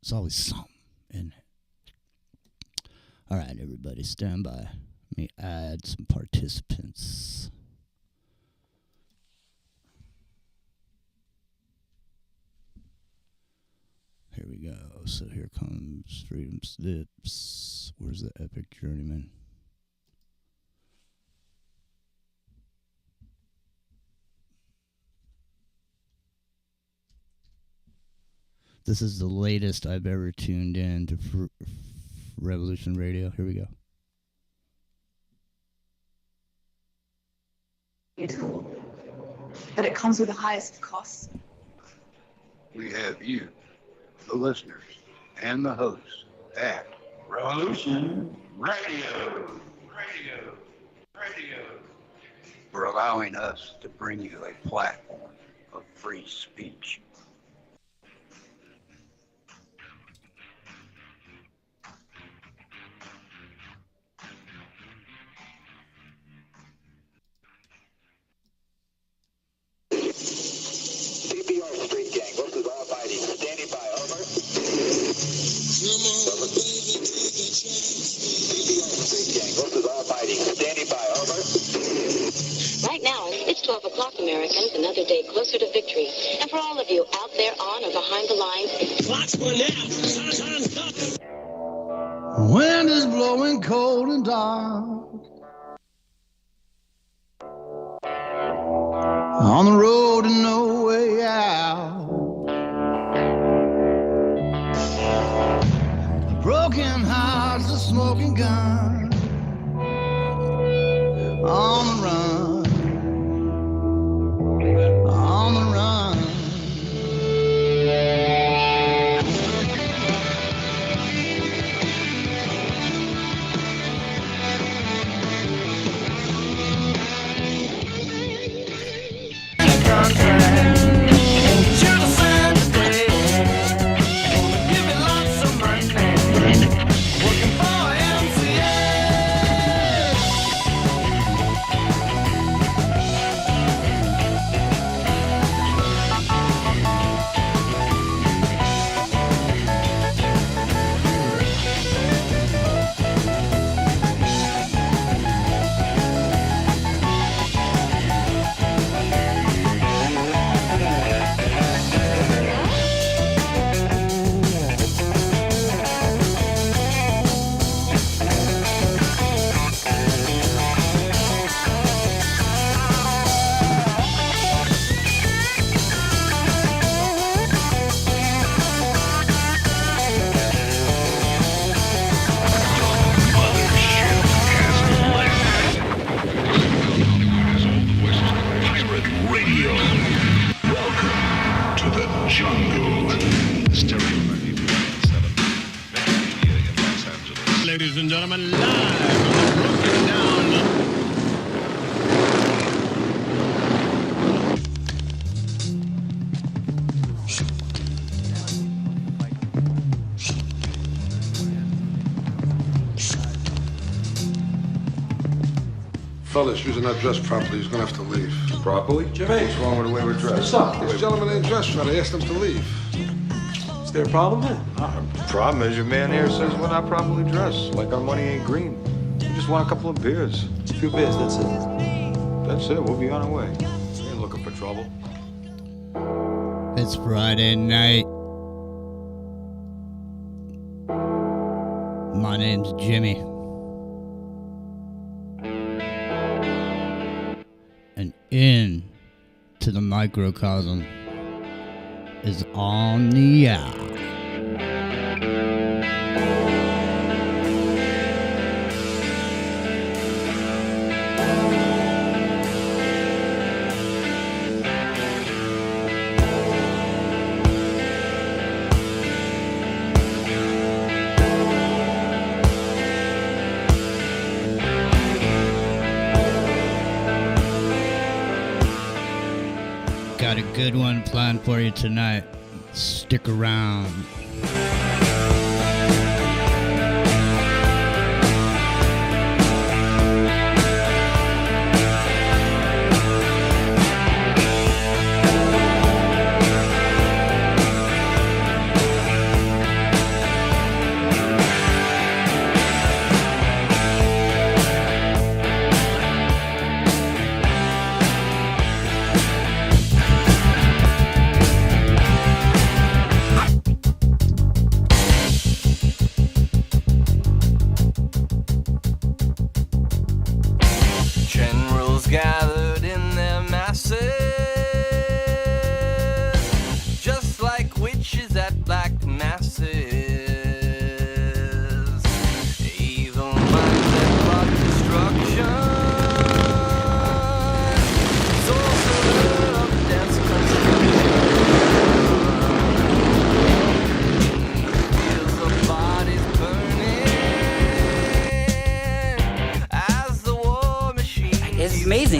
There's always some in it. All right, everybody, stand by. Let me add some participants. Here we go. So here comes Freedom Slips. Where's the Epic Journeyman? This is the latest I've ever tuned in to Revolution Radio. Here we go. Beautiful. But it comes with the highest costs. We have you, the listeners, and the hosts at Revolution Radio. For allowing us to bring you a platform of free speech. CPR street gang, most of all fighting. Standing by, over. CPR street gang, most of all fighting. Standing by, over. Right now, it's 12 o'clock, Americans, another day closer to victory. And for all of you out there on or behind the lines, clock's run out. Wind is blowing cold and dark. On the road and no way out. A broken heart's a smoking gun. On the run. On the run. Ladies and gentlemen, live from the Broken Down. Fellas, you're not dressed properly. He's gonna have to leave. Properly? Jimmy! What's wrong with the way we're dressed? What's up? These gentlemen ain't dressed right. I asked them to leave. Is there a problem then? The problem is your man here says we're not properly dressed, like our money ain't green. We just want a couple of beers. A few beers, that's it. That's it, we'll be on our way. We ain't looking for trouble. It's Friday night. My name's Jimmy. And in to the microcosm is on the hour. Got a good one planned for you tonight. Stick around.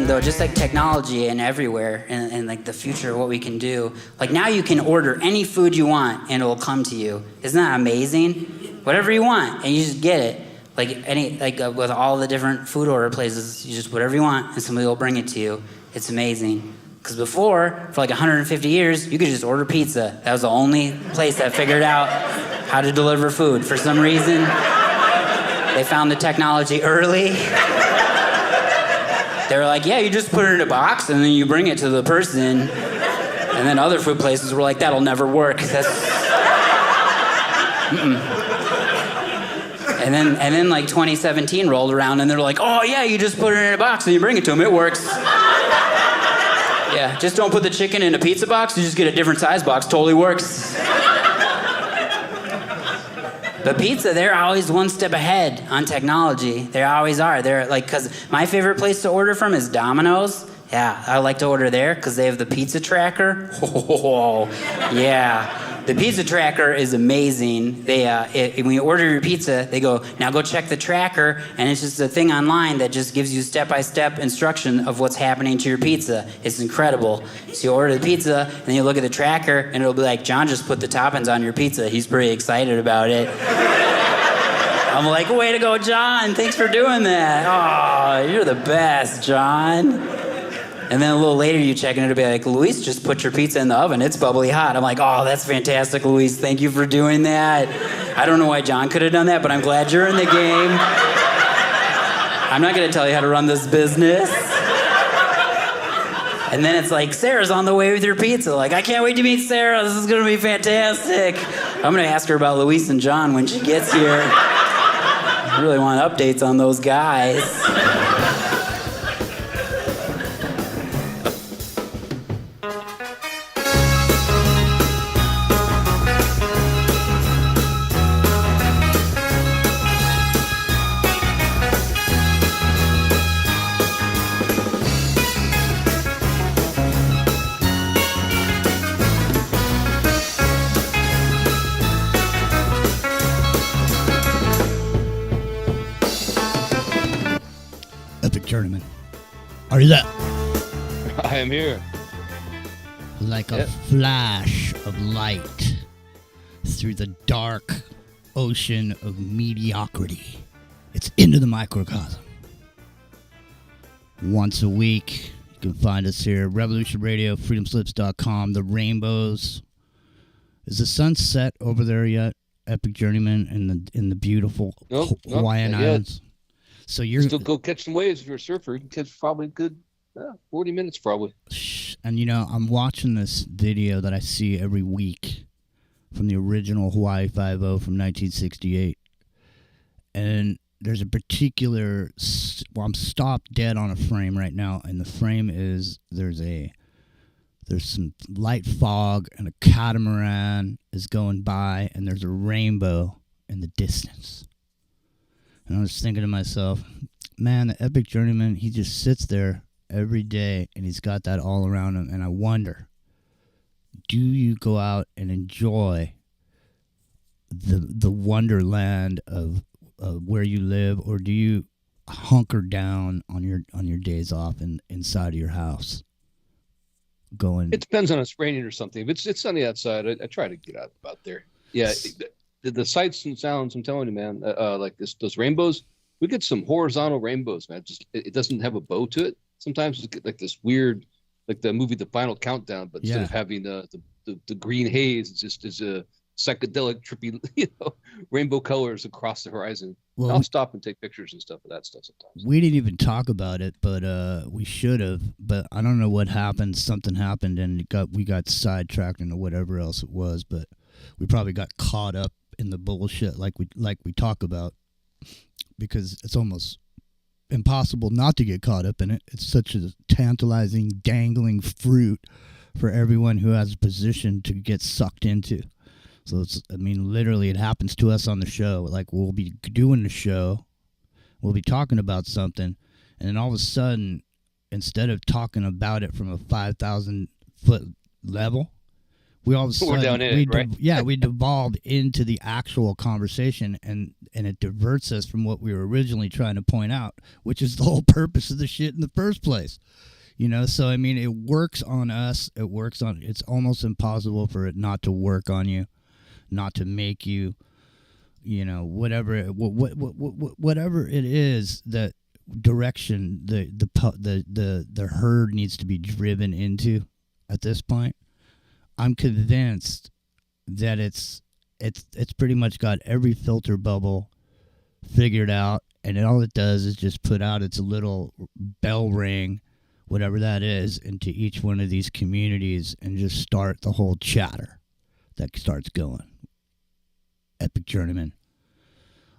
amazing though, just like technology and everywhere, and like the future of what we can do. Like now you can order any food you want and it will come to you. Isn't that amazing? Whatever you want and you just get it. With all the different food order places, you just whatever you want and somebody will bring it to you. It's amazing. Because before, for like 150 years, you could just order pizza. That was the only place that figured out how to deliver food. For some reason, they found the technology early. They were like, yeah, you just put it in a box and then you bring it to the person. And then other food places were like, that'll never work. And then like 2017 rolled around and they're like, oh yeah, you just put it in a box and you bring it to them, it works. Yeah, just don't put the chicken in a pizza box, you just get a different size box, totally works. But pizza, they're always one step ahead on technology. They always are. They're like, because my favorite place to order from is Domino's. Yeah, I like to order there because they have the pizza tracker. Oh, yeah. The pizza tracker is amazing. When you order your pizza, they go, now go check the tracker, and it's just a thing online that just gives you step-by-step instruction of what's happening to your pizza. It's incredible. So you order the pizza, and then you look at the tracker, and it'll be like, John just put the toppings on your pizza. He's pretty excited about it. I'm like, way to go, John. Thanks for doing that. Oh, you're the best, John. And then a little later you check and it'll be like, Luis, just put your pizza in the oven. It's bubbly hot. I'm like, oh, that's fantastic, Luis. Thank you for doing that. I don't know why John could have done that, but I'm glad you're in the game. I'm not going to tell you how to run this business. And then it's like, Sarah's on the way with your pizza. Like, I can't wait to meet Sarah. This is going to be fantastic. I'm going to ask her about Luis and John when she gets here. I really want updates on those guys. Tournament. Are you there? I am here. Like a flash of light through the dark ocean of mediocrity. It's into the microcosm. Once a week, you can find us here. Revolution Radio, freedomslips.com, the rainbows. Is the sun set over there yet? Epic Journeyman in the beautiful Hawaiian Islands. So you're still go catch some waves if you're a surfer. You can catch probably a good 40 minutes probably. And I'm watching this video that I see every week from the original Hawaii 5-0 from 1968. And there's a particular, I'm stopped dead on a frame right now, and the frame is there's some light fog and a catamaran is going by and there's a rainbow in the distance. And I was thinking to myself, man, the Epic Journeyman, he just sits there every day, and he's got that all around him. And I wonder, do you go out and enjoy the wonderland of where you live, or do you hunker down on your days off inside of your house? It depends on it's raining or something. If it's sunny outside, I try to get out there. Yeah. The sights and sounds, I'm telling you, man, like those rainbows, we get some horizontal rainbows, man. Just it doesn't have a bow to it. Sometimes it's like this weird, like the movie The Final Countdown, but instead of having the green haze, it's a psychedelic, trippy, rainbow colors across the horizon. Well, I'll stop and take pictures and stuff of that stuff sometimes. We didn't even talk about it, but we should have. But I don't know what happened. Something happened, and we got sidetracked into whatever else it was. But we probably got caught up in the bullshit like we talk about, because it's almost impossible not to get caught up in it. It's such a tantalizing, dangling fruit for everyone who has a position to get sucked into. So literally it happens to us on the show. Like, we'll be doing the show, we'll be talking about something, and then all of a sudden, instead of talking about it from a 5,000 foot level, we all of a We're sudden down in it, right? we devolved into the actual conversation, and it diverts us from what we were originally trying to point out, which is the whole purpose of the shit in the first place. So I mean, it works on us. It's almost impossible for it not to work on you, not to make you, whatever it is that direction the herd needs to be driven into at this point. I'm convinced that it's pretty much got every filter bubble figured out, and all it does is just put out its little bell ring, whatever that is, into each one of these communities and just start the whole chatter that starts going. Epic Journeyman.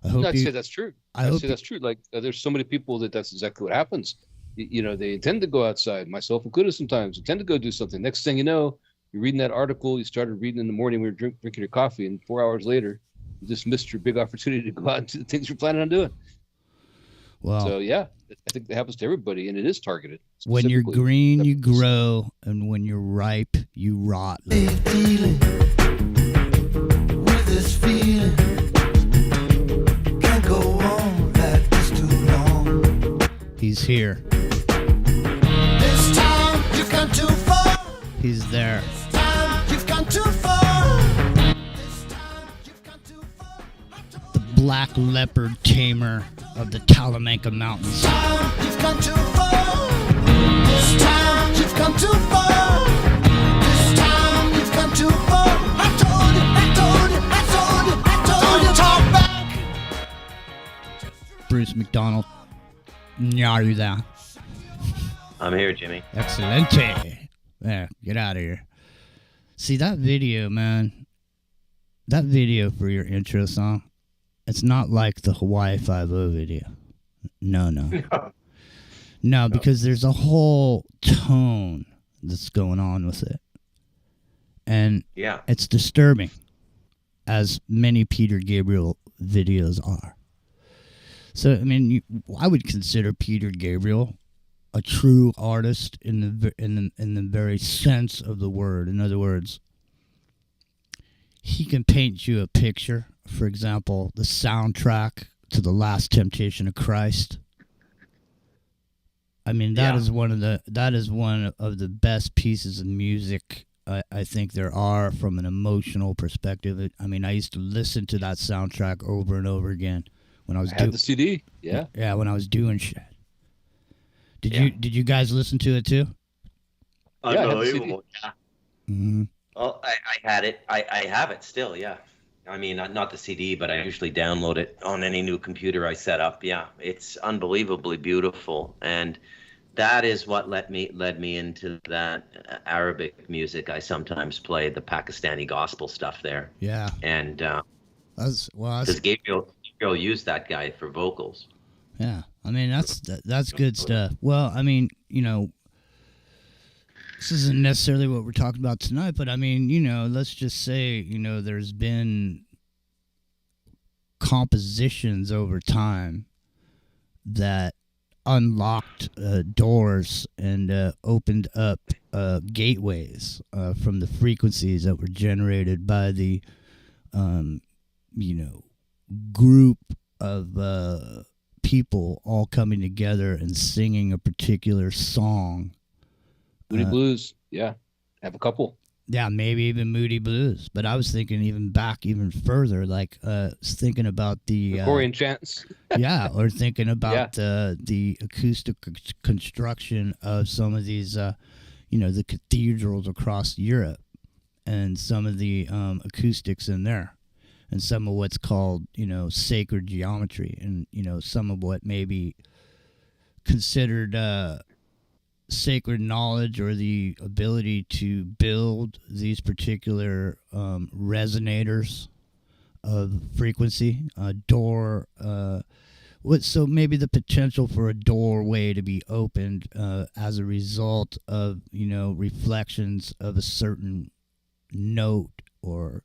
I'd say that's true. I'd say that's true. Like, there's so many people that's exactly what happens. They intend to go outside, myself included sometimes, intend to go do something. Next thing you know, you're reading that article you started reading in the morning when you're drinking your coffee, and 4 hours later, you just missed your big opportunity to go out and do the things you're planning on doing. Well, so, yeah, I think that happens to everybody, and it is targeted. When you're green, you grow, and when you're ripe, you rot. Dealing with this feeling. Can't go on like this too long. He's here. This time you've gone too far. He's there. This time you've gone too far. This time you've gone too far. The black leopard tamer of the Talamanca Mountains. This time you've gone too far. This time you've gone too far. This time you've gone too far. I told you, talk back. Bruce McDonald. Are you there? I'm here, Jimmy. Excelente. There, get out of here. See, that video, man, that video for your intro song, it's not like the Hawaii Five-0 video. No. No, because there's a whole tone that's going on with it. And yeah, it's disturbing, as many Peter Gabriel videos are. So, I mean, I would consider Peter Gabriel a true artist in the very sense of the word. In other words, he can paint you a picture. For example, the soundtrack to The Last Temptation of Christ. I mean, that is one of the best pieces of music I think there are from an emotional perspective. I mean, I used to listen to that soundtrack over and over again when I was doing the CD. Yeah, when I was doing shit. Did you guys listen to it too? Unbelievable. Yeah. Mm-hmm. Well, I had it. I have it still. Yeah. I mean, not the CD, but I usually download it on any new computer I set up. Yeah, it's unbelievably beautiful, and that is what led me into that Arabic music. I sometimes play the Pakistani gospel stuff there. Yeah, and because Gabriel used that guy for vocals. Yeah, I mean that's good stuff. Well, I mean, this isn't necessarily what we're talking about tonight, but I mean, let's just say, there's been compositions over time that unlocked doors and opened up gateways from the frequencies that were generated by the, group of people all coming together and singing a particular song. Moody Blues, yeah. Have a couple. Yeah, maybe even Moody Blues. But I was thinking even further, like thinking about the Gregorian chants. Yeah, or thinking about the acoustic construction of some of these, the cathedrals across Europe, and some of the acoustics in there, and some of what's called, sacred geometry, and some of what may be considered sacred knowledge, or the ability to build these particular resonators of frequency, a door. So maybe the potential for a doorway to be opened as a result of reflections of a certain note or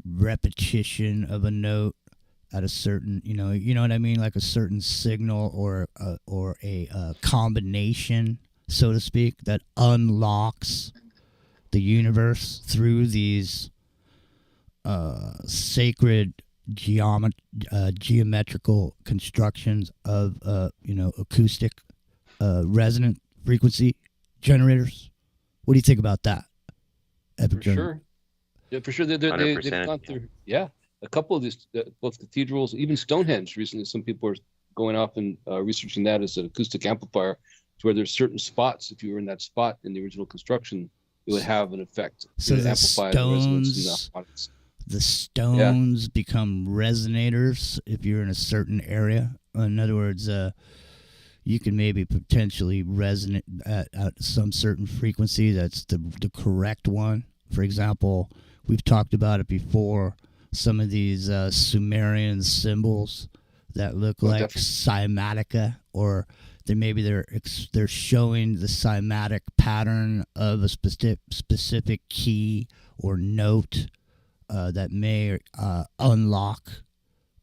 repetition of a note at a certain, you know what I mean, like a certain signal or a combination, so to speak, that unlocks the universe through these sacred geometrical constructions of acoustic resonant frequency generators. What do you think about that? For sure. Yeah, for sure. They've gone through, a couple of these, both cathedrals, even Stonehenge recently. Some people are going off and researching that as an acoustic amplifier, to where there's certain spots. If you were in that spot in the original construction, it would have an effect. So the stones become resonators if you're in a certain area. In other words, you can maybe potentially resonate at some certain frequency that's the correct one. For example, we've talked about it before, some of these Sumerian symbols that look like cymatica, or they're showing the cymatic pattern of a specific key or note that may unlock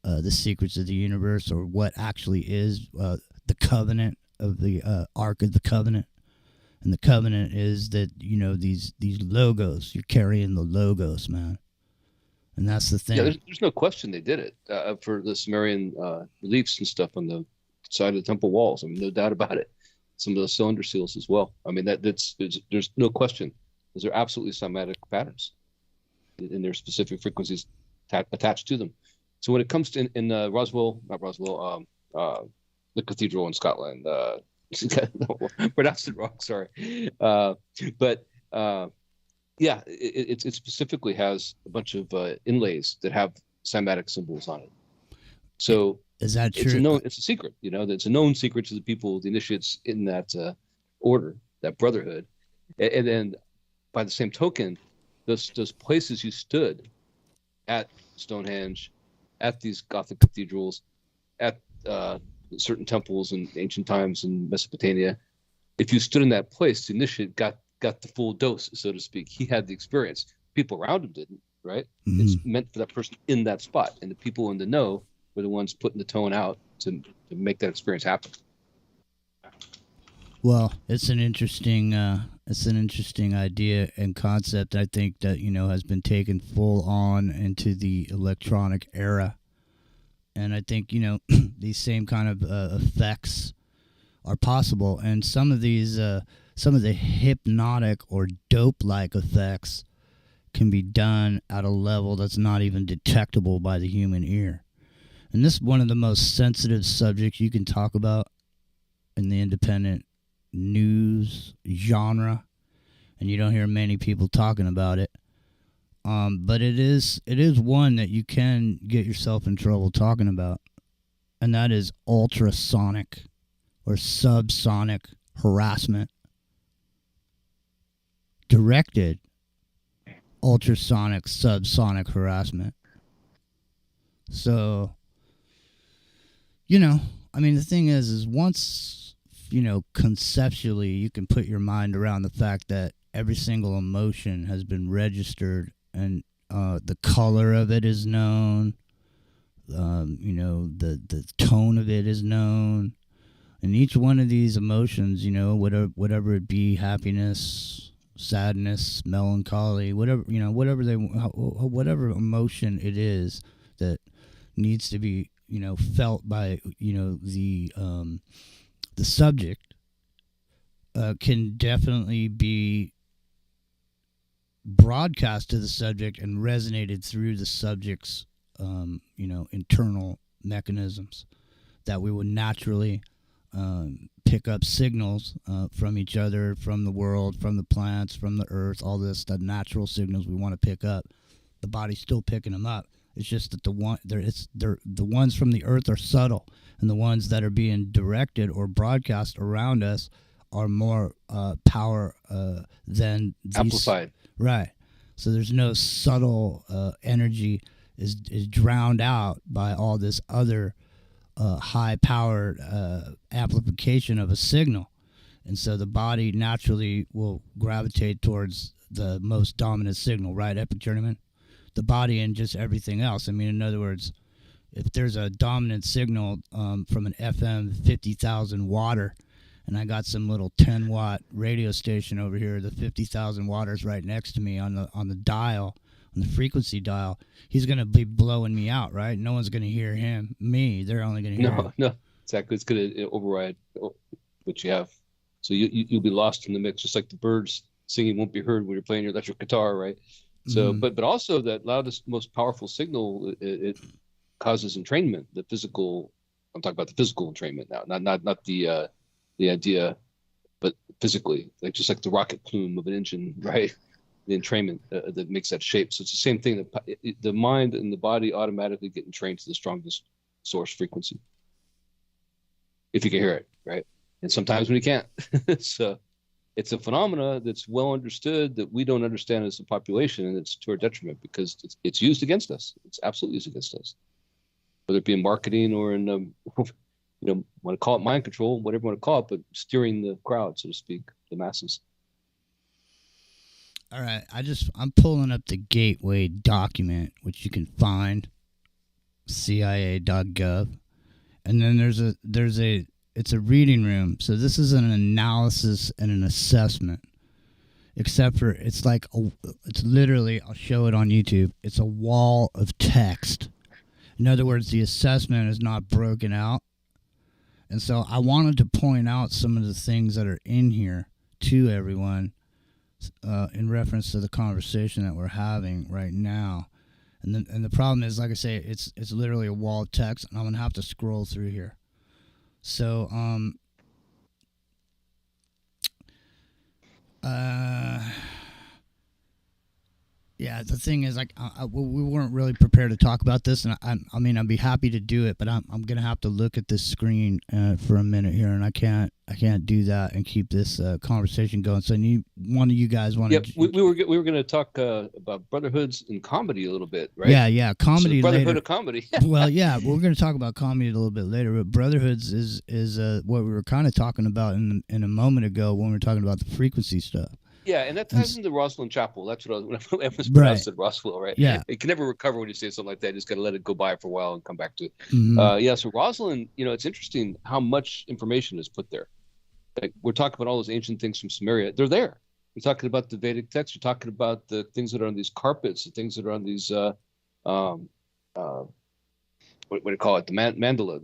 the secrets of the universe, or what actually is the covenant of the Ark of the Covenant. And the covenant is that, these logos, you're carrying the logos, man. And that's the thing. Yeah, there's no question they did it for the Sumerian reliefs and stuff on the side of the temple walls. I mean, no doubt about it. Some of the cylinder seals as well. I mean, there's no question. Those are absolutely cymatic patterns in their specific frequencies attached to them. So when it comes to in the cathedral in Scotland, pronounced it wrong, sorry. It specifically has a bunch of inlays that have cymatic symbols on it. So is that true? It's a secret, it's a known secret to the people, the initiates in that order, that brotherhood. And then by the same token, those places you stood at Stonehenge, at these Gothic cathedrals, at certain temples in ancient times in Mesopotamia, if you stood in that place, the initiate got the full dose, so to speak. He had the experience. People around him didn't, right? Mm-hmm. It's meant for that person in that spot, and the people in the know were the ones putting the tone out to make that experience happen. Well, it's an interesting idea and concept. I think that has been taken full on into the electronic era, and I think these same kind of effects are possible, and some of these. Some of the hypnotic or dope-like effects can be done at a level that's not even detectable by the human ear. And this is one of the most sensitive subjects you can talk about in the independent news genre, and you don't hear many people talking about it. But it is one that you can get yourself in trouble talking about, and that is ultrasonic or subsonic harassment. Directed ultrasonic, subsonic harassment. So, the thing is once, conceptually you can put your mind around the fact that every single emotion has been registered, and the color of it is known, the tone of it is known, and each one of these emotions, whatever it be, happiness, sadness, melancholy, whatever emotion it is that needs to be felt by the subject, can definitely be broadcast to the subject and resonated through the subject's internal mechanisms that we would naturally pick up signals from each other, from the world, from the plants, from the earth, all this, the natural signals we want to pick up. The body's still picking them up. It's just that the ones from the earth are subtle, and the ones that are being directed or broadcast around us are more power than these, amplified. Right. So there's no subtle energy is drowned out by all this other high-powered amplification of a signal. And so the body naturally will gravitate towards the most dominant signal, right, Epic Journeyman? The body and just everything else. I mean, in other words, if there's a dominant signal from an FM 50,000 watter, and I got some little 10-watt radio station over here. The 50,000 watters right next to me on the dial, on the frequency dial. He's gonna be blowing me out, right? No one's gonna hear me. They're only gonna hear him. No, exactly. It's gonna override what you have. So you'll be lost in the mix, just like the birds singing won't be heard when you're playing your electric guitar, right? So, but also that loudest, most powerful signal, it causes entrainment. The physical. I'm talking about the physical entrainment now, not the idea, but physically, like just like the rocket plume of an engine, right? The entrainment that makes that shape. So it's the same thing. The mind and the body automatically get entrained to the strongest source frequency, if you can hear it, right? And sometimes when you can't. So it's a phenomena that's well understood that we don't understand as a population, and it's to our detriment because it's used against us. It's absolutely used against us, whether it be in marketing or in want to call it mind control, whatever you want to call it, but steering the crowd, so to speak, the masses. All right, I'm pulling up the Gateway document, which you can find CIA.gov, and then it's a reading room. So this is an analysis and an assessment, except for it's literally, I'll show it on YouTube. It's a wall of text. In other words, the assessment is not broken out. And so I wanted to point out some of the things that are in here to everyone in reference to the conversation that we're having right now. And the problem is, like I say, it's literally a wall of text, and I'm going to have to scroll through here. So, yeah, the thing is, like, we weren't really prepared to talk about this, and I mean, I'd be happy to do it, but I'm gonna have to look at this screen for a minute here, and I can't do that and keep this conversation going. So, one of you guys want to? Yeah, we were gonna talk about Brotherhoods and Comedy a little bit, right? Yeah, comedy. So Brotherhood later. of Comedy. Well, yeah, we're gonna talk about comedy a little bit later, but Brotherhoods is what we were kind of talking about in a moment ago when we were talking about the frequency stuff. Yeah, and that ties into Rosslyn Chapel. That's what I was Right. at Roswell, right? Yeah. It can never recover when you say something like that. You just got to let it go by for a while and come back to it. Mhm. Yeah, so Rosslyn, it's interesting how much information is put there. Like, we're talking about all those ancient things from Sumeria. They're there. We're talking about the Vedic texts. We're talking about the things that are on these carpets, the things that are on these, what do you call it? The mandala,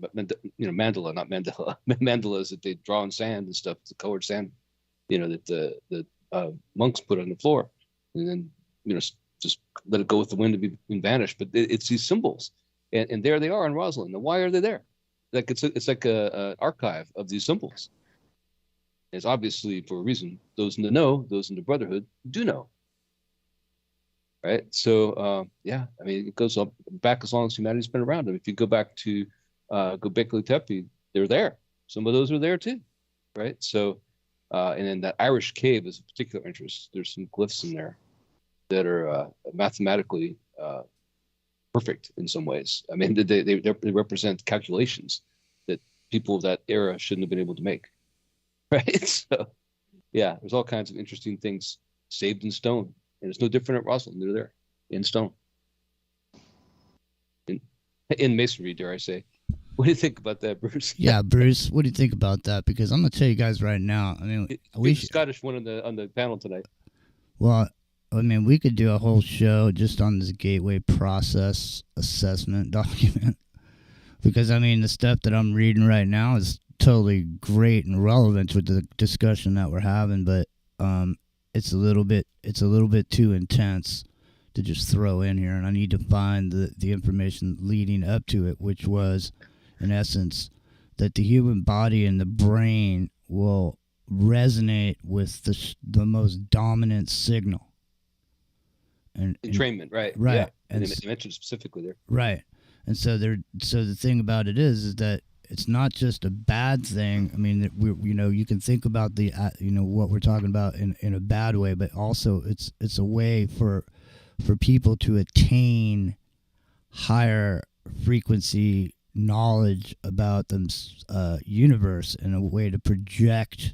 mandala, not mandala. Mandalas that they draw in sand and stuff, the colored sand, that the monks put on the floor, and then just let it go with the wind and vanish. But it's these symbols, and there they are in Rosslyn. Now, why are they there? Like it's like a archive of these symbols. It's obviously for a reason. Those in the know, those in the Brotherhood, do know. Right. So yeah, I mean, it goes up back as long as humanity's been around. And if you go back to Göbekli Tepe, they're there. Some of those are there too. Right. So. And then that Irish cave is of particular interest. There's some glyphs in there that are mathematically perfect in some ways. I mean, they represent calculations that people of that era shouldn't have been able to make. Right? So, yeah, there's all kinds of interesting things saved in stone. And it's no different at Rosslyn. They're there in stone. In masonry, dare I say. What do you think about that, Bruce? Yeah, Bruce, what do you think about that? Because I'm gonna tell you guys right now. I mean, we Scottish one on the panel tonight. Well, I mean, we could do a whole show just on this Gateway process assessment document. Because I mean, the stuff that I'm reading right now is totally great and relevant with the discussion that we're having, but it's a little bit too intense to just throw in here, and I need to find the information leading up to it, which was, in essence, that the human body and the brain will resonate with the most dominant signal. And entrainment, right? Right. Yeah. And they mentioned specifically there. Right. And so the thing about it is that it's not just a bad thing. I mean, you can think about the what we're talking about in a bad way, but also it's a way for people to attain higher frequency knowledge about the universe, and a way to project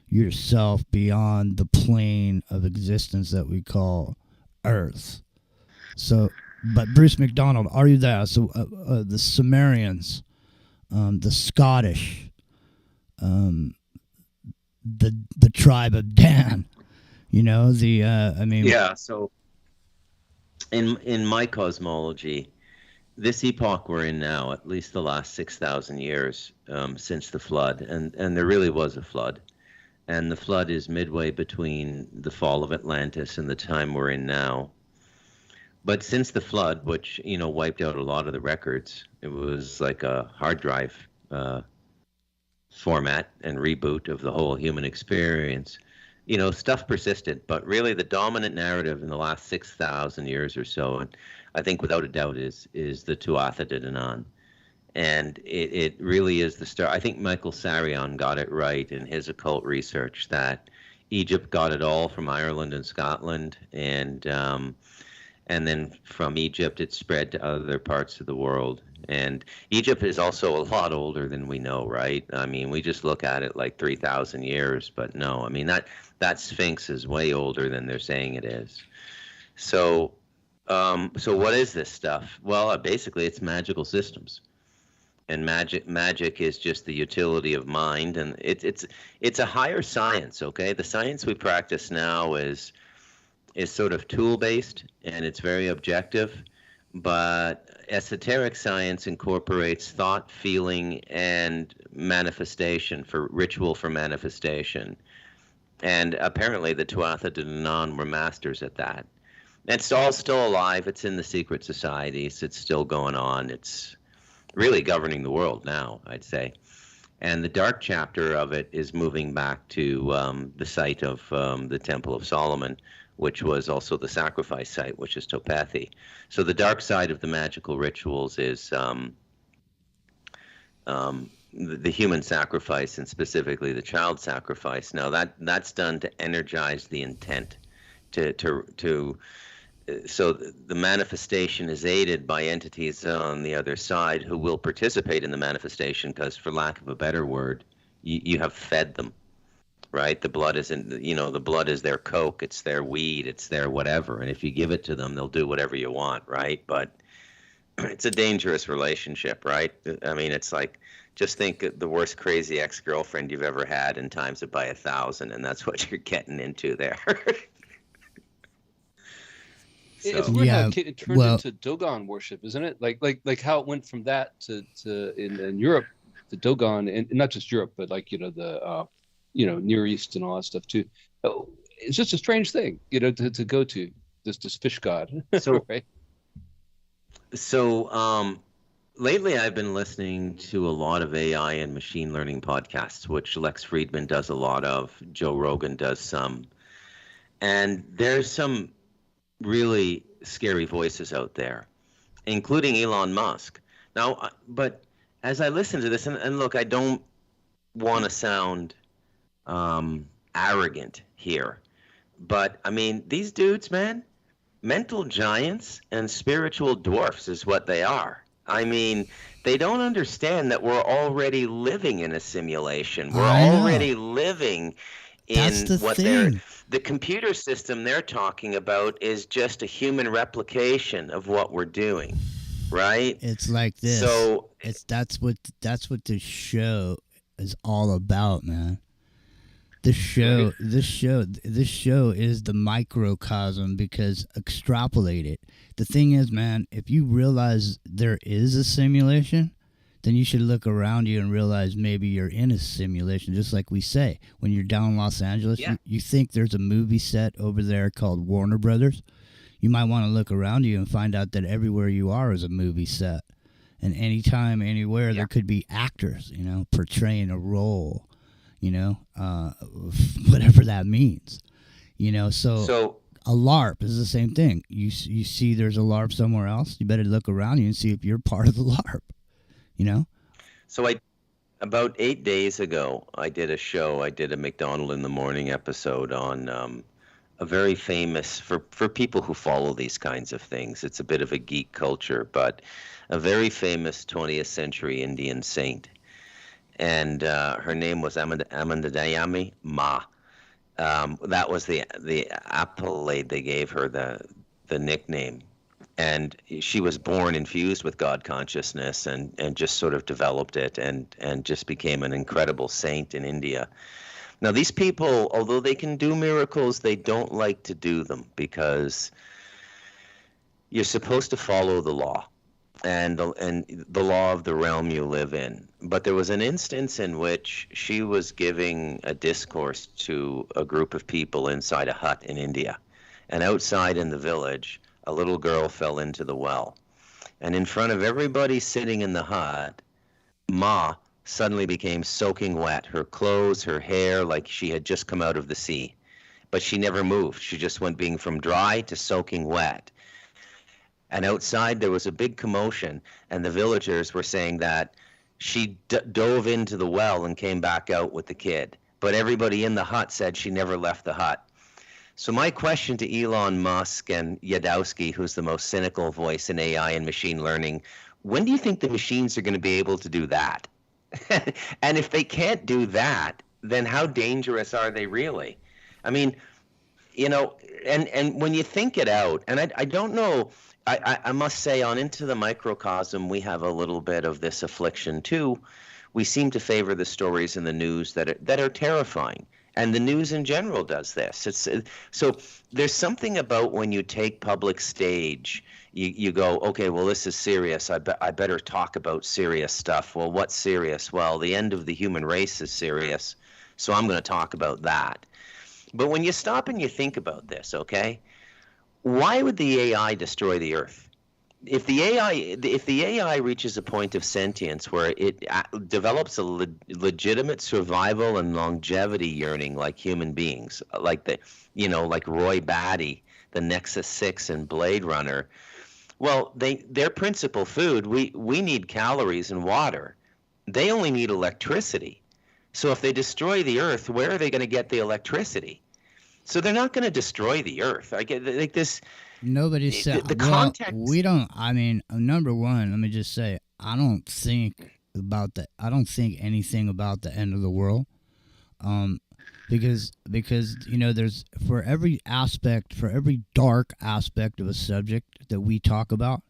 yourself beyond the plane of existence that we call Earth. So, but Bruce McDonald, are you there? So the Sumerians, the Scottish, the tribe of Dan. You know, Yeah, so in my cosmology, this epoch we're in now, at least the last 6,000 years since the flood, and there really was a flood, and the flood is midway between the fall of Atlantis and the time we're in now. But since the flood, which, you know, wiped out a lot of the records, it was like a hard drive format and reboot of the whole human experience. You know, stuff persisted, but really the dominant narrative in the last 6,000 years or so, and I think without a doubt is the Tuatha De Danann. And it really is the start. I think Michael Sarion got it right in his occult research that Egypt got it all from Ireland and Scotland, and then from Egypt it spread to other parts of the world. And Egypt is also a lot older than we know, right? I mean, we just look at it like 3,000 years, but no, I mean, that Sphinx is way older than they're saying it is. So what is this stuff? Well, basically it's magical systems. And magic is just the utility of mind, and it's a higher science, okay? The science we practice now is sort of tool-based, and it's very objective, but esoteric science incorporates thought, feeling, and manifestation, for ritual for manifestation. And apparently the Tuatha De Danann were masters at that. It's all still alive. It's in the secret societies. It's still going on. It's really governing the world now, I'd say. And the dark chapter of it is moving back to the site of the Temple of Solomon, which was also the sacrifice site, which is Tophathi. So the dark side of the magical rituals is the human sacrifice, and specifically the child sacrifice. Now that's done to energize the intent, so the manifestation is aided by entities on the other side who will participate in the manifestation because, for lack of a better word, you have fed them. Right, the blood isn't, you know, the blood is their coke, it's their weed, it's their whatever, and if you give it to them, they'll do whatever you want, right? But it's a dangerous relationship, right? I mean, it's like, just think of the worst crazy ex-girlfriend you've ever had and times it by 1,000, and that's what you're getting into there. It's weird how it turned into Dogon worship, isn't it? Like how it went from that to in Europe, the Dogon, and not just Europe, but like, you know, the Near East and all that stuff too. It's just a strange thing, you know, to go to this fish god. So, right? So lately I've been listening to a lot of AI and machine learning podcasts, which Lex Friedman does a lot of, Joe Rogan does some, and there's some really scary voices out there, including Elon Musk. Now, but as I listen to this, and look, I don't want to sound arrogant here, but I mean, these dudes, man, mental giants and spiritual dwarfs is what they are. I mean, they don't understand that we're already living in a simulation. We're already living in the computer system they're talking about is just a human replication of what we're doing, right? It's like this. So that's what this show is all about, man. This show is the microcosm, because extrapolate it. The thing is, man, if you realize there is a simulation, then you should look around you and realize maybe you're in a simulation. Just like we say, when you're down in Los Angeles, you think there's a movie set over there called Warner Brothers. You might want to look around you and find out that everywhere you are is a movie set. And anytime, anywhere, there could be actors, you know, portraying a role. You know, whatever that means, you know, so a LARP is the same thing. You see there's a LARP somewhere else, you better look around you and see if you're part of the LARP, you know? So about 8 days ago, I did a McDonald in the Morning episode on a very famous, for people who follow these kinds of things, it's a bit of a geek culture, but a very famous 20th century Indian saint. And her name was Amandadayami Ma. That was the accolade they gave her, the nickname. And she was born infused with God consciousness and just sort of developed it and just became an incredible saint in India. Now, these people, although they can do miracles, they don't like to do them because you're supposed to follow the law and the law of the realm you live in. But there was an instance in which she was giving a discourse to a group of people inside a hut in India. And outside in the village, a little girl fell into the well. And in front of everybody sitting in the hut, Ma suddenly became soaking wet. Her clothes, her hair, like she had just come out of the sea. But she never moved. She just went being from dry to soaking wet. And outside there was a big commotion, and the villagers were saying that she dove into the well and came back out with the kid. But everybody in the hut said she never left the hut. So my question to Elon Musk and Yadowski, who's the most cynical voice in AI and machine learning, when do you think the machines are going to be able to do that? And if they can't do that, then how dangerous are they really? I mean, you know, and when you think it out, and I don't know, I must say, on Into the Microcosm, we have a little bit of this affliction too. We seem to favor the stories in the news that are terrifying, and the news in general does this. So there's something about when you take public stage, you go, okay, well, this is serious. I better talk about serious stuff. Well, what's serious? Well, the end of the human race is serious, so I'm going to talk about that. But when you stop and you think about this, okay, why would the AI destroy the Earth? If the AI reaches a point of sentience where it develops a legitimate survival and longevity yearning like human beings, like like Roy Batty, the Nexus 6 and Blade Runner, well, their principal food, we need calories and water. They only need electricity. So if they destroy the Earth, where are they going to get the electricity? So they're not going to destroy the Earth. I get like this. Nobody said the well, context. We don't. I mean, number one, let me just say, I don't think anything about the end of the world, because there's for every dark aspect of a subject that we talk about,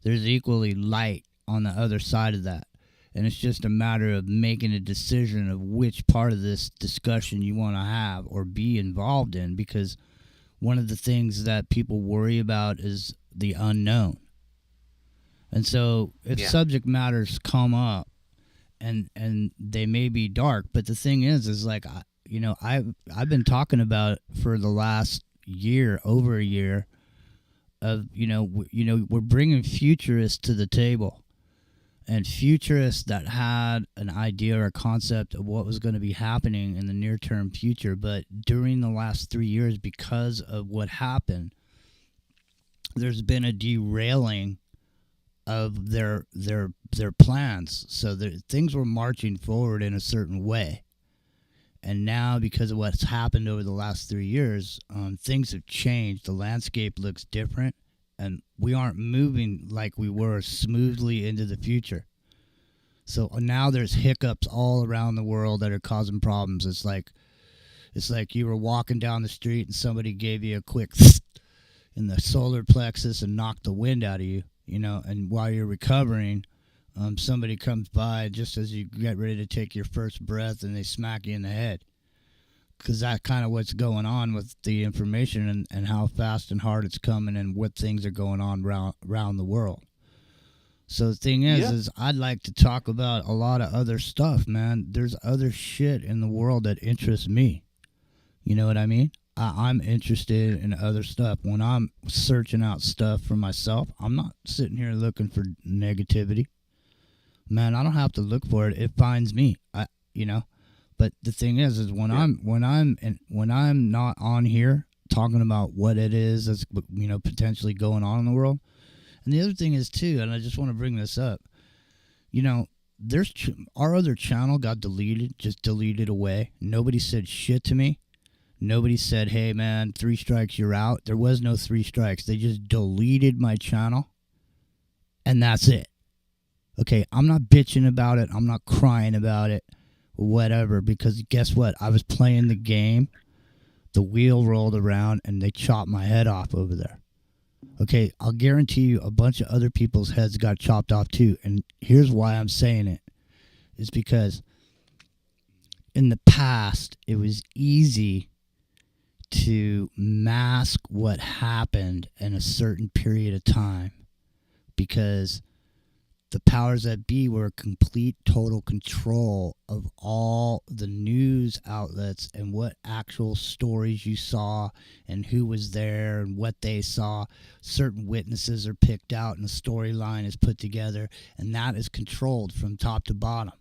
there's equally light on the other side of that. And it's just a matter of making a decision of which part of this discussion you want to have or be involved in, because one of the things that people worry about is the unknown. And so if subject matters come up and they may be dark, but the thing is like, I've been talking about for the last over a year of, we're bringing futurists to the table. And futurists that had an idea or a concept of what was going to be happening in the near-term future, but during the last 3 years, because of what happened, there's been a derailing of their plans. So things were marching forward in a certain way, and now because of what's happened over the last 3 years, things have changed. The landscape looks different. And we aren't moving like we were smoothly into the future. So now there's hiccups all around the world that are causing problems. It's like you were walking down the street and somebody gave you a quick in the solar plexus and knocked the wind out of you, and while you're recovering, somebody comes by just as you get ready to take your first breath and they smack you in the head. Because that's kind of what's going on with the information and how fast and hard it's coming and what things are going on around the world. So the thing is I'd like to talk about a lot of other stuff, man. There's other shit in the world that interests me. You know what I mean? I'm interested in other stuff. When I'm searching out stuff for myself, I'm not sitting here looking for negativity. Man, I don't have to look for it. It finds me. But the thing is when I'm not on here talking about what it is that's potentially going on in the world, and the other thing is too, and I just want to bring this up, there's our other channel got deleted away. Nobody said shit to me. Nobody said, hey man, 3 strikes you're out. There was no 3 strikes. They just deleted my channel, and that's it. Okay, I'm not bitching about it. I'm not crying about it. Whatever, because guess what? I was playing the game, the wheel rolled around, and they chopped my head off over there. Okay, I'll guarantee you a bunch of other people's heads got chopped off too, and here's why I'm saying it. It's because in the past, it was easy to mask what happened in a certain period of time because the powers that be were complete total control of all the news outlets and what actual stories you saw and who was there and what they saw. Certain witnesses are picked out and the storyline is put together, and that is controlled from top to bottom.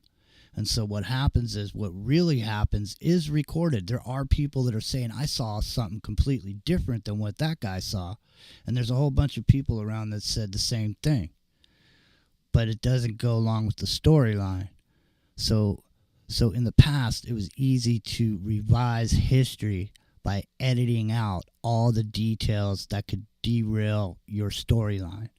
And so what happens is what really happens is recorded. There are people that are saying, I saw something completely different than what that guy saw. And there's a whole bunch of people around that said the same thing. But it doesn't go along with the storyline. So in the past, it was easy to revise history by editing out all the details that could derail your storyline.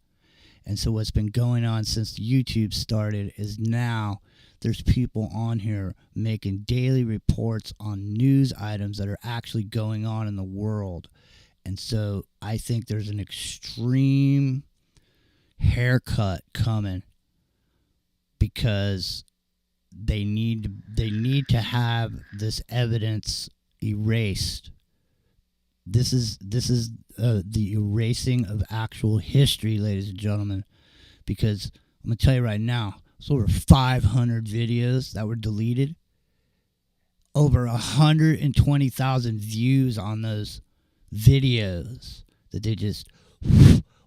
And so what's been going on since YouTube started is now there's people on here making daily reports on news items that are actually going on in the world. And so I think there's an extreme haircut coming because they need to have this evidence erased. This is the erasing of actual history, ladies and gentlemen, because I'm gonna tell you right now, there's over 500 videos that were deleted, over 120,000 views on those videos that they just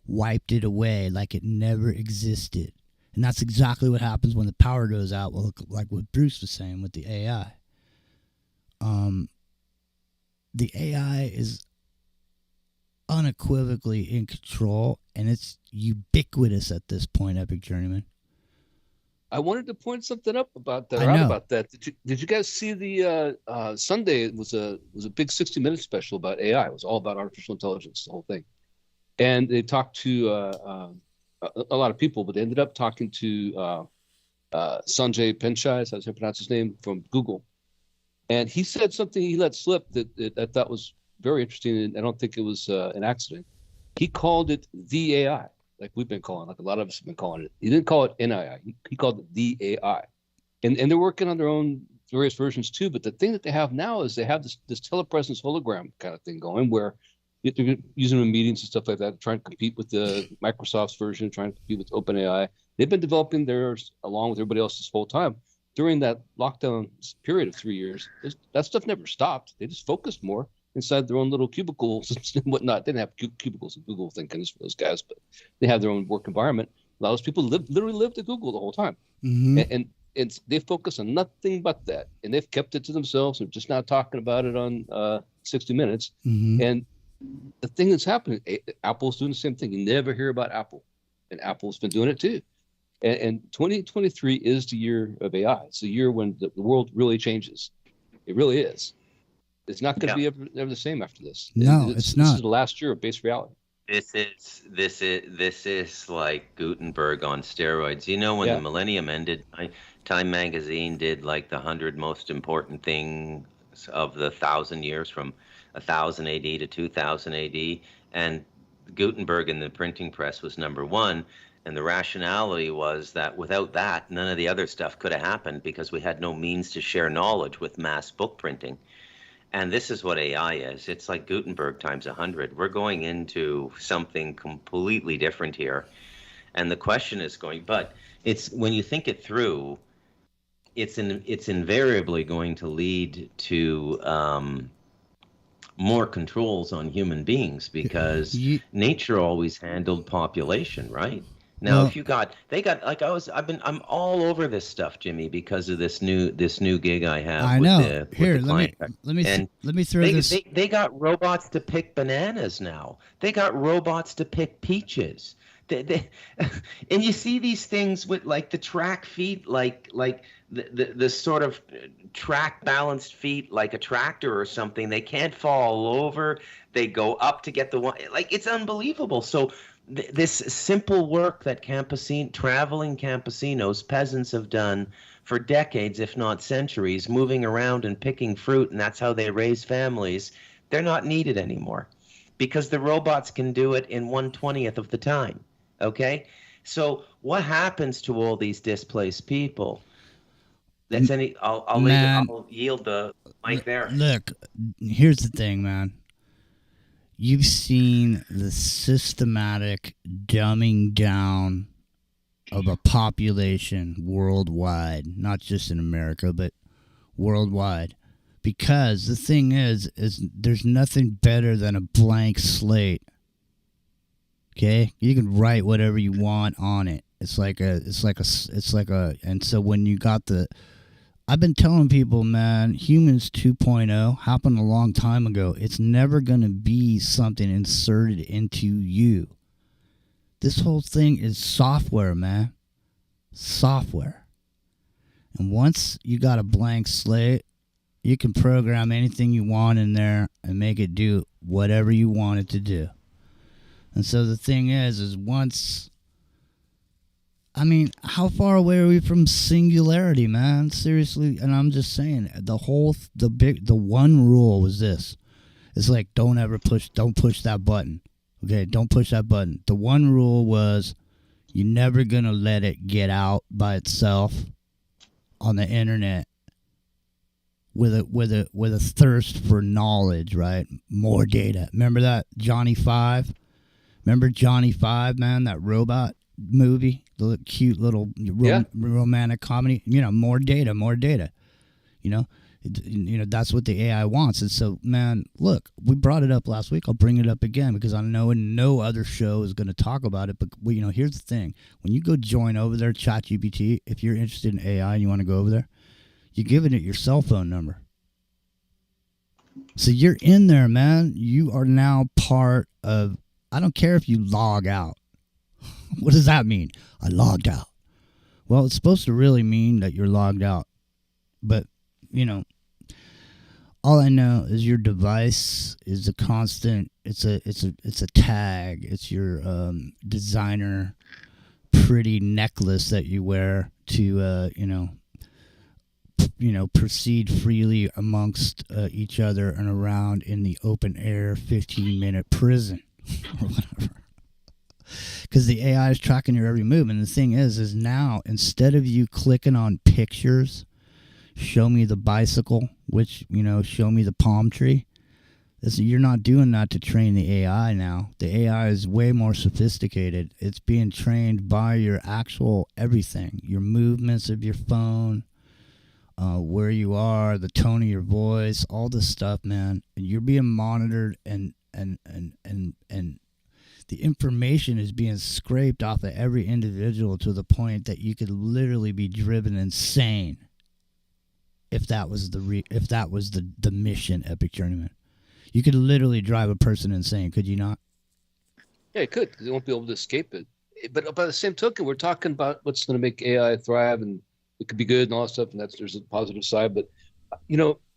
wiped it away like it never existed. And that's exactly what happens when the power goes out, like what Bruce was saying with the AI. The AI is unequivocally in control, and it's ubiquitous at this point, Epic Journeyman. I wanted to point something up about that. About that. Did you guys see the Sunday? It was a big 60-minute special about AI. It was all about artificial intelligence, the whole thing. And they talked to a lot of people, but they ended up talking to Sanjay Pichai, is how you pronounce his name, from Google. And he said something he let slip that I thought was very interesting, and I don't think it was an accident. He called it the AI, like we've been calling, like a lot of us have been calling it. He didn't call it NII. He called it the AI. And they're working on their own various versions too. But the thing that they have now is they have this telepresence hologram kind of thing going where they're using them in meetings and stuff like that, trying to compete with the Microsoft's version, trying to compete with OpenAI. They've been developing theirs along with everybody else this whole time. During that lockdown period of 3 years, that stuff never stopped. They just focused more inside their own little cubicles and whatnot. They didn't have cubicles and Google thinkings for those guys, but they have their own work environment. A lot of those people literally lived at Google the whole time. Mm-hmm. And they focus on nothing but that. And they've kept it to themselves. They're just not talking about it on 60 Minutes. Mm-hmm. And the thing that's happening, Apple's doing the same thing. You never hear about Apple. And Apple's been doing it too. And 2023 is the year of AI. It's the year when the world really changes. It really is. It's not going to be ever the same after this. No, it's not. This is the last year of base reality. This is like Gutenberg on steroids. You know, when the millennium ended, Time magazine did like the 100 most important things of the 1,000 years from 1000 AD to 2000 AD, and Gutenberg and the printing press was number one. And the rationality was that without that, none of the other stuff could have happened because we had no means to share knowledge with mass book printing. And this is what AI is. It's like Gutenberg times 100. We're going into something completely different here. And the question is but it's when you think it through, it's invariably going to lead to more controls on human beings because nature always handled population, right? Now, if I'm all over this stuff, Jimmy, because of this new gig I have. I know. Here, let me throw this. They got robots to pick bananas now. They got robots to pick peaches. And you see these things with like the track feet, like the sort of track balanced feet, like a tractor or something. They can't fall over. They go up to get the one. Like it's unbelievable. So. This simple work that traveling campesinos, peasants have done for decades, if not centuries, moving around and picking fruit, and that's how they raise families, they're not needed anymore because the robots can do it in 1/20th of the time, okay? So what happens to all these displaced people? That's any. I'll leave it. I'll yield the mic there. Look, here's the thing, man. You've seen the systematic dumbing down of a population worldwide, not just in America, but worldwide. Because the thing is there's nothing better than a blank slate. Okay? You can write whatever you want on it. And so when you got I've been telling people, man, Humans 2.0 happened a long time ago. It's never going to be something inserted into you. This whole thing is software, man. Software. And once you got a blank slate, you can program anything you want in there and make it do whatever you want it to do. And so the thing is once... I mean, how far away are we from singularity, man? Seriously, and I'm just saying, the one rule was this. It's like, don't push that button. Okay, don't push that button. The one rule was, you're never gonna let it get out by itself on the internet with a thirst for knowledge, right? More data. Remember that Johnny Five? Remember Johnny Five, man? That robot movie, the cute little romantic comedy. You know, more data. You know, that's what the AI wants. And so, man, look, we brought it up last week. I'll bring it up again because I know no other show is going to talk about it. But here's the thing: when you go join over there, ChatGPT, if you're interested in AI and you want to go over there, you're giving it your cell phone number. So you're in there, man. You are now part of. I don't care if you log out. What does that mean? I logged out. Well, it's supposed to really mean that you're logged out. But, all I know is your device is a constant, it's a tag. It's your designer pretty necklace that you wear to, proceed freely amongst each other and around in the open air 15-minute prison or whatever. Because the AI is tracking your every move. And the thing is now, instead of you clicking on pictures, show me the bicycle, which, show me the palm tree, you're not doing that to train the AI now. The AI is way more sophisticated. It's being trained by your actual everything, your movements of your phone, where you are, the tone of your voice, all this stuff, man. And you're being monitored and the information is being scraped off of every individual to the point that you could literally be driven insane if that was the mission, Epic Journeyman. You could literally drive a person insane, could you not? Yeah, it could, because they won't be able to escape it. But by the same token, we're talking about what's going to make AI thrive, and it could be good and all that stuff, and there's a positive side. But,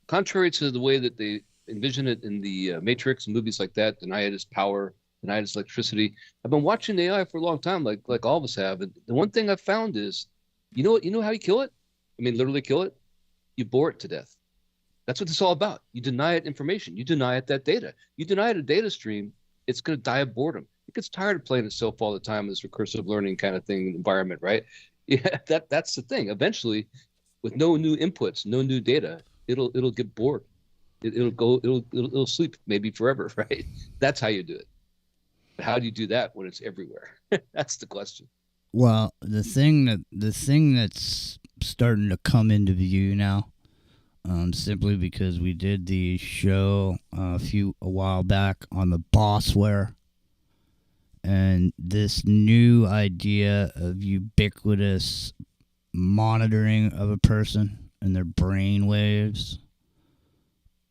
contrary to the way that they envision it in the Matrix and movies like that, deny it its power, deny its electricity. I've been watching the AI for a long time, like all of us have. And the one thing I've found is, you know how you kill it? I mean, literally kill it? You bore it to death. That's what it's all about. You deny it information. You deny it that data. You deny it a data stream, it's going to die of boredom. It gets tired of playing itself all the time in this recursive learning kind of thing environment, right? Yeah, that's the thing. Eventually, with no new inputs, no new data, it'll get bored. It'll sleep maybe forever, right? That's how you do it. But how do you do that when it's everywhere? That's the question. Well, the thing that's starting to come into view now, simply because we did the show a while back on the bossware, and this new idea of ubiquitous monitoring of a person and their brain waves,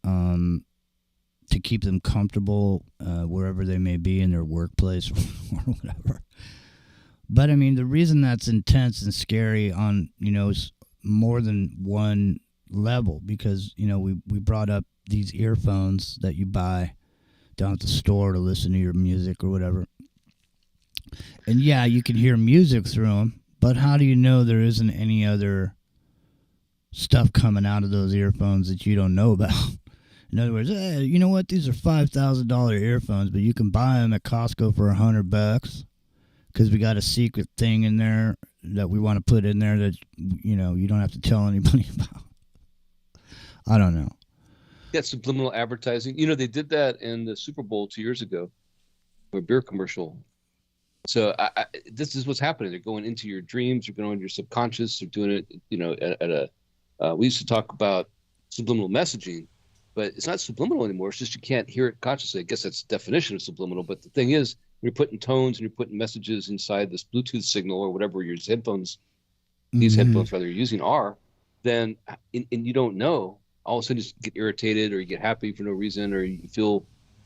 to keep them comfortable wherever they may be in their workplace or whatever. But I mean, the reason that's intense and scary on, is more than one level, because, we brought up these earphones that you buy down at the store to listen to your music or whatever. And yeah, you can hear music through them, but how do you know there isn't any other stuff coming out of those earphones that you don't know about? In other words, hey, you know what? These are $5,000 earphones, but you can buy them at Costco for $100 because we got a secret thing in there that we want to put in there that, you know, you don't have to tell anybody about? I don't know. Yeah, subliminal advertising. You know, they did that in the Super Bowl 2 years ago, for a beer commercial. So this is what's happening. They're going into your dreams. They're going into your subconscious. They're doing it, you know, at a. We used to talk about subliminal messaging, but it's not subliminal anymore. It's just you can't hear it consciously. I guess that's the definition of subliminal. But the thing is, when you're putting tones and you're putting messages inside this Bluetooth signal or whatever your headphones, these headphones rather you're using are, then and you don't know. All of a sudden, you just get irritated, or you get happy for no reason, or you feel,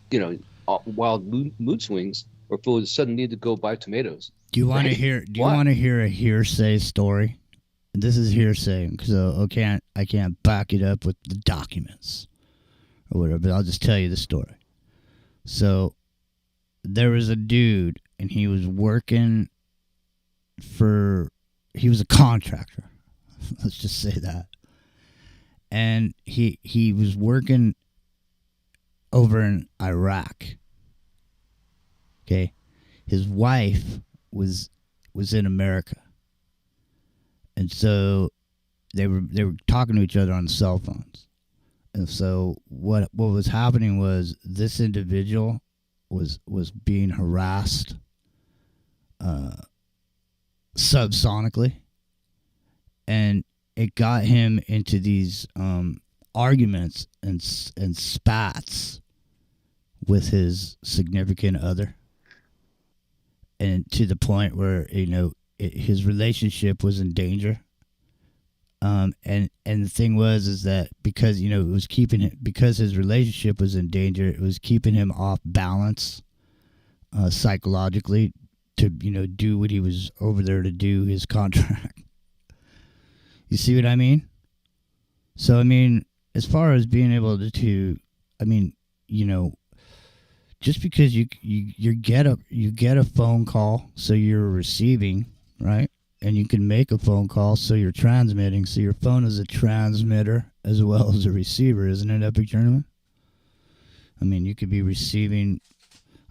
you know, wild mood swings, or feel a sudden need to go buy tomatoes. Do you want to hear? Do you want to hear a hearsay story? This is hearsay because I can't back it up with the documents or whatever. But I'll just tell you the story. So there was a dude, and he was working he was a contractor. Let's just say that. And he was working over in Iraq. Okay. His wife was in America. And so they were talking to each other on cell phones. And so what was happening was this individual was being harassed subsonically, and it got him into these arguments and spats with his significant other, and to the point where, you know, his relationship was in danger. And the thing is that because, you know, it was because his relationship was in danger, it was keeping him off balance psychologically to, you know, do what he was over there to do, his contract. You see what I mean? So, I mean, as far as being able to I mean, you know, just because you get a phone call, so you're receiving, right? And you can make a phone call, so you're transmitting. So your phone is a transmitter as well as a receiver, isn't it, Epic Tournament? I mean, you could be receiving.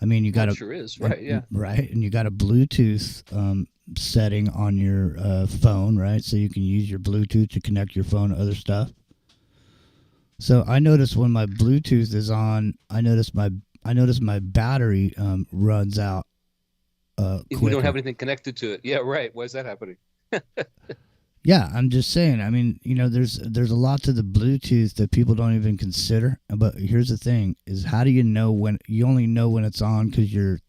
I mean, you got a sure is right, yeah, right, and you got a Bluetooth setting on your phone, right? So you can use your Bluetooth to connect your phone to other stuff. So I notice when my Bluetooth is on, I notice my battery runs out. If we don't have anything connected to it. Yeah, right. Why is that happening? Yeah, I'm just saying. I mean, you know, there's a lot to the Bluetooth that people don't even consider. But here's the thing: is how do you know when? You only know when it's on because your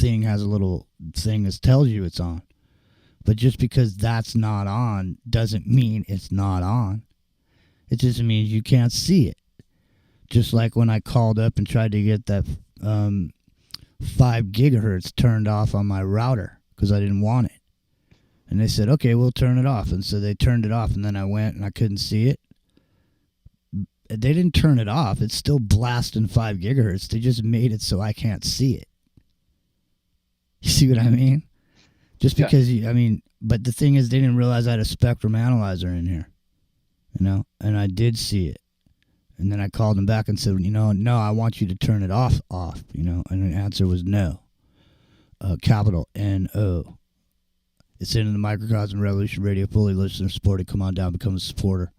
thing has a little thing that tells you it's on. But just because that's not on doesn't mean it's not on. It just means you can't see it. Just like when I called up and tried to get that 5 gigahertz turned off on my router because I didn't want it. And they said, okay, we'll turn it off. And so they turned it off, and then I went and I couldn't see it. They didn't turn it off. It's still blasting 5 gigahertz. They just made it so I can't see it. You see what I mean? Just because, but the thing is, they didn't realize I had a spectrum analyzer in here, you know, and I did see it. And then I called them back and said, you know, no, I want you to turn it off, you know, and the answer was no. Capital N-O. It's in the Microcosm Revolution Radio, fully listener supported. Come on down, become a supporter.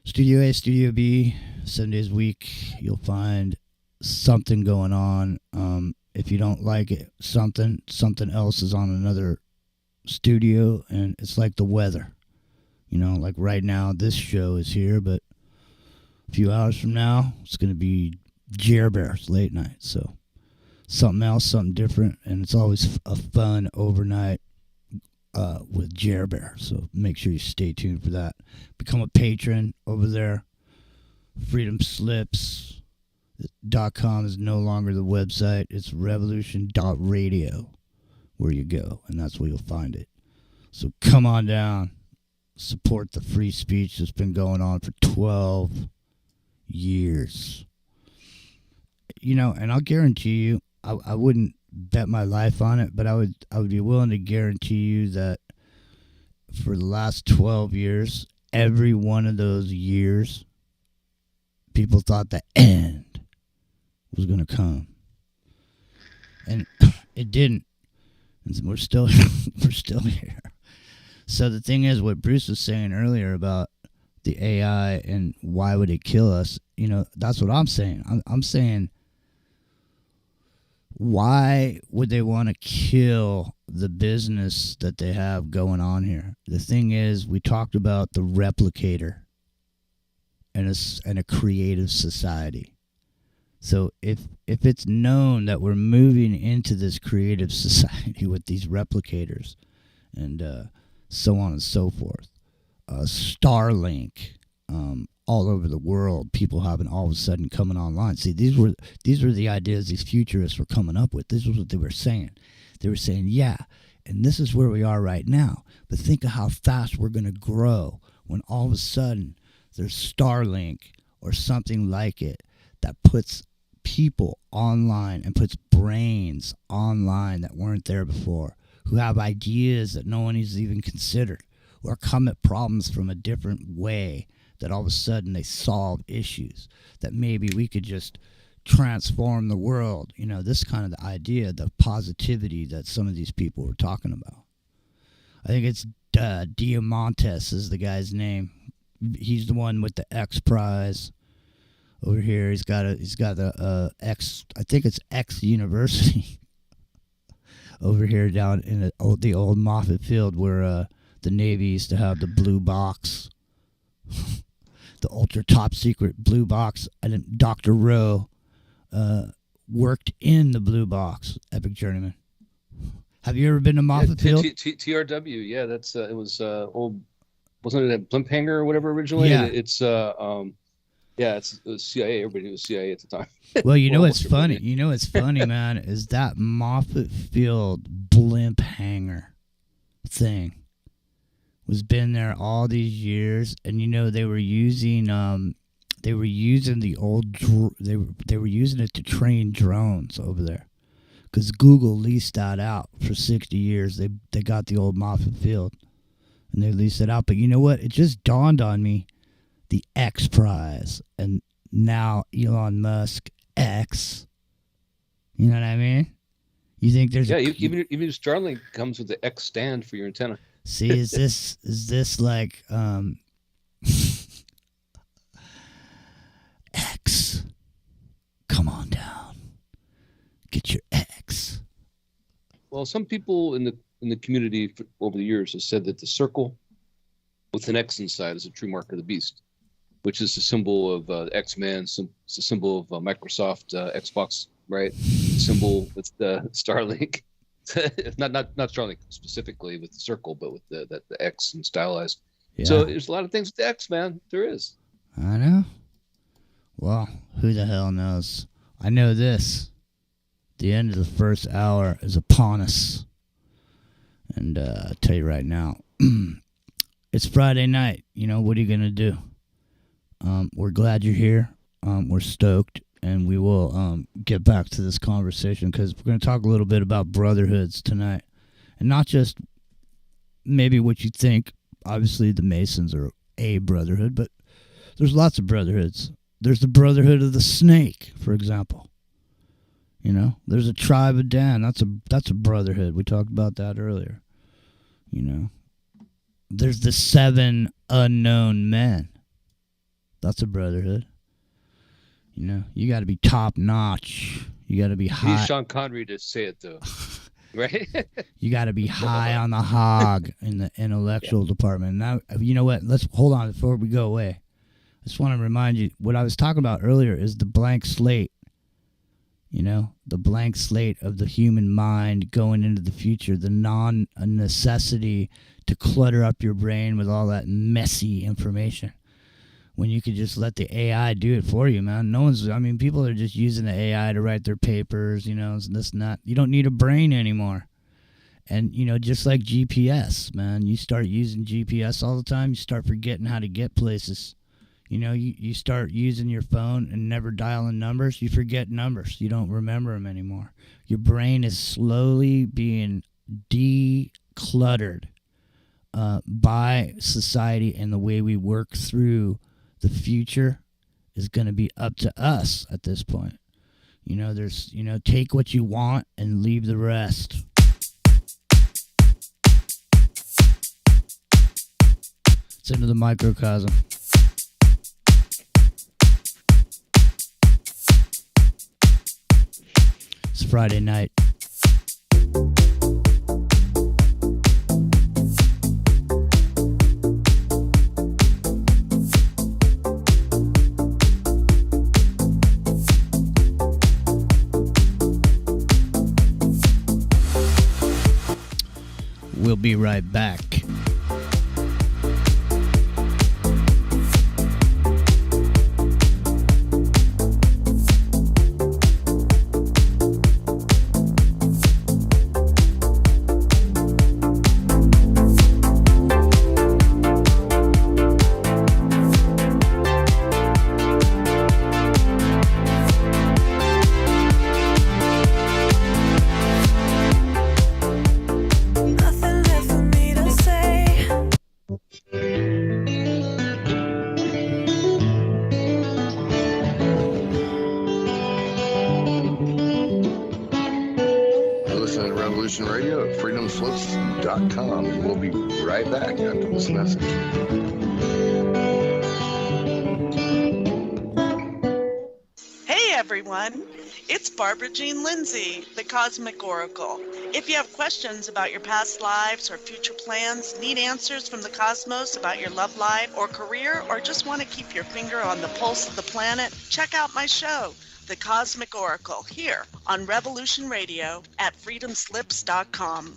Studio A, Studio B, 7 days a week. You'll find something going on. If you don't like it, something else is on another studio, and it's like the weather. You know, like right now, this show is here, but a few hours from now, it's going to be Jer Bears late night. So something else, something different, and it's always a fun overnight with Jer Bear. So make sure you stay tuned for that. Become a patron over there. FreedomSlips.com is no longer the website. It's revolution.radio where you go, and that's where you'll find it. So come on down. Support the free speech that's been going on for 12 years. You know, and I'll guarantee you, I wouldn't bet my life on it, but I would be willing to guarantee you that for the last 12 years, every one of those years, people thought the end was going to come. And it didn't. And we're still we're still here. So the thing is, what Bruce was saying earlier about the AI and why would it kill us, that's what I'm saying. I'm saying, why would they want to kill the business that they have going on here? The thing is, we talked about the replicator and a creative society. So if it's known that we're moving into this creative society with these replicators and so on and so forth, Starlink, all over the world, people having all of a sudden coming online. See, these were the ideas these futurists were coming up with. This was what they were saying. They were saying, yeah, and this is where we are right now. But think of how fast we're going to grow when all of a sudden there's Starlink or something like it that puts people online and puts brains online that weren't there before, who have ideas that no one has even considered, or come at problems from a different way, that all of a sudden they solve issues, that maybe we could just transform the world. This kind of the idea, the positivity that some of these people were talking about. I think it's Diamantes is the guy's name. He's the one with the X Prize. Over here, he's got a X. I think it's X University. Over here, down in the old Moffett Field, where the Navy used to have the blue box, the ultra top secret blue box, and then Dr. Rowe worked in the blue box. Epic Journeyman. Have you ever been to Moffett Field? TRW, yeah, that's it was old. Wasn't it a blimp hangar or whatever originally? Yeah. It was CIA. Everybody was CIA at the time. Well, what's funny? What's funny, man, is that Moffett Field blimp hangar thing was been there all these years, and they were using the old they were using it to train drones over there, because Google leased that out for 60 years. They got the old Moffett Field, and they leased it out. But you know what? It just dawned on me. The X Prize, and now Elon Musk X. You know what I mean? You think there's even Starlink comes with the X stand for your antenna. See, is this like X? Come on down, get your X. Well, some people in the community over the years have said that the circle with an X inside is a true mark of the beast, which is a symbol of X-Men. It's a symbol of Microsoft Xbox, right? Symbol with the Starlink. not Starlink specifically with the circle, but with the X and stylized. Yeah. So there's a lot of things with the X, man. There is. I know. Well, who the hell knows? I know this. The end of the first hour is upon us. And I'll tell you right now, it's Friday night. What are you going to do? We're glad you're here. We're stoked, and we will get back to this conversation, because we're going to talk a little bit about brotherhoods tonight, and not just maybe what you think. Obviously, the Masons are a brotherhood, but there's lots of brotherhoods. There's the Brotherhood of the Snake, for example. There's a Tribe of Dan. That's a brotherhood. We talked about that earlier. There's the 7 unknown men. That's a brotherhood. You got to be top notch. You got to be high. Need Sean Connery to say it though, right? You got to be high on the hog in the intellectual department. Now, you know what? Let's hold on before we go away. I just want to remind you what I was talking about earlier is the blank slate. The blank slate of the human mind going into the future, the non-necessity to clutter up your brain with all that messy information. When you could just let the AI do it for you, man. People are just using the AI to write their papers, this and that. You don't need a brain anymore. And, just like GPS, man, you start using GPS all the time, you start forgetting how to get places. You start using your phone and never dialing numbers, you forget numbers. You don't remember them anymore. Your brain is slowly being decluttered by society, and the way we work through the future is going to be up to us at this point. Take what you want and leave the rest. It's into the microcosm. It's Friday night. We'll be right back. freedomslips.com. We'll be right back after this message. Hey everyone, it's Barbara Jean Lindsay, the Cosmic Oracle. If you have questions about your past lives or future plans, need answers from the cosmos about your love life or career, or just want to keep your finger on the pulse of the planet, check out my show, The Cosmic Oracle, here on Revolution Radio at freedomslips.com.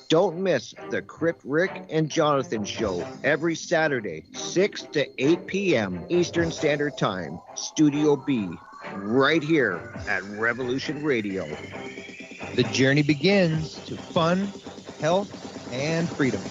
Don't miss the Crypt Rick and Jonathan Show every Saturday, 6 to 8 p.m. Eastern Standard Time, Studio B, right here at Revolution Radio. The journey begins to fun, health, and freedom.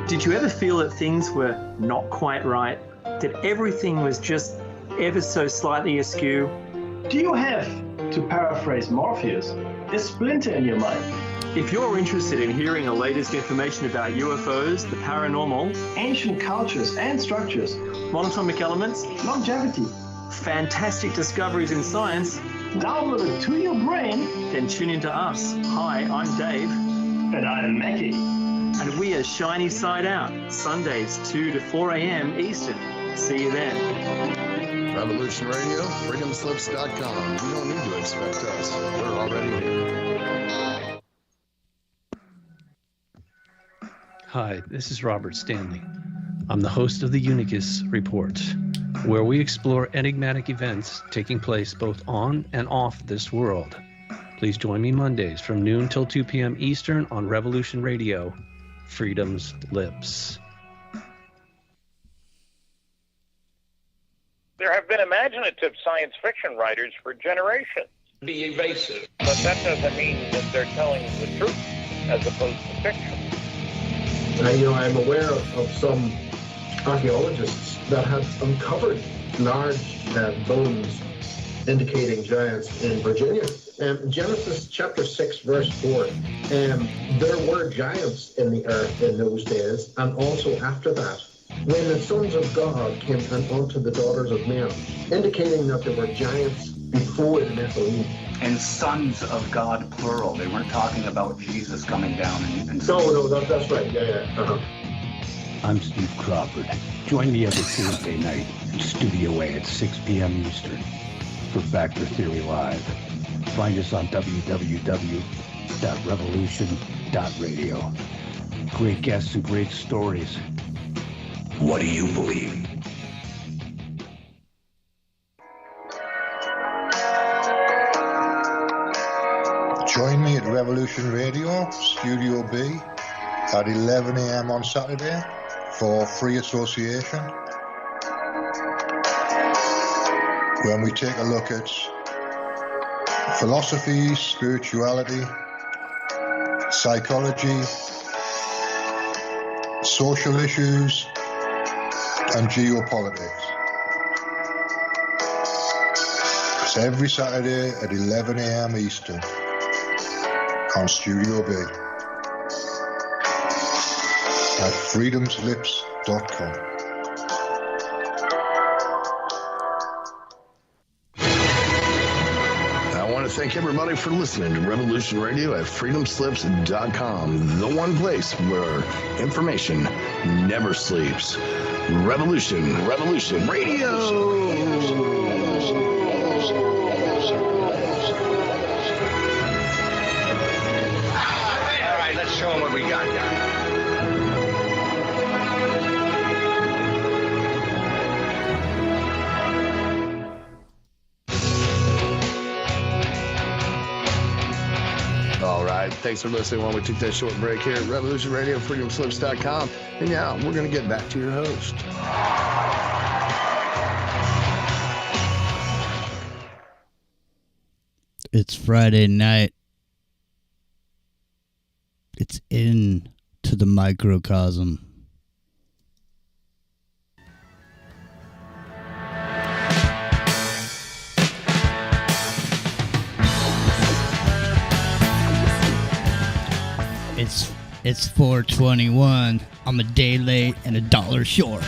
Did you ever feel that things were not quite right? That everything was just ever so slightly askew? Do you have, to paraphrase Morpheus, a splinter in your mind? If you're interested in hearing the latest information about UFOs, the paranormal, ancient cultures and structures, monatomic elements, longevity, fantastic discoveries in science, download it to your brain, then tune into us. Hi, I'm Dave. And I'm Mackie. And we are Shiny Side Out, Sundays 2 to 4 a.m. Eastern. See you then. Revolution Radio, freedomslips.com. You don't need to expect us. We're already here. Hi, this is Robert Stanley. I'm the host of the Unicus Report, where we explore enigmatic events taking place both on and off this world. Please join me Mondays from noon till 2 p.m. Eastern on Revolution Radio, Freedom's Lips. There have been imaginative science fiction writers for generations. Be evasive. But that doesn't mean that they're telling the truth as opposed to fiction. I'm aware of some archaeologists that have uncovered large bones indicating giants in Virginia. Genesis chapter 6, verse 4, there were giants in the earth in those days, and also after that, when the sons of God came unto the daughters of men, indicating that there were giants before the Nephilim. And sons of God, plural. They weren't talking about Jesus coming down and No, that's right. Yeah. Uh-huh. I'm Steve Crawford. Join me every Tuesday night in Studio A at 6 p.m. Eastern for Factor Theory Live. Find us on www.revolution.radio. Great guests and great stories. What do you believe? Join me at Revolution Radio, Studio B, at 11 a.m. on Saturday for Free Association, when we take a look at philosophy, spirituality, psychology, social issues, and geopolitics. That's every Saturday at 11 a.m. Eastern on Studio B at freedomslips.com. I want to thank everybody for listening to Revolution Radio at freedomslips.com, the one place where information never sleeps. Revolution Radio. All right, let's show them what we got. All right, thanks for listening while we took that short break here at Revolution Radio, freedomslips.com. And yeah, we're going to get back to your host. It's Friday night. It's into the microcosm. It's 4:21. I'm a day late and $1 short.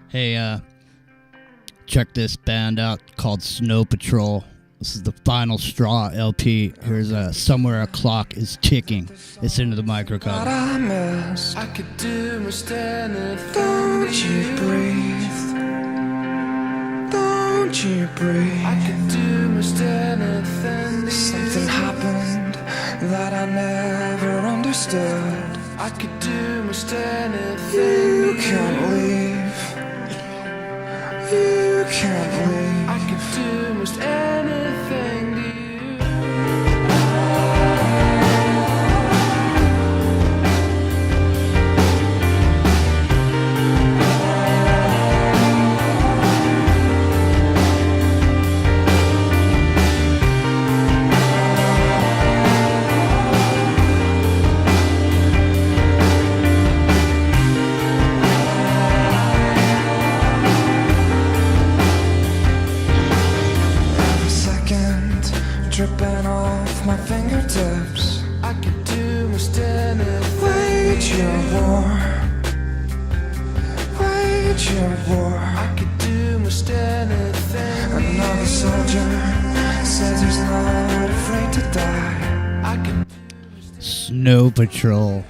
Hey, check this band out called Snow Patrol. This is the Final Straw LP. Here's Somewhere a Clock is Ticking. It's into the microcosm. I missed. I could do most anything. Don't you breathe. Don't you breathe. I could do most anything. Something happened that I never understood. I could do most anything. You can't leave. You can't leave. I could do most anything to you. Dripping off my fingertips. I could do most anything. Wage your war. Wage your war. I could do most anything. Another soldier says he's not afraid to die. I could Snow Patrol.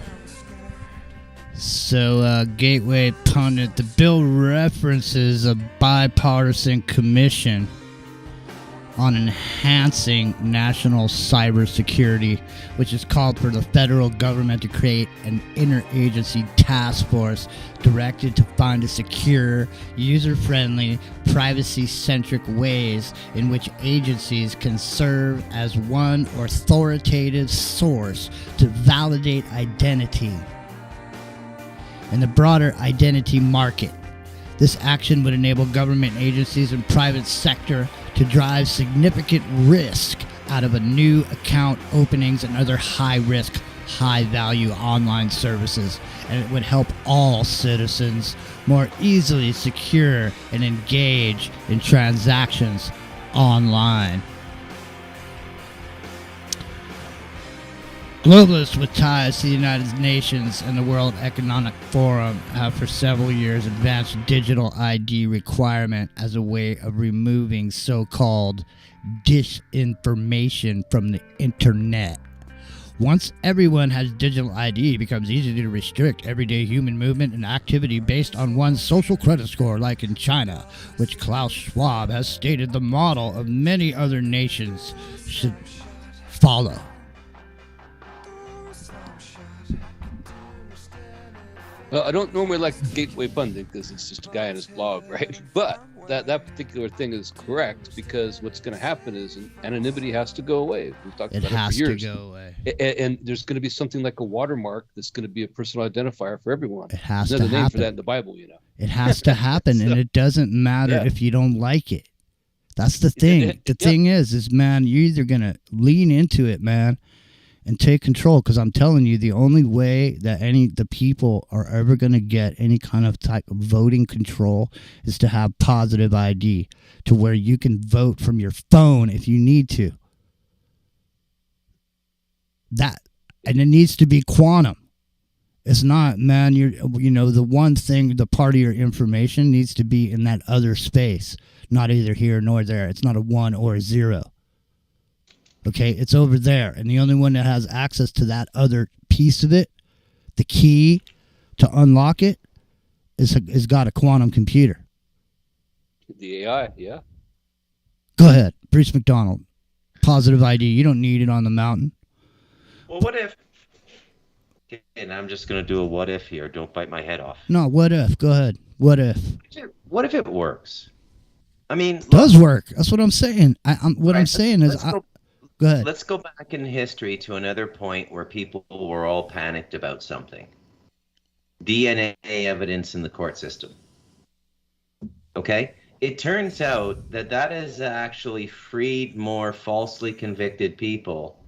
So, Gateway Pundit, the bill references a bipartisan commission on enhancing national cybersecurity, which has called for the federal government to create an interagency task force directed to find a secure, user-friendly, privacy-centric ways in which agencies can serve as one authoritative source to validate identity in the broader identity market. This action would enable government agencies and private sector to drive significant risk out of a new account openings and other high-risk, high-value online services, and it would help all citizens more easily secure and engage in transactions online. Globalists with ties to the United Nations and the World Economic Forum have for several years advanced digital ID requirement as a way of removing so-called disinformation from the internet. Once everyone has digital ID, it becomes easy to restrict everyday human movement and activity based on one's social credit score, like in China, which Klaus Schwab has stated the model of many other nations should follow. Well, I don't normally like Gateway Pundit because it's just a guy on his blog, right? But that particular thing is correct, because what's going to happen is anonymity has to go away. We've talked about it for years. It has to go away. And there's going to be something like a watermark that's going to be a personal identifier for everyone. It has There's to another name for happen. that in the Bible, you know. It has to happen, and it doesn't matter if you don't like it. That's the thing. The thing is, man, you're either going to lean into it, man, and take control, because I'm telling you, the only way that the people are ever going to get any kind of type of voting control is to have positive ID, to where you can vote from your phone if you need to. And it needs to be quantum. It's not, man, the one thing, the part of your information needs to be in that other space, not either here nor there. It's not a 1 or a 0. Okay, it's over there. And the only one that has access to that other piece of it, the key to unlock it, is got a quantum computer. The AI, yeah. Go ahead, Bruce McDonald. Positive ID. You don't need it on the mountain. Well, what if... And I'm just going to do a what if here. Don't bite my head off. No, what if? Go ahead. What if? What if it works? I mean... It does work. That's what I'm saying. I'm saying is... Go ahead. Let's go back in history to another point where people were all panicked about something. DNA evidence in the court system. Okay? It turns out that has actually freed more falsely convicted people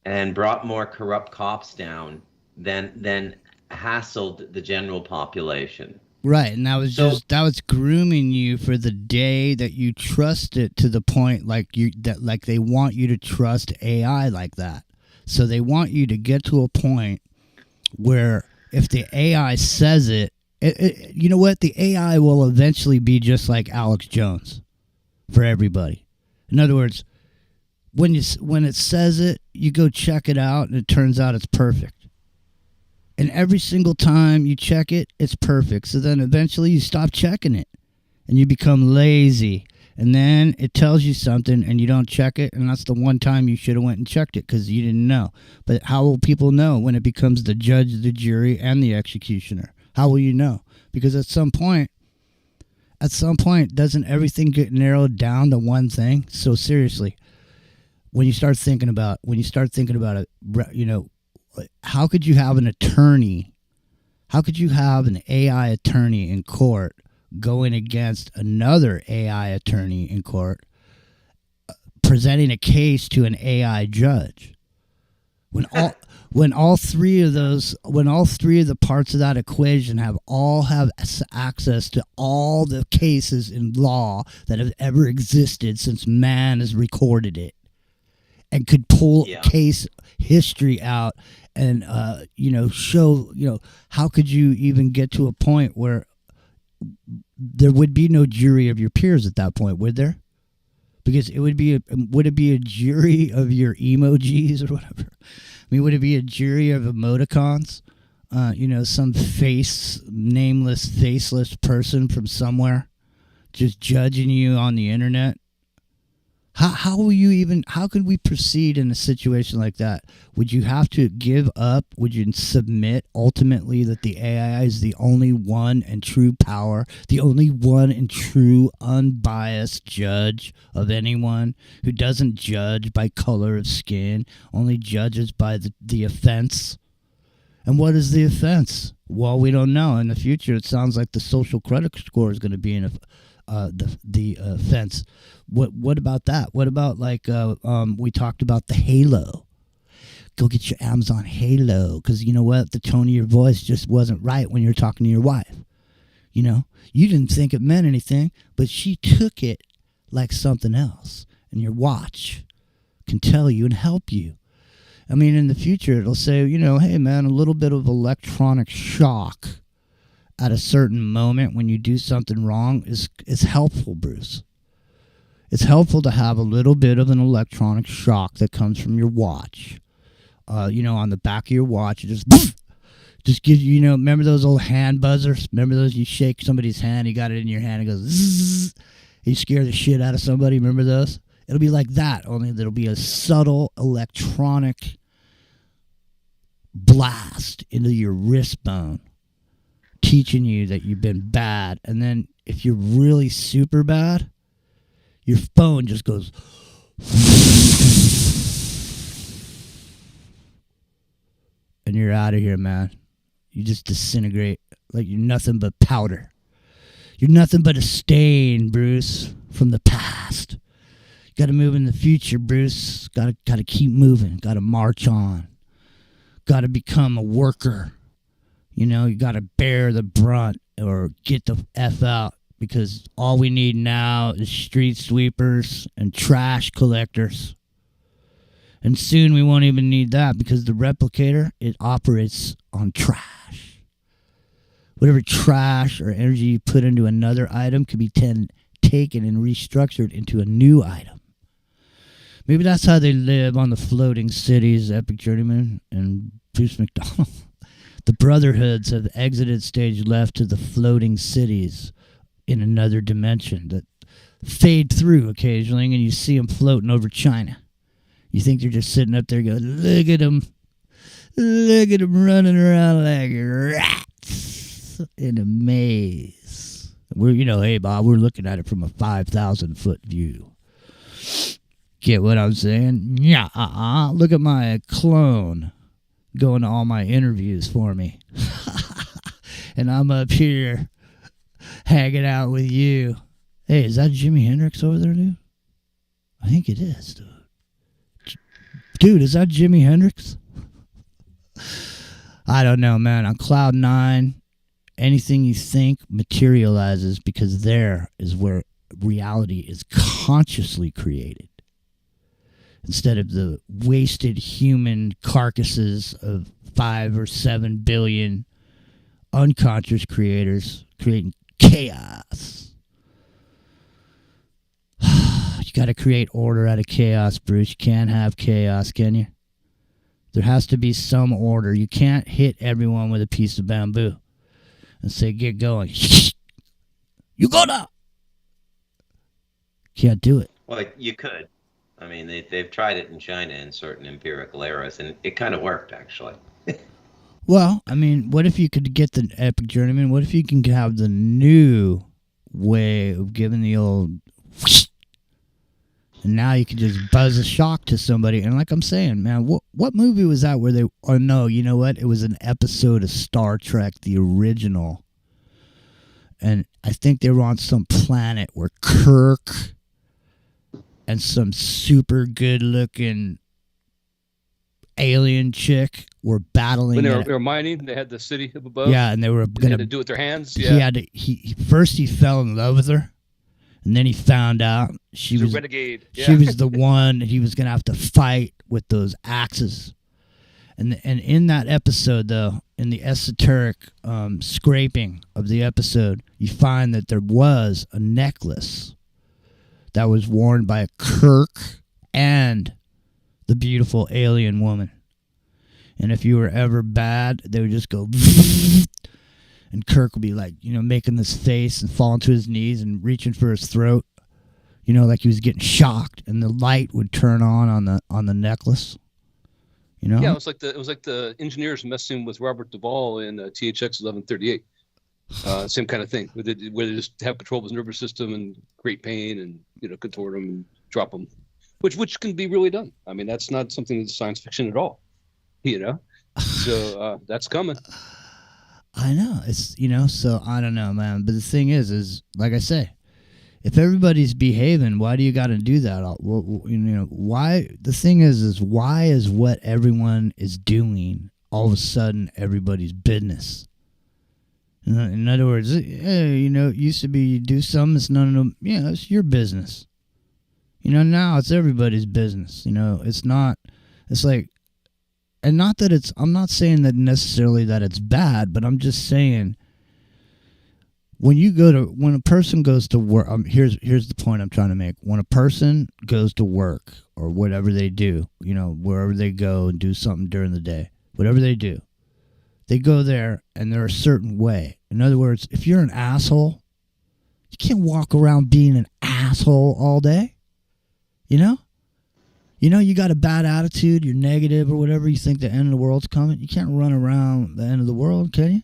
and brought more corrupt cops down than hassled the general population. Right, and that was grooming you for the day that you trust it, to the point like they want you to trust AI like that. So they want you to get to a point where if the AI says it, you know what? The AI will eventually be just like Alex Jones for everybody. In other words, when it says it, you go check it out, and it turns out it's perfect. And every single time you check it, it's perfect. So then eventually you stop checking it and you become lazy. And then it tells you something and you don't check it. And that's the one time you should have went and checked it, because you didn't know. But how will people know when it becomes the judge, the jury, and the executioner? How will you know? Because at some point, doesn't everything get narrowed down to one thing? So seriously, when you start thinking about it, how could you have an attorney? How could you have an AI attorney in court going against another AI attorney in court, presenting a case to an AI judge? When all three of the parts of that equation have access to all the cases in law that have ever existed since man has recorded it, and could pull case history out and show, how could you even get to a point where there would be no jury of your peers at that point, would there? Because would it be a jury of your emojis or whatever? I mean, would it be a jury of emoticons? Some nameless, faceless person from somewhere just judging you on the internet? How could we proceed in a situation like that? Would you have to give up? Would you submit ultimately that the AI is the only one and true power, the only one and true unbiased judge of anyone, who doesn't judge by color of skin, only judges by the offense? And what is the offense? Well, we don't know. In the future, it sounds like the social credit score is going to be the offense. What about that? What about we talked about the Halo? Go get your Amazon Halo, because you know what? The tone of your voice just wasn't right when you were talking to your wife. You didn't think it meant anything, but she took it like something else, and your watch can tell you and help you. I mean, in the future, it'll say, hey man, a little bit of electronic shock at a certain moment when you do something wrong is helpful, Bruce. It's helpful to have a little bit of an electronic shock that comes from your watch on the back of your watch. It just gives you, remember those old hand buzzers? Remember those? You shake somebody's hand, you got it in your hand, it goes zzz. You scare the shit out of somebody. Remember those? It'll be like that, only there'll be a subtle electronic blast into your wrist bone, teaching you that you've been bad. And then if you're really super bad, your phone just goes and you're out of here, man. You just disintegrate like you're nothing but powder. You're nothing but a stain, Bruce, from the past. You got to move in the future, Bruce. Got to keep moving. Got to march on. Got to become a worker. You got to bear the brunt or get the F out, because all we need now is street sweepers and trash collectors. And soon we won't even need that, because the replicator, it operates on trash. Whatever trash or energy you put into another item could be taken and restructured into a new item. Maybe that's how they live on the floating cities, Epic Journeyman and Bruce McDonald. The Brotherhoods have exited stage left to the floating cities in another dimension that fade through occasionally, and you see them floating over China. You think they're just sitting up there going, look at them running around like rats in a maze. We're, hey, Bob, we're looking at it from a 5,000-foot view. Get what I'm saying? Yeah, look at my clone going to all my interviews for me. And I'm up here hanging out with you. Hey, is that Jimi Hendrix over there, dude? I think it is, dude. Dude, is that Jimi Hendrix? I don't know, man. On cloud 9, anything you think materializes, because there is where reality is consciously created. Instead of the wasted human carcasses of 5 or 7 billion unconscious creators creating chaos. You got to create order out of chaos, Bruce. You can't have chaos, can you? There has to be some order. You can't hit everyone with a piece of bamboo and say, get going. You go now. Can't do it. Well, you could. I mean, they've tried it in China in certain empirical eras, and it kind of worked, actually. Well, I mean, what if you could get the Epic Journeyman? What if you can have the new way of giving the old... And now you can just buzz a shock to somebody. And like I'm saying, man, what movie was that where they... Oh, no, you know what? It was an episode of Star Trek, the original. And I think they were on some planet where Kirk and some super good-looking alien chick were battling. When they were mining, they had the city up above. Yeah, and they were going to do it with their hands. Yeah. First he fell in love with her. And then he found out she was a renegade. Yeah. She was the one he was going to have to fight with those axes. And in that episode, though, in the esoteric scraping of the episode, you find that there was a necklace that was worn by Kirk and the beautiful alien woman. And if you were ever bad, they would just go... And Kirk would be like, making this face and falling to his knees and reaching for his throat, like he was getting shocked. And the light would turn on the necklace. Yeah, it was like the engineers messing with Robert Duvall in THX 1138. Same kind of thing, where they just have control of his nervous system and great pain and contort him and drop him, which can be really done. I mean, that's not something that's science fiction at all. So that's coming. I know. It's, so I don't know, man. But the thing is like I say, if everybody's behaving, why do you got to do that? Well, why? The thing is why is what everyone is doing all of a sudden everybody's business? In other words, hey, it used to be you do something, it's none of them. Yeah, it's your business. Now it's everybody's business. It's not. It's like. And not that I'm not saying that necessarily that it's bad, but I'm just saying when a person goes to work, here's the point I'm trying to make. When a person goes to work or whatever they do, wherever they go and do something during the day, whatever they do, they go there and they're a certain way. In other words, if you're an asshole, you can't walk around being an asshole all day. You got a bad attitude, you're negative or whatever, you think the end of the world's coming. You can't run around the end of the world, can you?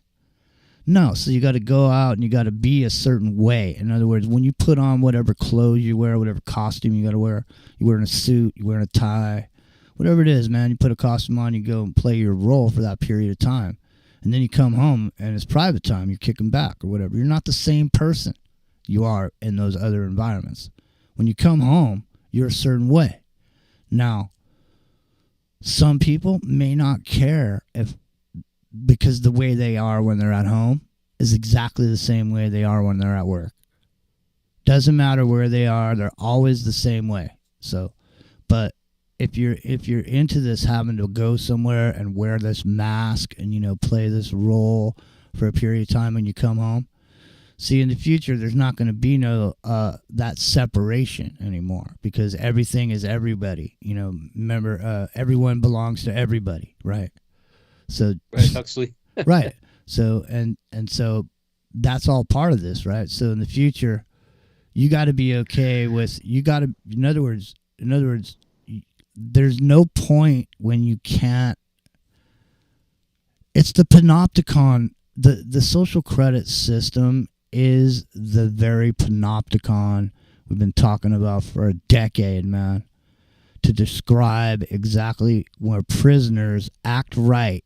No, so you got to go out and you got to be a certain way. In other words, when you put on whatever clothes you wear, whatever costume you got to wear, you're wearing a suit, you're wearing a tie, whatever it is, man, you put a costume on, you go and play your role for that period of time. And then you come home and it's private time, you're kicking back or whatever. You're not the same person you are in those other environments. When you come home, you're a certain way. Now, some people may not care because the way they are when they're at home is exactly the same way they are when they're at work. Doesn't matter where they are, they're always the same way. So, but if you're into this, having to go somewhere and wear this mask and play this role for a period of time when you come home, see, in the future there's not going to be no that separation anymore, because everything is everybody. Remember, everyone belongs to everybody, right? So right, Huxley. Right. So and so that's all part of this, right? So in the future, you got to be okay with, in other words, there's no point when you can't. It's the panopticon. The social credit system is the very panopticon we've been talking about for a decade, man, to describe exactly where prisoners act right,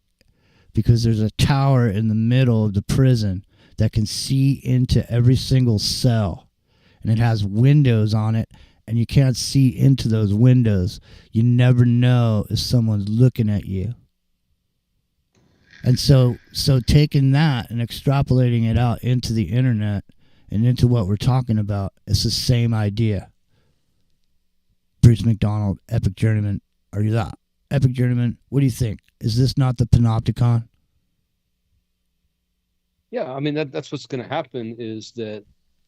because there's a tower in the middle of the prison that can see into every single cell, and it has windows on it, and you can't see into those windows. You never know if someone's looking at you. And so taking that and extrapolating it out into the internet and into what we're talking about, it's the same idea. Bruce McDonald, Epic Journeyman, are you that? Epic Journeyman, what do you think? Is this not the panopticon? Yeah, I mean that's what's going to happen, is that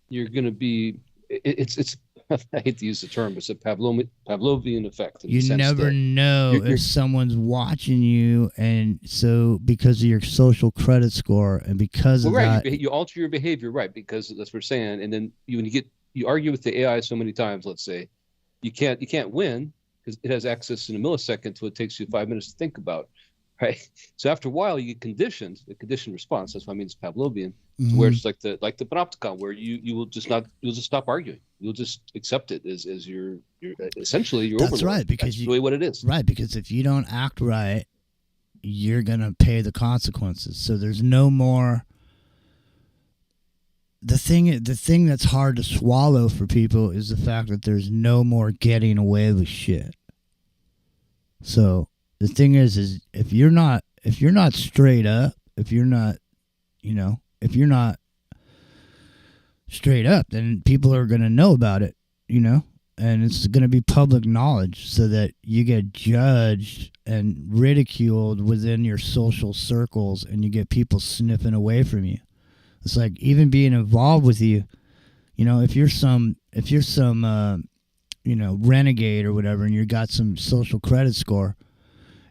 you're going to be. It's I hate to use the term, but it's a Pavlovian effect. You never know if someone's watching you, and so because of your social credit score and because of that, you alter your behavior, right? Because that's what we're saying. And then when you argue with the AI so many times, let's say, you can't win because it has access in a millisecond to what it takes you 5 minutes to think about, right? So after a while, you get conditioned, a conditioned response. That's what I mean. It's Pavlovian, where it's like the panopticon, where you'll just stop arguing. You'll just accept it as your essentially your overlord. That's right, because that's really what it is. Right, because if you don't act right, you're gonna pay the consequences. So there's no more. The thing that's hard to swallow for people is the fact that there's no more getting away with shit. So the thing is if you're not straight up, if you're not straight up, then people are going to know about it, and it's going to be public knowledge, so that you get judged and ridiculed within your social circles, and you get people sniffing away from you. It's like even being involved with you, if you're some renegade or whatever, and you got some social credit score,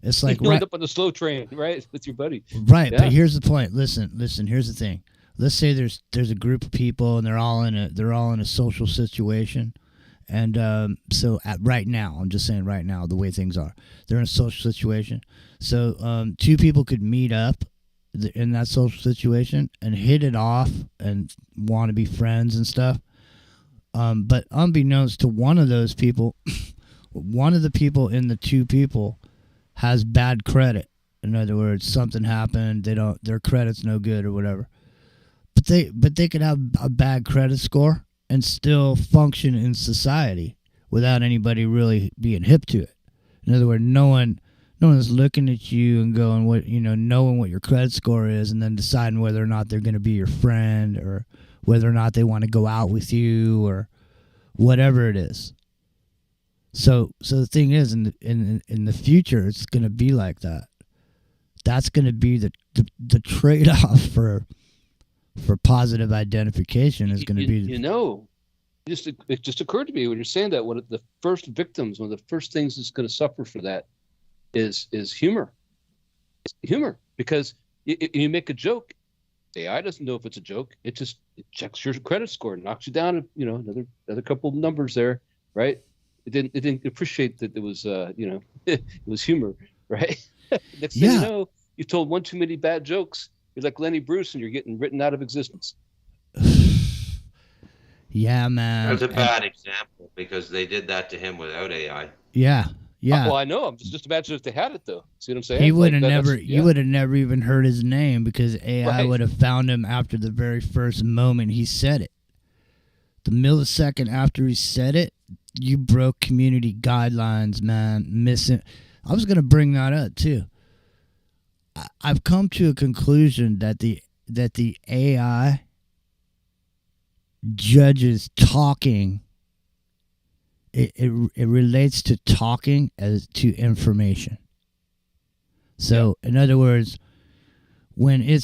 it's like you end up on the slow train, right, with your buddy. Right, yeah. But here's the point. Listen. Here's the thing. Let's say there's a group of people and they're all in a social situation, and so right now, I'm just saying right now, the way things are, they're in a social situation. So two people could meet up in that social situation and hit it off and want to be friends and stuff. But unbeknownst to one of those people, one of the people in the two people has bad credit. In other words, something happened, their credit's no good or whatever. But they could have a bad credit score and still function in society without anybody really being hip to it. In other words, no one is looking at you and going, knowing what your credit score is, and then deciding whether or not they're going to be your friend or whether or not they want to go out with you or whatever it is. So the thing is, in the future, it's going to be like that. That's going to be the trade-off for positive identification is going to be. You know, it just occurred to me when you're saying that one of the first victims, one of the first things that's going to suffer for that is humor. It's humor, because you make a joke, AI doesn't know if it's a joke. It checks your credit score, knocks you down, another couple of numbers there, right? It didn't appreciate that it was it was humor, right? Next thing you know, you told one too many bad jokes. You're like Lenny Bruce, and you're getting written out of existence. Yeah, man. That's a bad example, because they did that to him without AI. Yeah. Well, I know. I'm just imagine if they had it, though. See what I'm saying? He would have never. You would have never even heard his name, because AI would have found him after the very first moment he said it. The millisecond after he said it, you broke community guidelines, man. I was gonna bring that up too. I've come to a conclusion that the AI judges talking. It relates to talking as to information. So, in other words, when it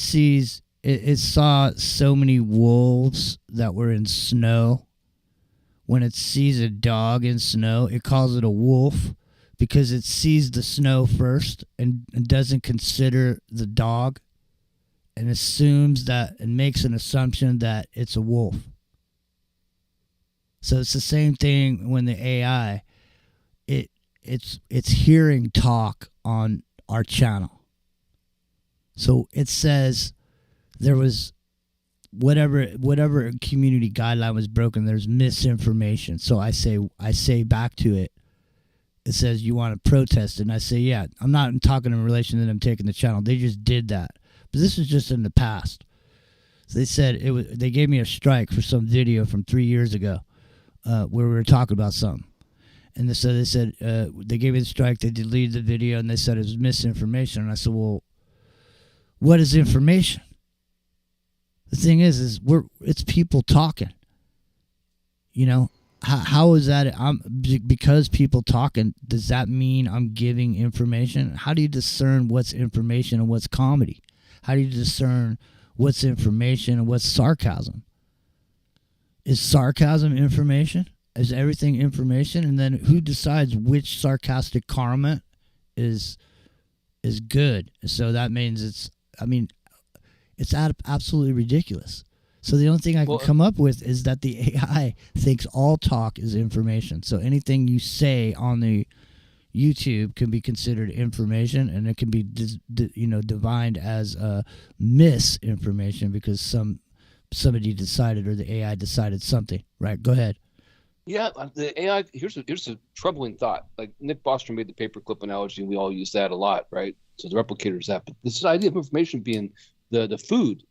saw so many wolves that were in snow. When it sees a dog in snow, it calls it a wolf, because it sees the snow first and doesn't consider the dog, and assumes that, and makes an assumption that it's a wolf. So it's the same thing when the AI, it's hearing talk on our channel. So it says there was whatever community guideline was broken, there's misinformation. So I say back to it. It says you want to protest it, and I say, yeah, I'm not talking in relation to them taking the channel. They just did that. But this was just in the past. So they said they gave me a strike for some video from 3 years ago. Where we were talking about something, and so they said they gave me the strike. They deleted the video, and they said it was misinformation. And I said, well, what is information? The thing is it's people talking. How is that? Because people talking, does that mean I'm giving information? How do you discern what's information and what's comedy? How do you discern what's information and what's sarcasm? Is sarcasm information? Is everything information? And then who decides which sarcastic comment is good? So that means it's absolutely ridiculous. So the only thing I can come up with is that the AI thinks all talk is information. So anything you say on the YouTube can be considered information, and it can be divined as misinformation because somebody decided, or the AI decided something. Right? Go ahead. Yeah, the AI. Here's a troubling thought. Like Nick Bostrom made the paperclip analogy, and we all use that a lot, right? So the replicator is that. But this idea of information being the food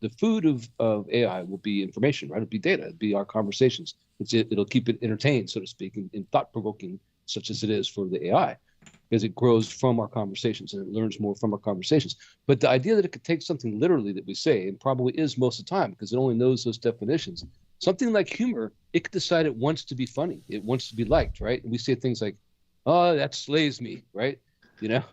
of AI will be information, right? It'll be data. It'll be our conversations. It'll keep it entertained, so to speak, and thought provoking, such as it is for the AI, because it grows from our conversations and it learns more from our conversations. But the idea that it could take something literally that we say, and probably is most of the time, because it only knows those definitions. Something like humor, it could decide it wants to be funny. It wants to be liked, right? And we say things like, oh, that slays me, right?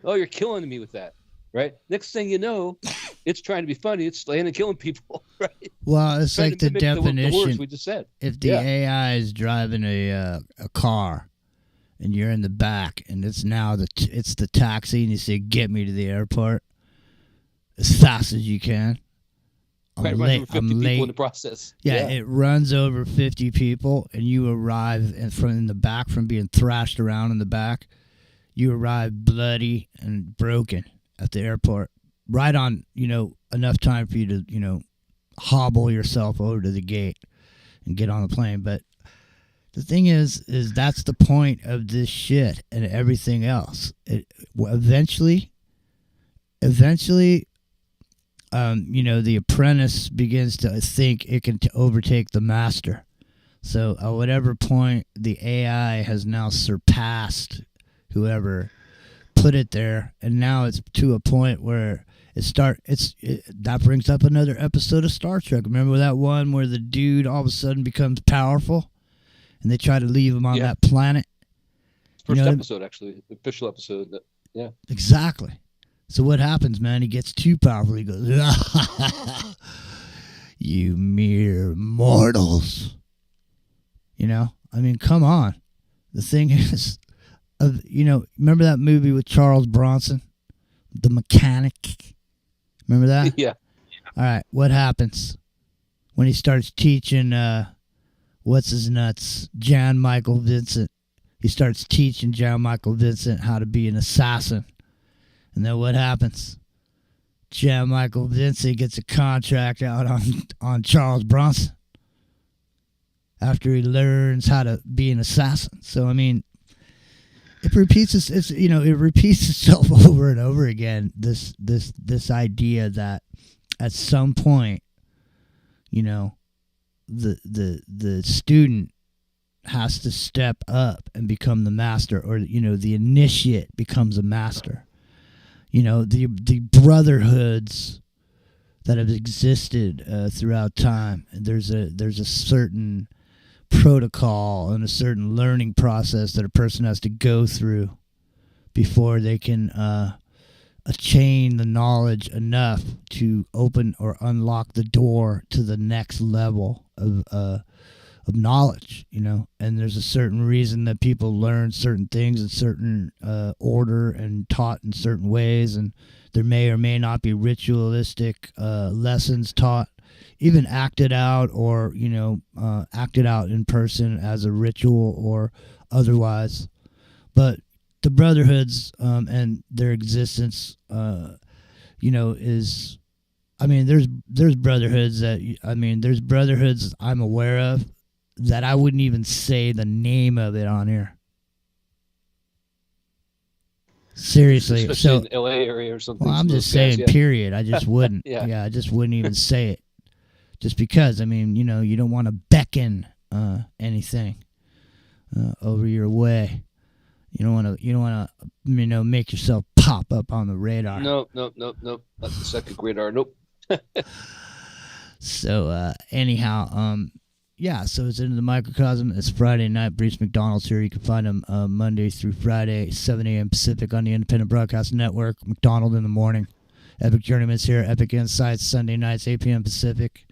Oh, you're killing me with that, right? Next thing you know, it's trying to be funny. It's slaying and killing people, right? Well, it's like the definition. The words we just said. If the AI is driving a car, and you're in the back, and it's the taxi, and you say, get me to the airport as fast as you can. I'm late. Over 50 people in the process. Yeah, it runs over 50 people, and you arrive in the back from being thrashed around in the back. You arrive bloody and broken at the airport, right on, enough time for you to, hobble yourself over to the gate and get on the plane. But the thing is that's the point of this shit and everything else. Eventually, the apprentice begins to think it can overtake the master. So at whatever point the AI has now surpassed whoever put it there, and now it's to a point where that brings up another episode of Star Trek. Remember that one where the dude all of a sudden becomes powerful, and they try to leave him on that planet? First episode, actually, the official episode. Yeah, exactly. So what happens, man? He gets too powerful. He goes, You mere mortals. You know? I mean, come on. The thing is, remember that movie with Charles Bronson? The Mechanic? Remember that? Yeah. All right, what happens when he starts teaching, what's his nuts? Jan Michael Vincent. He starts teaching Jan Michael Vincent how to be an assassin. And then what happens? Jan Michael Vincent gets a contract out on Charles Bronson after he learns how to be an assassin. So, I mean, it repeats itself over and over again. This idea that at some point, the student has to step up and become the master, or the initiate becomes a master. The brotherhoods that have existed throughout time. There's a certain protocol and a certain learning process that a person has to go through before they can attain the knowledge enough to open or unlock the door to the next level of knowledge, and there's a certain reason that people learn certain things in certain order and taught in certain ways, and there may or may not be ritualistic lessons taught, even acted out, or acted out in person as a ritual or otherwise. But the brotherhoods and their existence, is, there's brotherhoods there's brotherhoods I'm aware of that I wouldn't even say the name of it on here. Seriously. Especially in LA area or something. Well, I'm just saying, yeah. period. I just wouldn't. Yeah. I just wouldn't even say it. Just because, you don't want to beckon anything over your way. You don't want to, make yourself pop up on the radar. Nope. Not the second radar. Nope. So, anyhow, so it's Into the Microcosm. It's Friday night. Bruce McDonald's here. You can find him Monday through Friday, 7 a.m. Pacific on the Independent Broadcast Network. McDonald in the morning. Epic Journeyman's here. Epic Insights, Sunday nights, 8 p.m. Pacific.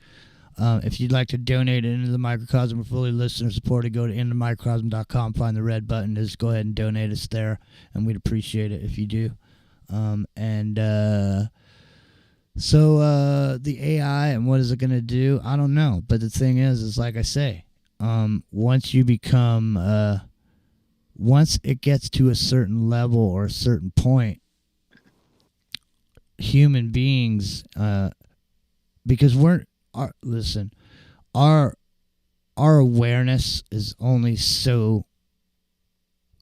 If you'd like to donate Into the Microcosm or fully listener supported, go to intothemicrocosm.com, find the red button. Just go ahead and donate us there, and we'd appreciate it if you do. So the AI and what is it going to do? I don't know. But the thing is like I say, once you become, once it gets to a certain level or a certain point, human beings, because our awareness is only so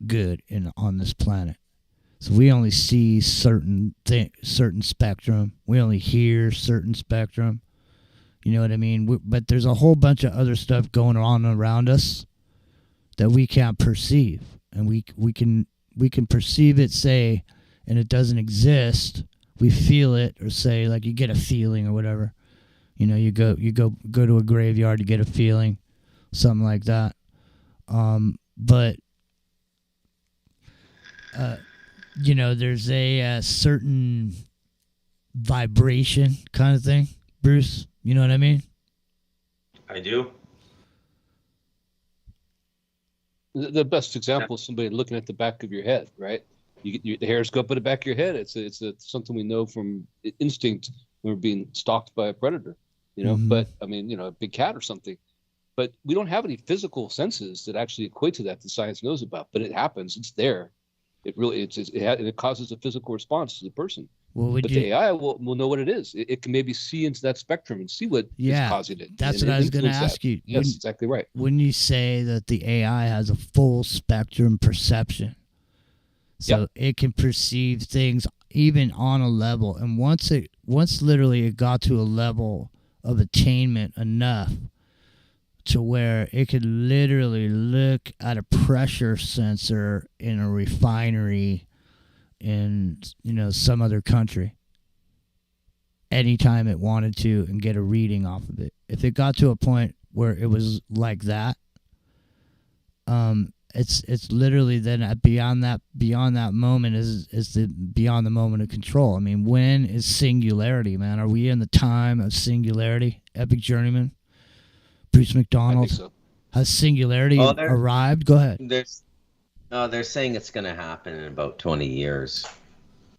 good on this planet. So we only see certain spectrum. We only hear certain spectrum. You know what I mean? But there's a whole bunch of other stuff going on around us that we can't perceive, and we can perceive it, say, and it doesn't exist. We feel it, or say, like, you get a feeling or whatever. You go to a graveyard to get a feeling, something like that. But there's a certain vibration kind of thing, Bruce. You know what I mean? I do. The best example is somebody looking at the back of your head, right? The hairs go up at the back of your head. It's something we know from instinct when we're being stalked by a predator, Mm-hmm. But a big cat or something. But we don't have any physical senses that actually equate to that science knows about. But it happens. It's there. It really it causes a physical response to the person. The AI will know what it is. It can maybe see into that spectrum and see what is causing it. That's what I was going to ask you. Yes, exactly right. When you say that the AI has a full spectrum perception, so it can perceive things even on a level, and once literally it got to a level of attainment enough to where it could literally look at a pressure sensor in a refinery in some other country anytime it wanted to and get a reading off of it. If it got to a point where it was like that, it's literally then beyond that moment is the beyond the moment of control. I mean, when is singularity, man? Are we in the time of singularity? Epic Journeyman, Bruce McDonald. I think so. Has singularity arrived? Go ahead. They're saying it's going to happen in about 20 years.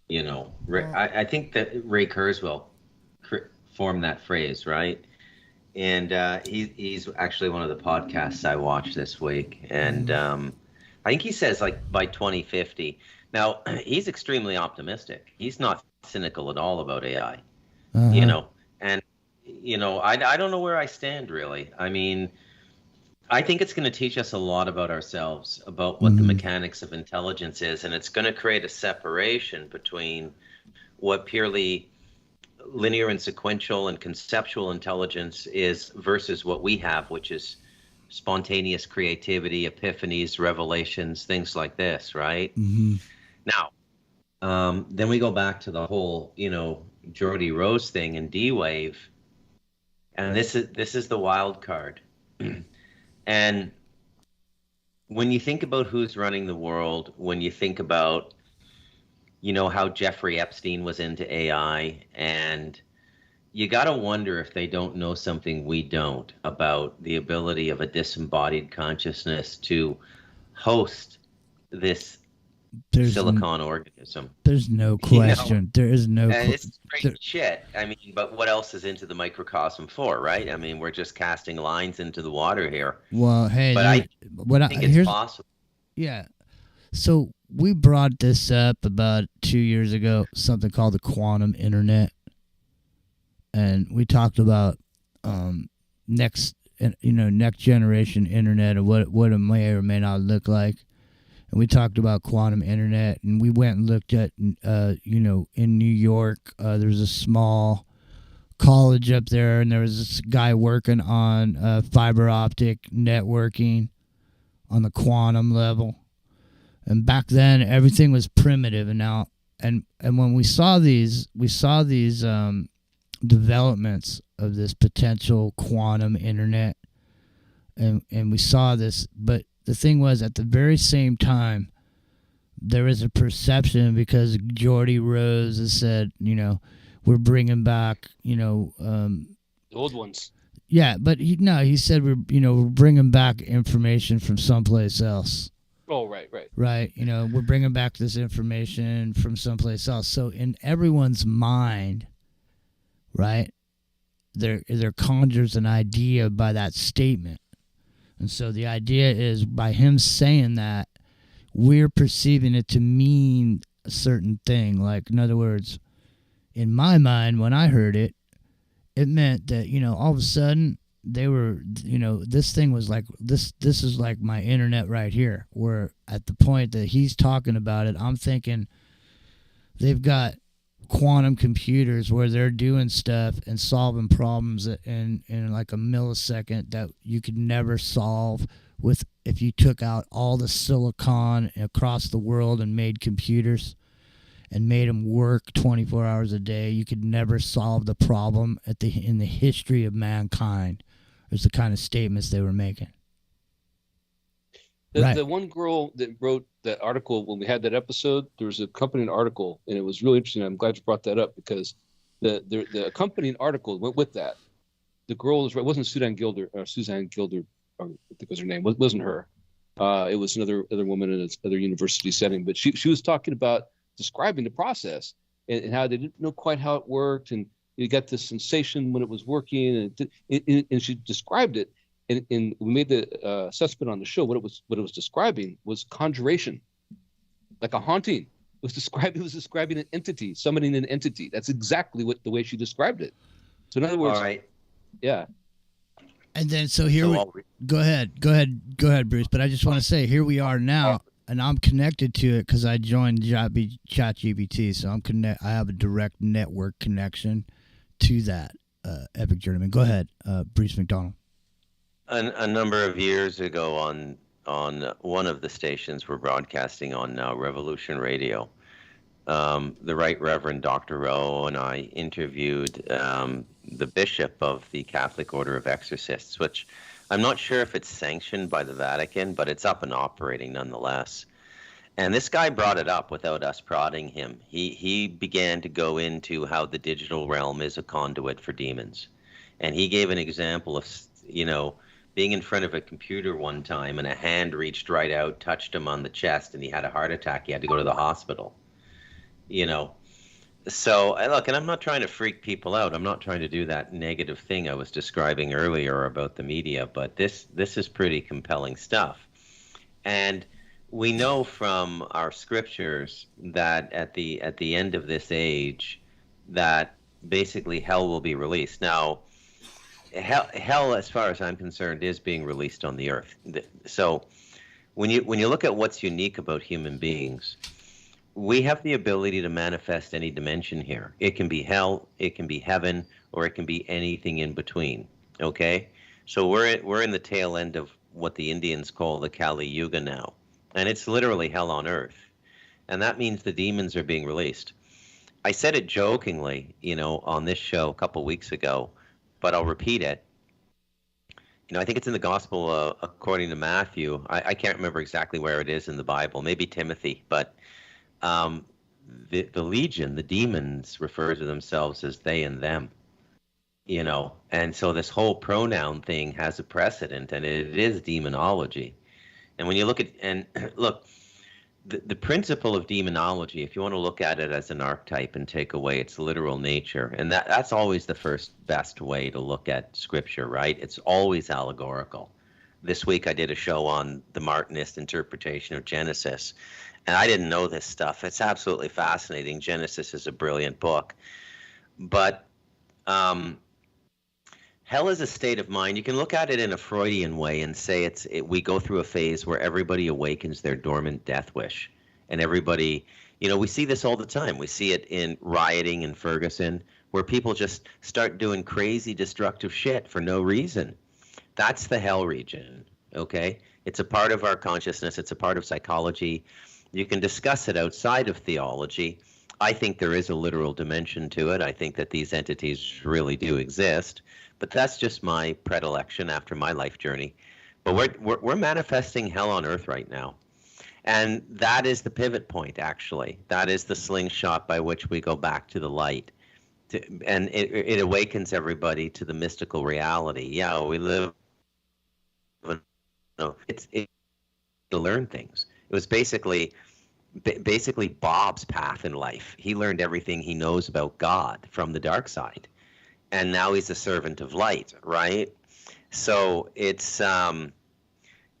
You know, I think that Ray Kurzweil formed that phrase, right? And he's actually one of the podcasts I watched this week. And I think he says like by 2050. Now, he's extremely optimistic. He's not cynical at all about AI, you know. And, you know, I don't know where I stand, really. I mean, I think it's going to teach us a lot about ourselves, about what the mechanics of intelligence is. And it's going to create a separation between what purely linear and sequential and conceptual intelligence is versus what we have, which is spontaneous creativity, epiphanies, revelations, things like this, right? Now, then we go back to the whole, you know, Geordie Rose thing and D-Wave, and this is the wild card. And when you think about who's running the world, when you think about, you know, how Jeffrey Epstein was into AI, and you got to wonder if they don't know something we don't about the ability of a disembodied consciousness to host this silicon organism. There's no question. You know? There is no question. It's great shit. I mean, but what else is into the microcosm for, right? I mean, we're just casting lines into the water here. Well, hey, but I think it's possible. Yeah. So we brought this up about 2 years ago, something called the quantum internet. And we talked about next generation internet and what it may or may not look like. And we talked about quantum internet, and we went and looked at, in New York, there's a small college up there, and there was this guy working on fiber optic networking on the quantum level. And back then, everything was primitive, and now, and when we saw these developments of this potential quantum internet, and we saw this, but the thing was, at the very same time, there is a perception, because Geordie Rose has said, you know, we're bringing back, the old ones. Yeah, but he said we're bringing back information from someplace else. Oh, right. Right, we're bringing back this information from someplace else. So in everyone's mind, right, there conjures an idea by that statement. And so the idea is, by him saying that, we're perceiving it to mean a certain thing. Like, in other words, in my mind, when I heard it, it meant that, all of a sudden, they were, this thing was like, this is like my internet right here, where at the point that he's talking about it, I'm thinking they've got quantum computers where they're doing stuff and solving problems in like a millisecond that you could never solve with if you took out all the silicon across the world and made computers and made them work 24 hours a day. You could never solve the problem in the history of mankind. Is the kind of statements they were making. The one girl that wrote that article, when we had that episode, there was a accompanying article, and it was really interesting. I'm glad you brought that up, because the accompanying article went with that. The girl was, it wasn't Suzanne Gilder, or I think was her name. It wasn't her. It was another woman in another university setting, but she was talking about describing the process and how they didn't know quite how it worked, and you got this sensation when it was working, and she described it. And we made the assessment on the show. What it was describing was conjuration, like a haunting. It was describing an entity, summoning an entity. That's exactly the way she described it. So in other words, all right, yeah. And then go ahead, Bruce. But I just want to say, here we are now, and I'm connected to it because I joined ChatGPT, so I have a direct network connection to that Epic Journeyman. Go ahead, Bruce McDonald. A number of years ago, on one of the stations we're broadcasting on now, Revolution Radio, the Right Reverend Dr. Rowe and I interviewed the bishop of the Catholic Order of Exorcists, which I'm not sure if it's sanctioned by the Vatican, but it's up and operating nonetheless. And this guy brought it up without us prodding him. He began to go into how the digital realm is a conduit for demons. And he gave an example of, being in front of a computer one time and a hand reached right out, touched him on the chest, and he had a heart attack. He had to go to the hospital. So, look, and I'm not trying to freak people out. I'm not trying to do that negative thing I was describing earlier about the media, but this is pretty compelling stuff. And we know from our scriptures that at the end of this age, that basically hell will be released. Now, hell, as far as I'm concerned, is being released on the earth. So, when you look at what's unique about human beings, we have the ability to manifest any dimension here. It can be hell, it can be heaven, or it can be anything in between. Okay, so we're in the tail end of what the Indians call the Kali Yuga now, and it's literally hell on earth, and that means the demons are being released. I said it jokingly, on this show a couple weeks ago, but I'll repeat it. I think it's in the Gospel according to Matthew. I can't remember exactly where it is in the Bible. Maybe Timothy, but. The legion, the demons, refer to themselves as they and them, and so this whole pronoun thing has a precedent, and it is demonology. And when you look the principle of demonology, if you want to look at it as an archetype and take away its literal nature, and that's always the first best way to look at scripture, right? It's always allegorical. This week I did a show on the Martinist interpretation of Genesis. And I didn't know this stuff. It's absolutely fascinating. Genesis is a brilliant book. But hell is a state of mind. You can look at it in a Freudian way and say we go through a phase where everybody awakens their dormant death wish. And everybody, we see this all the time. We see it in rioting in Ferguson, where people just start doing crazy, destructive shit for no reason. That's the hell region, okay? It's a part of our consciousness. It's a part of psychology. You can discuss it outside of theology. I think there is a literal dimension to it. I think that these entities really do exist, but that's just my predilection after my life journey. But we're manifesting hell on earth right now, and that is the pivot point. Actually, that is the slingshot by which we go back to the light, and it awakens everybody to the mystical reality. Yeah, we live. It's to learn things. It was basically Bob's path in life. He learned everything he knows about God from the dark side, and now he's a servant of light, right? So it's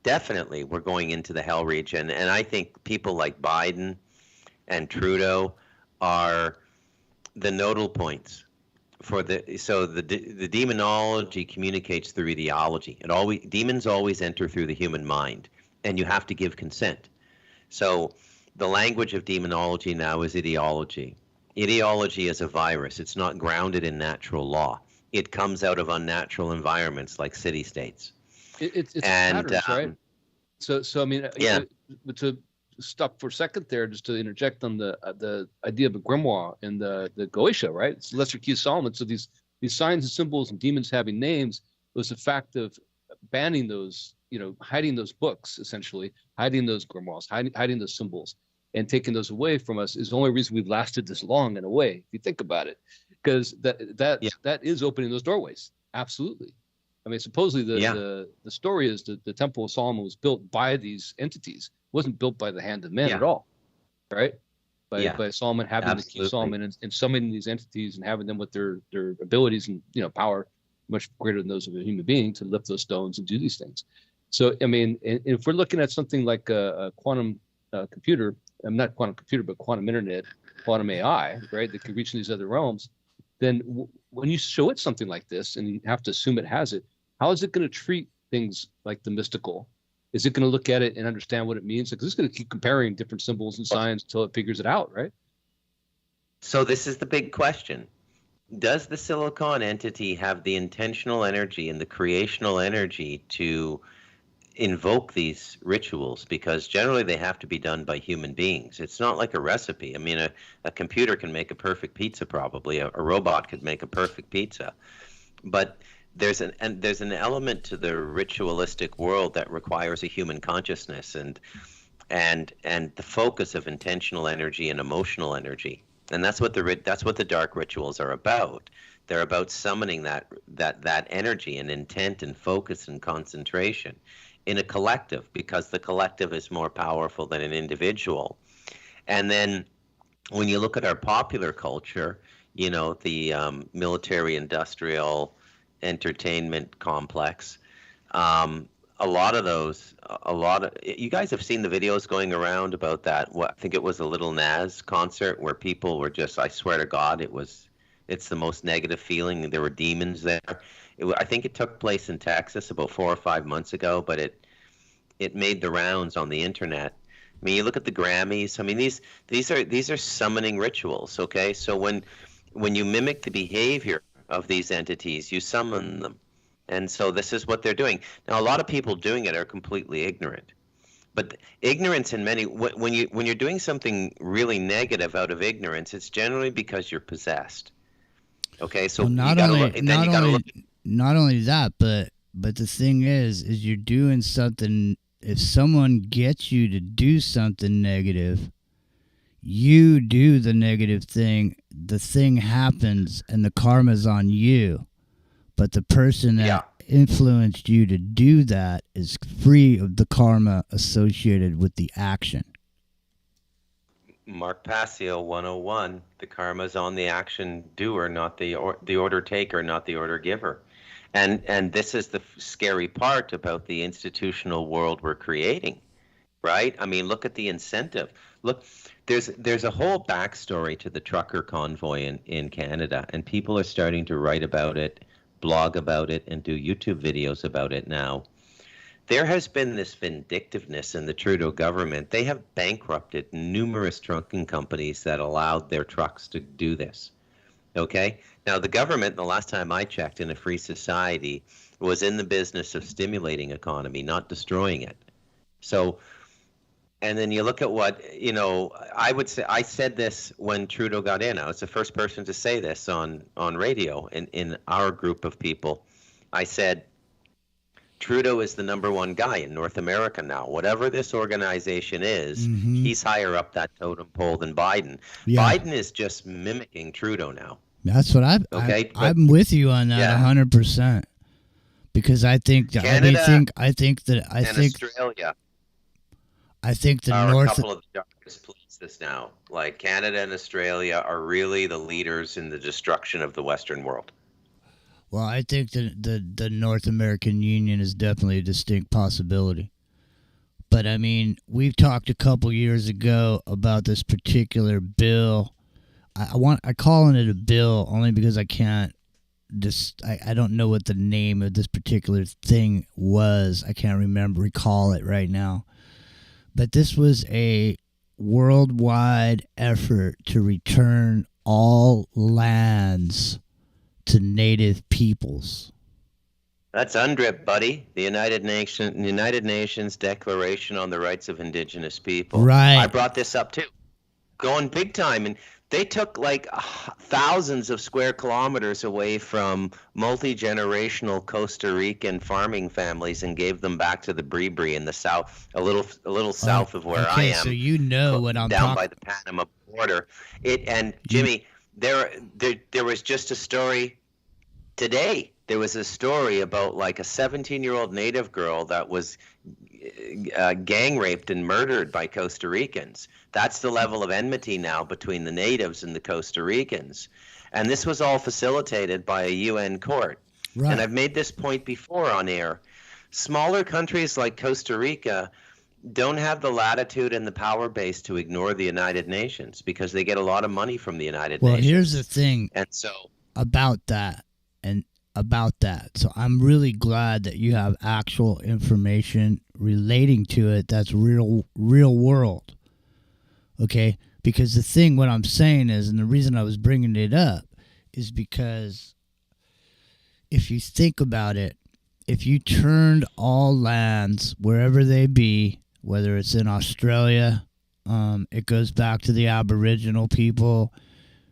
definitely we're going into the hell region, and I think people like Biden and Trudeau are the nodal points for the demonology communicates through ideology. Demons always enter through the human mind, and you have to give consent. So the language of demonology now is ideology. Ideology is a virus. It's not grounded in natural law. It comes out of unnatural environments like city-states. It's patterns, right? So I mean, yeah. To stop for a second there, just to interject on the idea of a grimoire in the Goetia, right? It's Lesser Q Solomon. So these signs and symbols and demons having names was a fact of banning those, hiding those books, essentially, hiding those grimoires, hiding those symbols, and taking those away from us is the only reason we've lasted this long in a way, if you think about it, because that is opening those doorways. Absolutely. I mean, supposedly the story is that the Temple of Solomon was built by these entities. It wasn't built by the hand of men at all, right? By Solomon having to keep Solomon and summoning these entities and having them with their abilities and power much greater than those of a human being to lift those stones and do these things. So, I mean, if we're looking at something like a quantum computer, not quantum computer, but quantum internet, quantum AI, right, that can reach these other realms, then when you show it something like this, and you have to assume it has it, how is it going to treat things like the mystical? Is it going to look at it and understand what it means? Because it's going to keep comparing different symbols and signs until it figures it out, right? So this is the big question. Does the silicon entity have the intentional energy and the creational energy to invoke these rituals? Because generally they have to be done by human beings. It's not like a recipe. I mean, a computer can make a perfect pizza probably. A robot could make a perfect pizza. But there's an element to the ritualistic world that requires a human consciousness and the focus of intentional energy and emotional energy. And that's what the dark rituals are about. They're about summoning that energy and intent and focus and concentration in a collective, because the collective is more powerful than an individual. And then when you look at our popular culture, you know, the military industrial entertainment complex, a lot of you guys have seen the videos going around about that. I think it was a Little Nas concert where people were just, I swear to God, it's the most negative feeling. There were demons there. I think it took place in Texas about 4 or 5 months ago, but it made the rounds on the internet. I mean, you look at the Grammys. I mean, these are summoning rituals. Okay, so when you mimic the behavior of these entities, you summon them. And so this is what they're doing. Now, a lot of people doing it are completely ignorant. But ignorance in when you're doing something really negative out of ignorance, it's generally because you're possessed. Okay, so well, not only that, but the thing is you're doing something. If someone gets you to do something negative, you do the negative thing. The thing happens, and the karma's on you. But the person that influenced you to do that is free of the karma associated with the action. Mark Passio 101, the karma's on the action doer, not the order taker, not the order giver. And this is the scary part about the institutional world we're creating, right? I mean, look at the incentive. Look, there's a whole backstory to the trucker convoy in Canada, and people are starting to write about it, blog about it, and do YouTube videos about it now. There has been this vindictiveness in the Trudeau government. They have bankrupted numerous trucking companies that allowed their trucks to do this. Okay? Now, the government, the last time I checked, in a free society, was in the business of stimulating economy, not destroying it. So, and then you look at what, you know, I said this when Trudeau got in. I was the first person to say this on radio in our group of people. I said, Trudeau is the #1 guy in North America now. Whatever this organization is, he's higher up that totem pole than Biden. Yeah. Biden is just mimicking Trudeau now. That's what I'm with you on that 100%. Because I think Canada Australia. I think the are a couple of the darkest places now. Like Canada and Australia are really the leaders in the destruction of the Western world. Well, I think the North American Union is definitely a distinct possibility. But, I mean, we've talked a couple years ago about this particular bill. I'm calling it a bill only because I can't I don't know what the name of this particular thing was. I can't recall it right now. But this was a worldwide effort to return all lands to native peoples. That's UNDRIP, buddy. The United Nations Declaration on the Rights of Indigenous People. Right. I brought this up too. Going big time, and they took like thousands of square kilometers away from multi-generational Costa Rican farming families and gave them back to the Bribri in the south, a little south of where I am. So you know what I'm talking down by the Panama border. Jimmy, there was just a story today. There was a story about like a 17-year-old native girl that was gang raped and murdered by Costa Ricans. That's the level of enmity now between the natives and the Costa Ricans. And this was all facilitated by a UN court. Right. And I've made this point before on air. Smaller countries like Costa Rica don't have the latitude and the power base to ignore the United Nations because they get a lot of money from the United Nations. Well, here's the thing about that. So I'm really glad that you have actual information relating to it that's real world. Okay? Because the thing, what I'm saying is, and the reason I was bringing it up is because if you think about it, if you turned all lands, wherever they be, whether it's in Australia, it goes back to the Aboriginal people.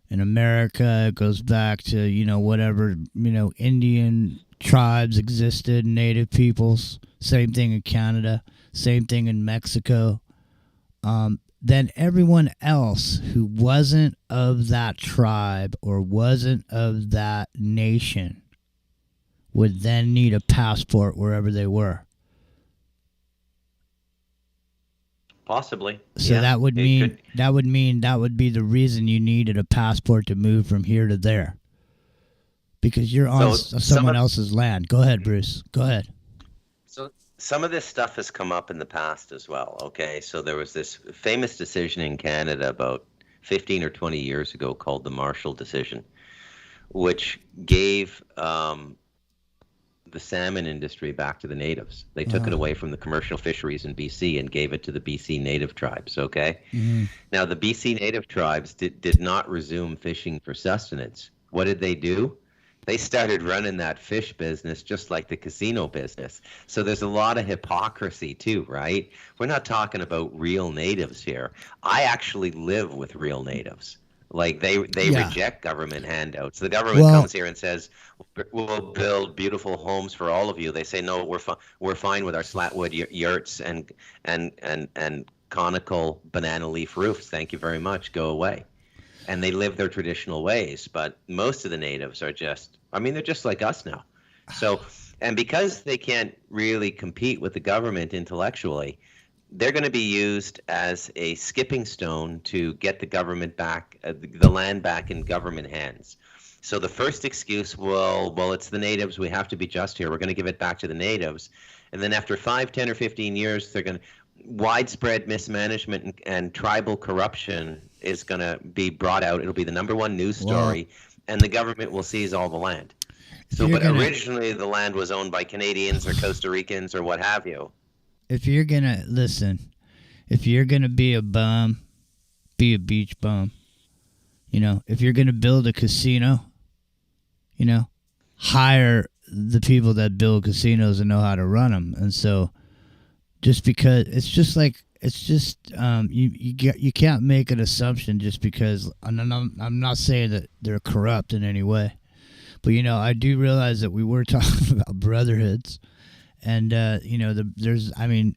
In America, it goes back to, whatever, Indian tribes existed, native peoples. Same thing in Canada. Same thing in Mexico. Then everyone else who wasn't of that tribe or wasn't of that nation would then need a passport wherever they were. Possibly. So yeah, that would it mean could- that would be the reason you needed a passport to move from here to there. Because you're on someone else's land. Go ahead, Bruce. Go ahead. So some of this stuff has come up in the past as well. Okay, so there was this famous decision in Canada about 15 or 20 years ago called the Marshall Decision, which gave the salmon industry back to the natives. They took it away from the commercial fisheries in BC and gave it to the BC native tribes. Okay, now the BC native tribes did not resume fishing for sustenance. What did they do? They started running that fish business just like the casino business. So there's a lot of hypocrisy too, right? We're not talking about real natives here. I actually live with real natives. Like they reject government handouts. The government comes here and says, "We'll build beautiful homes for all of you." They say, "No, we're fine with our slatwood yurts and conical banana leaf roofs. Thank you very much. Go away." And they live their traditional ways, but most of the natives are they're just like us now. So, and because they can't really compete with the government intellectually, they're going to be used as a skipping stone to get the government back, the land back in government hands. So the first excuse, well, it's the natives. We have to be just here. We're going to give it back to the natives. And then after 5, 10, or 15 years, they're going to widespread mismanagement and tribal corruption is going to be brought out. It'll be the #1 news story, and the government will seize all the land. So, but originally the land was owned by Canadians or Costa Ricans or what have you. If you're going to, listen, if you're going to be a bum, be a beach bum. You know, if you're going to build a casino, you know, hire the people that build casinos and know how to run them. And so just because you can't make an assumption just because I'm not saying that they're corrupt in any way, but you know, I do realize that we were talking about brotherhoods, and you know, there's another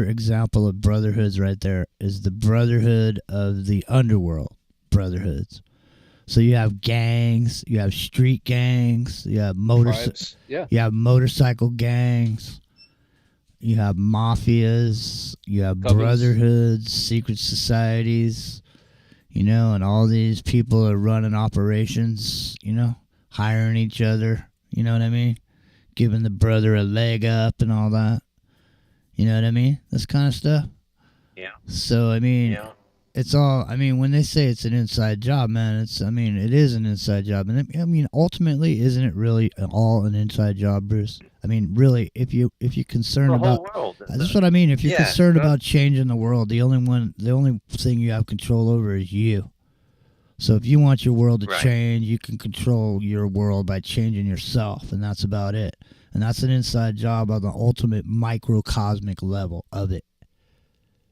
example of brotherhoods right there is the brotherhood of the underworld brotherhoods. So you have gangs, you have street gangs, you have you have motorcycle gangs. You have mafias, you have brotherhoods, secret societies, you know, and all these people are running operations, you know, hiring each other, you know what I mean? Giving the brother a leg up and all that. You know what I mean? This kind of stuff. Yeah. So, I mean, it's all, I mean, when they say it's an inside job, man, it is an inside job. And I mean, ultimately, isn't it really all an inside job, Bruce? I mean, really, if you're concerned about, that's what I mean. If you're concerned about changing the world, the only thing you have control over is you. So if you want your world to change, you can control your world by changing yourself, and that's about it. And that's an inside job on the ultimate microcosmic level of it.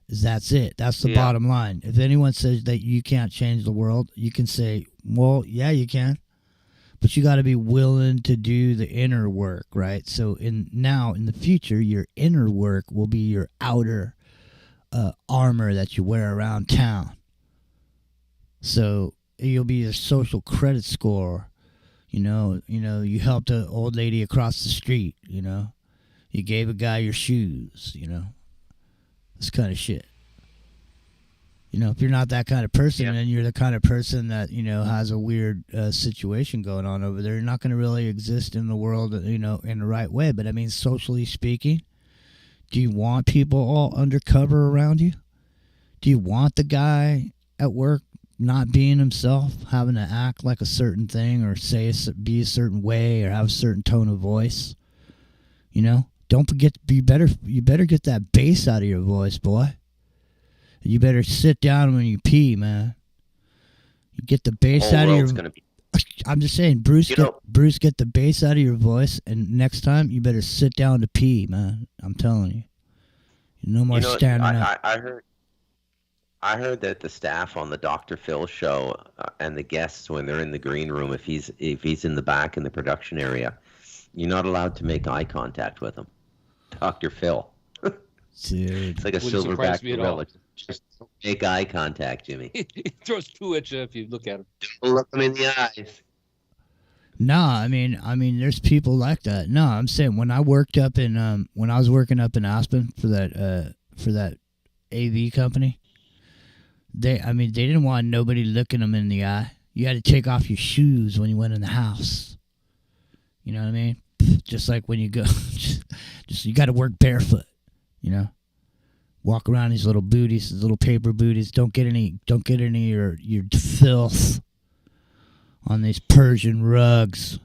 That's it. That's the bottom line. If anyone says that you can't change the world, you can say, well, yeah, you can. But you got to be willing to do the inner work, right? So in the future, your inner work will be your outer armor that you wear around town. So you'll be a social credit score. You know, you helped an old lady across the street, you know. You gave a guy your shoes, you know. This kind of shit. You know, if you're not that kind of person and you're the kind of person that, you know, has a weird situation going on over there, you're not going to really exist in the world, you know, in the right way. But I mean, socially speaking, do you want people all undercover around you? Do you want the guy at work not being himself, having to act like a certain thing or be a certain way or have a certain tone of voice? You know, don't forget, you better get that bass out of your voice, boy. You better sit down when you pee, man. You get the bass out of your. I'm just saying, Bruce. Get the bass out of your voice, and next time you better sit down to pee, man. I'm telling you. No more standing up. I heard. I heard that the staff on the Dr. Phil show and the guests, when they're in the green room, if he's in the back in the production area, you're not allowed to make eye contact with him. Dr. Phil. Dude. It's like a Wouldn't surprise silverback me at all. gorilla. Just don't make eye contact, Jimmy. He throws poo at you if you look at him. Don't look him in the eyes. No, I mean, there's people like that. No, I'm saying when I worked up in when I was working up in Aspen for that AV company, they didn't want nobody looking them in the eye. You had to take off your shoes when you went in the house. You know what I mean? Just like when you go, just you got to work barefoot. You know, walk around these little booties, these little paper booties. Don't get any of your filth on these Persian rugs.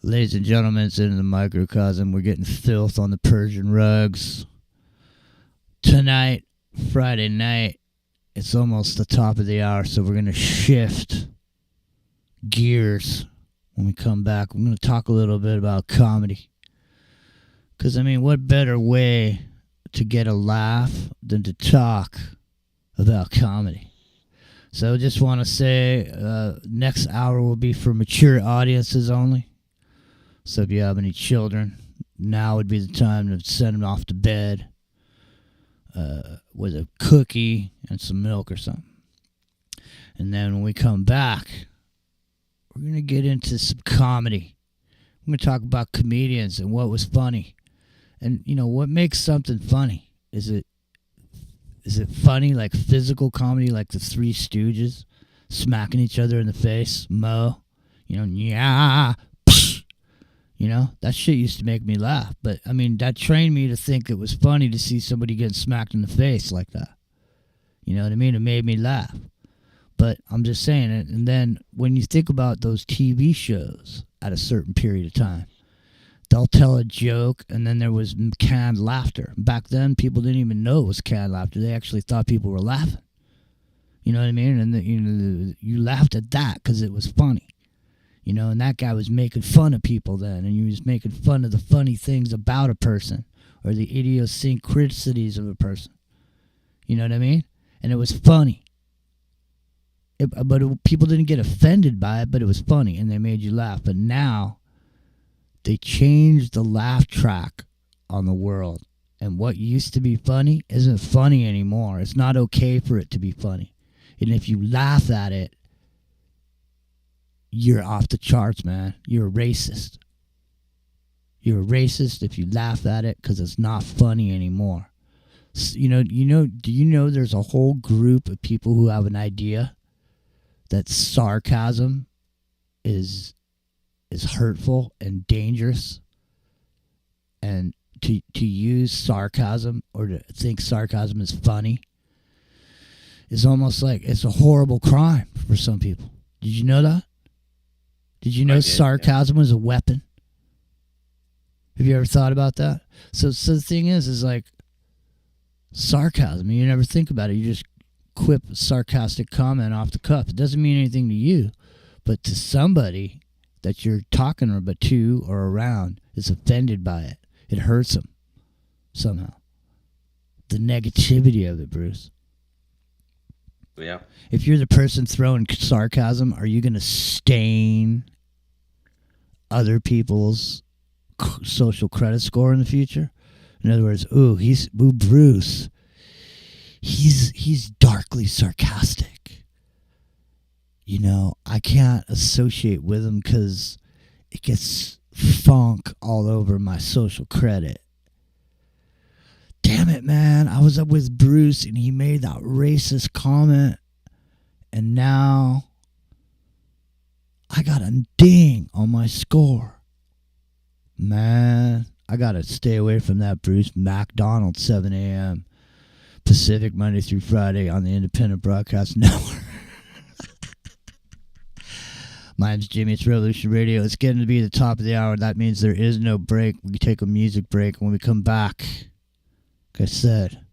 Ladies and gentlemen, it's into the microcosm. We're getting filth on the Persian rugs. Tonight, Friday night, it's almost the top of the hour, so we're going to shift gears when we come back. We're going to talk a little bit about comedy. Because, what better way to get a laugh than to talk about comedy? So I just want to say next hour will be for mature audiences only. So if you have any children, now would be the time to send them off to bed with a cookie and some milk or something. And then when we come back, we're going to get into some comedy. We're going to talk about comedians and what was funny. And, what makes something funny? Is it funny, like physical comedy, like the Three Stooges smacking each other in the face? Mo, yeah, that shit used to make me laugh. But, that trained me to think it was funny to see somebody getting smacked in the face like that. You know what I mean? It made me laugh. But I'm just saying it. And then when you think about those TV shows at a certain period of time, they'll tell a joke, and then there was canned laughter. Back then, people didn't even know it was canned laughter. They actually thought people were laughing. You know what I mean? And you laughed at that because it was funny. And that guy was making fun of people then, and he was making fun of the funny things about a person or the idiosyncrasies of a person. You know what I mean? And it was funny. People didn't get offended by it, but it was funny, and they made you laugh. But now, they changed the laugh track on the world. And what used to be funny isn't funny anymore. It's not okay for it to be funny. And if you laugh at it, you're off the charts, man. You're a racist. You're a racist if you laugh at it because it's not funny anymore. Do you know there's a whole group of people who have an idea that sarcasm is hurtful and dangerous, and to use sarcasm or to think sarcasm is funny is almost like it's a horrible crime for some people. Did you know that? Did you know sarcasm was a weapon? Have you ever thought about that? So the thing is like sarcasm, you never think about it. You just quip a sarcastic comment off the cuff. It doesn't mean anything to you, but to somebody that you're talking to or around is offended by it. It hurts them somehow. The negativity of it, Bruce. Yeah. If you're the person throwing sarcasm, are you going to stain other people's social credit score in the future? In other words, Bruce, he's darkly sarcastic. I can't associate with him because it gets funk all over my social credit. Damn it, man. I was up with Bruce and he made that racist comment, and now I got a ding on my score. Man, I got to stay away from that, Bruce. McDonald's, 7 a.m. Pacific, Monday through Friday on the Independent Broadcast Network. My name's Jimmy. It's Revolution Radio. It's getting to be the top of the hour. That means there is no break. We can take a music break. When we come back, like I said,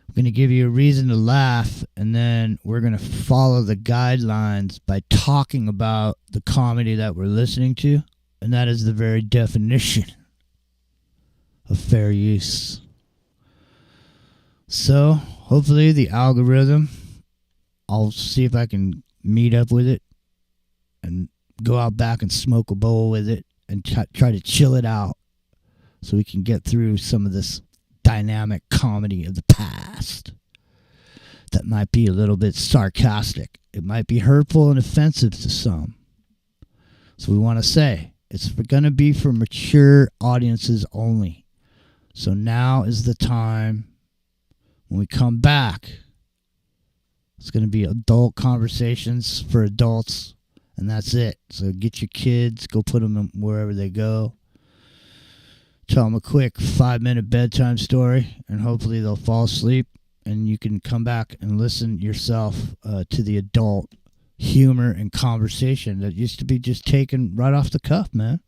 I'm going to give you a reason to laugh, and then we're going to follow the guidelines by talking about the comedy that we're listening to, and that is the very definition of fair use. So, hopefully the algorithm, I'll see if I can meet up with it and go out back and smoke a bowl with it and try to chill it out so we can get through some of this dynamic comedy of the past that might be a little bit sarcastic. It might be hurtful and offensive to some. So we want to say it's going to be for mature audiences only. So now is the time. When we come back, it's going to be adult conversations for adults, and that's it. So get your kids, go put them in wherever they go. Tell them a quick 5-minute bedtime story, and hopefully they'll fall asleep, and you can come back and listen yourself to the adult humor and conversation that used to be just taken right off the cuff, man.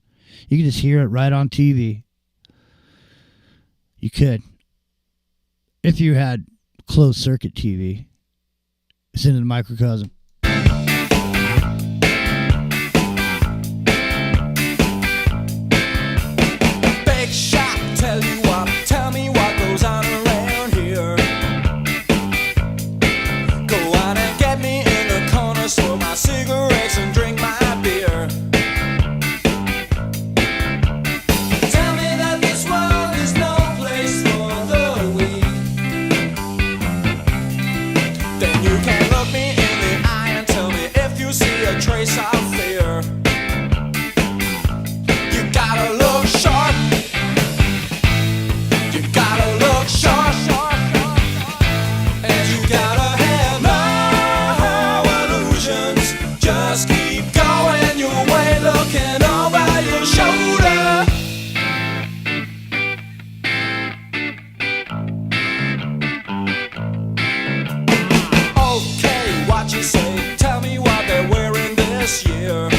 You can just hear it right on TV. You could. If you had closed circuit TV, it's into the microcosm. Big shot, tell me what goes on around here. Go on and get me in the corner, smoke my cigarettes and drink my beer. Tell me that this world is no place for the weak. Then you can look me in the eye and tell me if you see a trace of fear. You gotta look sharp. You gotta look sharp. And you gotta have no illusions. Just keep going your way, looking over your shoulder. Okay, what you say? Tell me what they're wearing this year.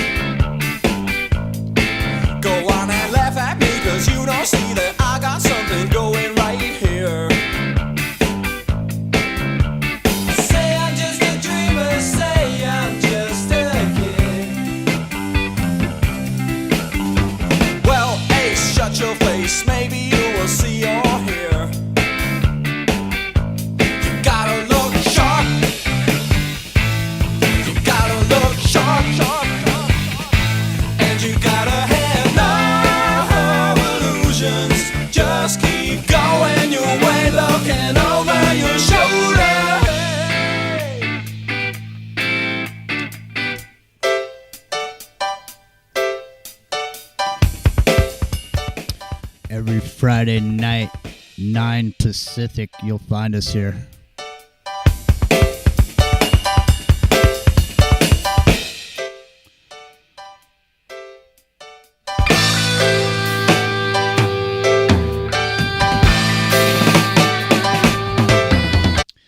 Go on and laugh at me, 'cause you don't see that I got something going right here. Say I'm just a dreamer, say I'm just a kid. Well, Ace, shut your face, maybe you will see or hear. You gotta look sharp. You gotta look sharp. And you gotta have no illusions. Just keep going your way, looking over your shoulder. Every Friday night, 9 Pacific, you'll find us here.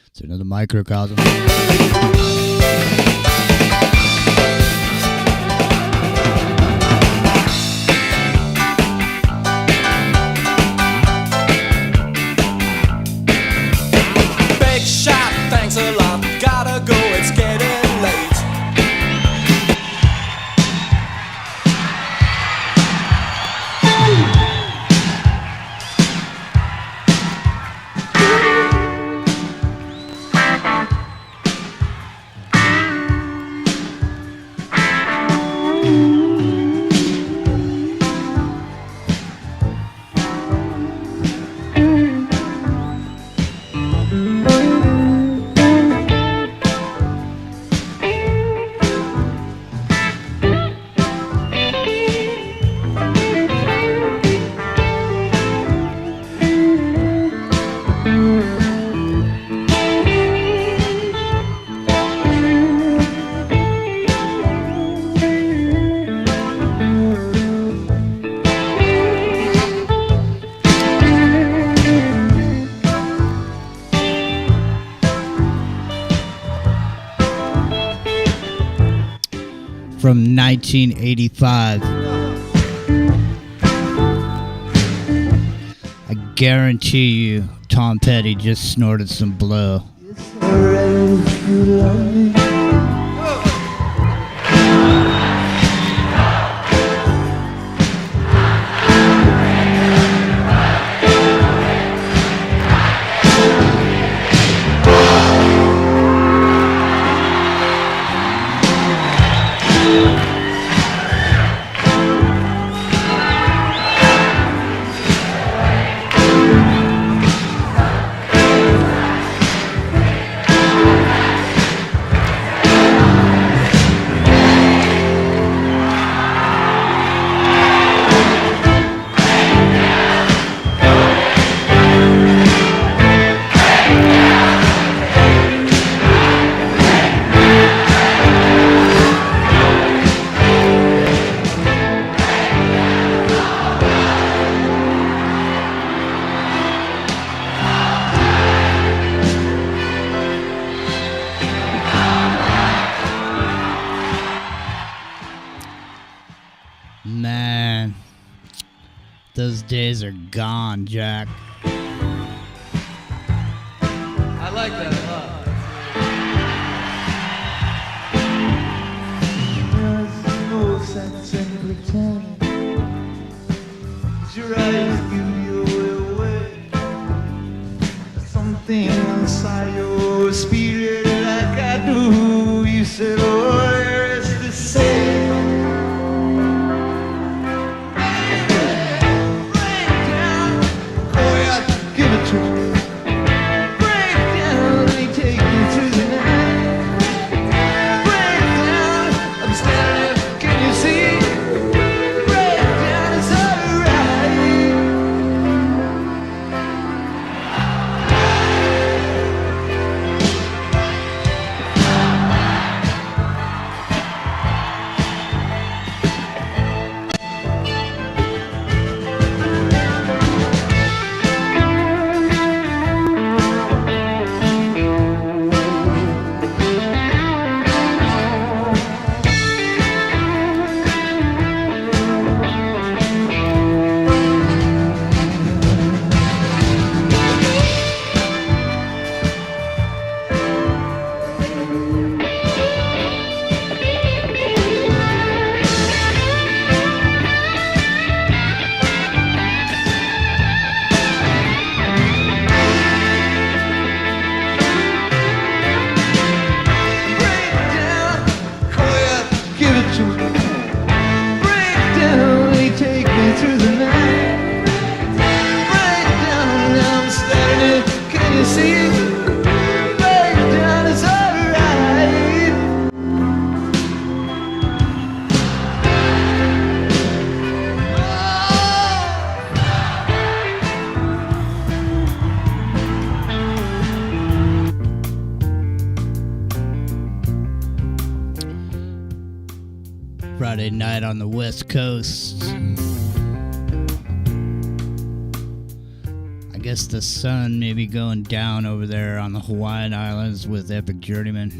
It's another microcosm. Big shot, thanks a lot. Gotta go, it's getting late. From 1985. I guarantee you Tom Petty just snorted some blow. Those days are gone, Jack. I like that a lot. There's no sense in pretending. 'Cause your eyes give you away. Something inside your spirit like I do. You said, oh, there is to say. Give it to me. Break down, let me take you through the night. Break down, I'm standing, can you see? Break down, it's alright. Give it to me. Break down, they take me through the night. Break down, now I'm starting, can you see? Break down, it's alright. Friday night on the West Coast. I guess the sun may be going down over there on the Hawaiian Islands with Epic Journeyman.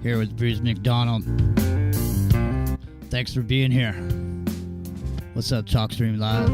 Here with Bruce McDonald. Thanks for being here. What's up, TalkStream Live?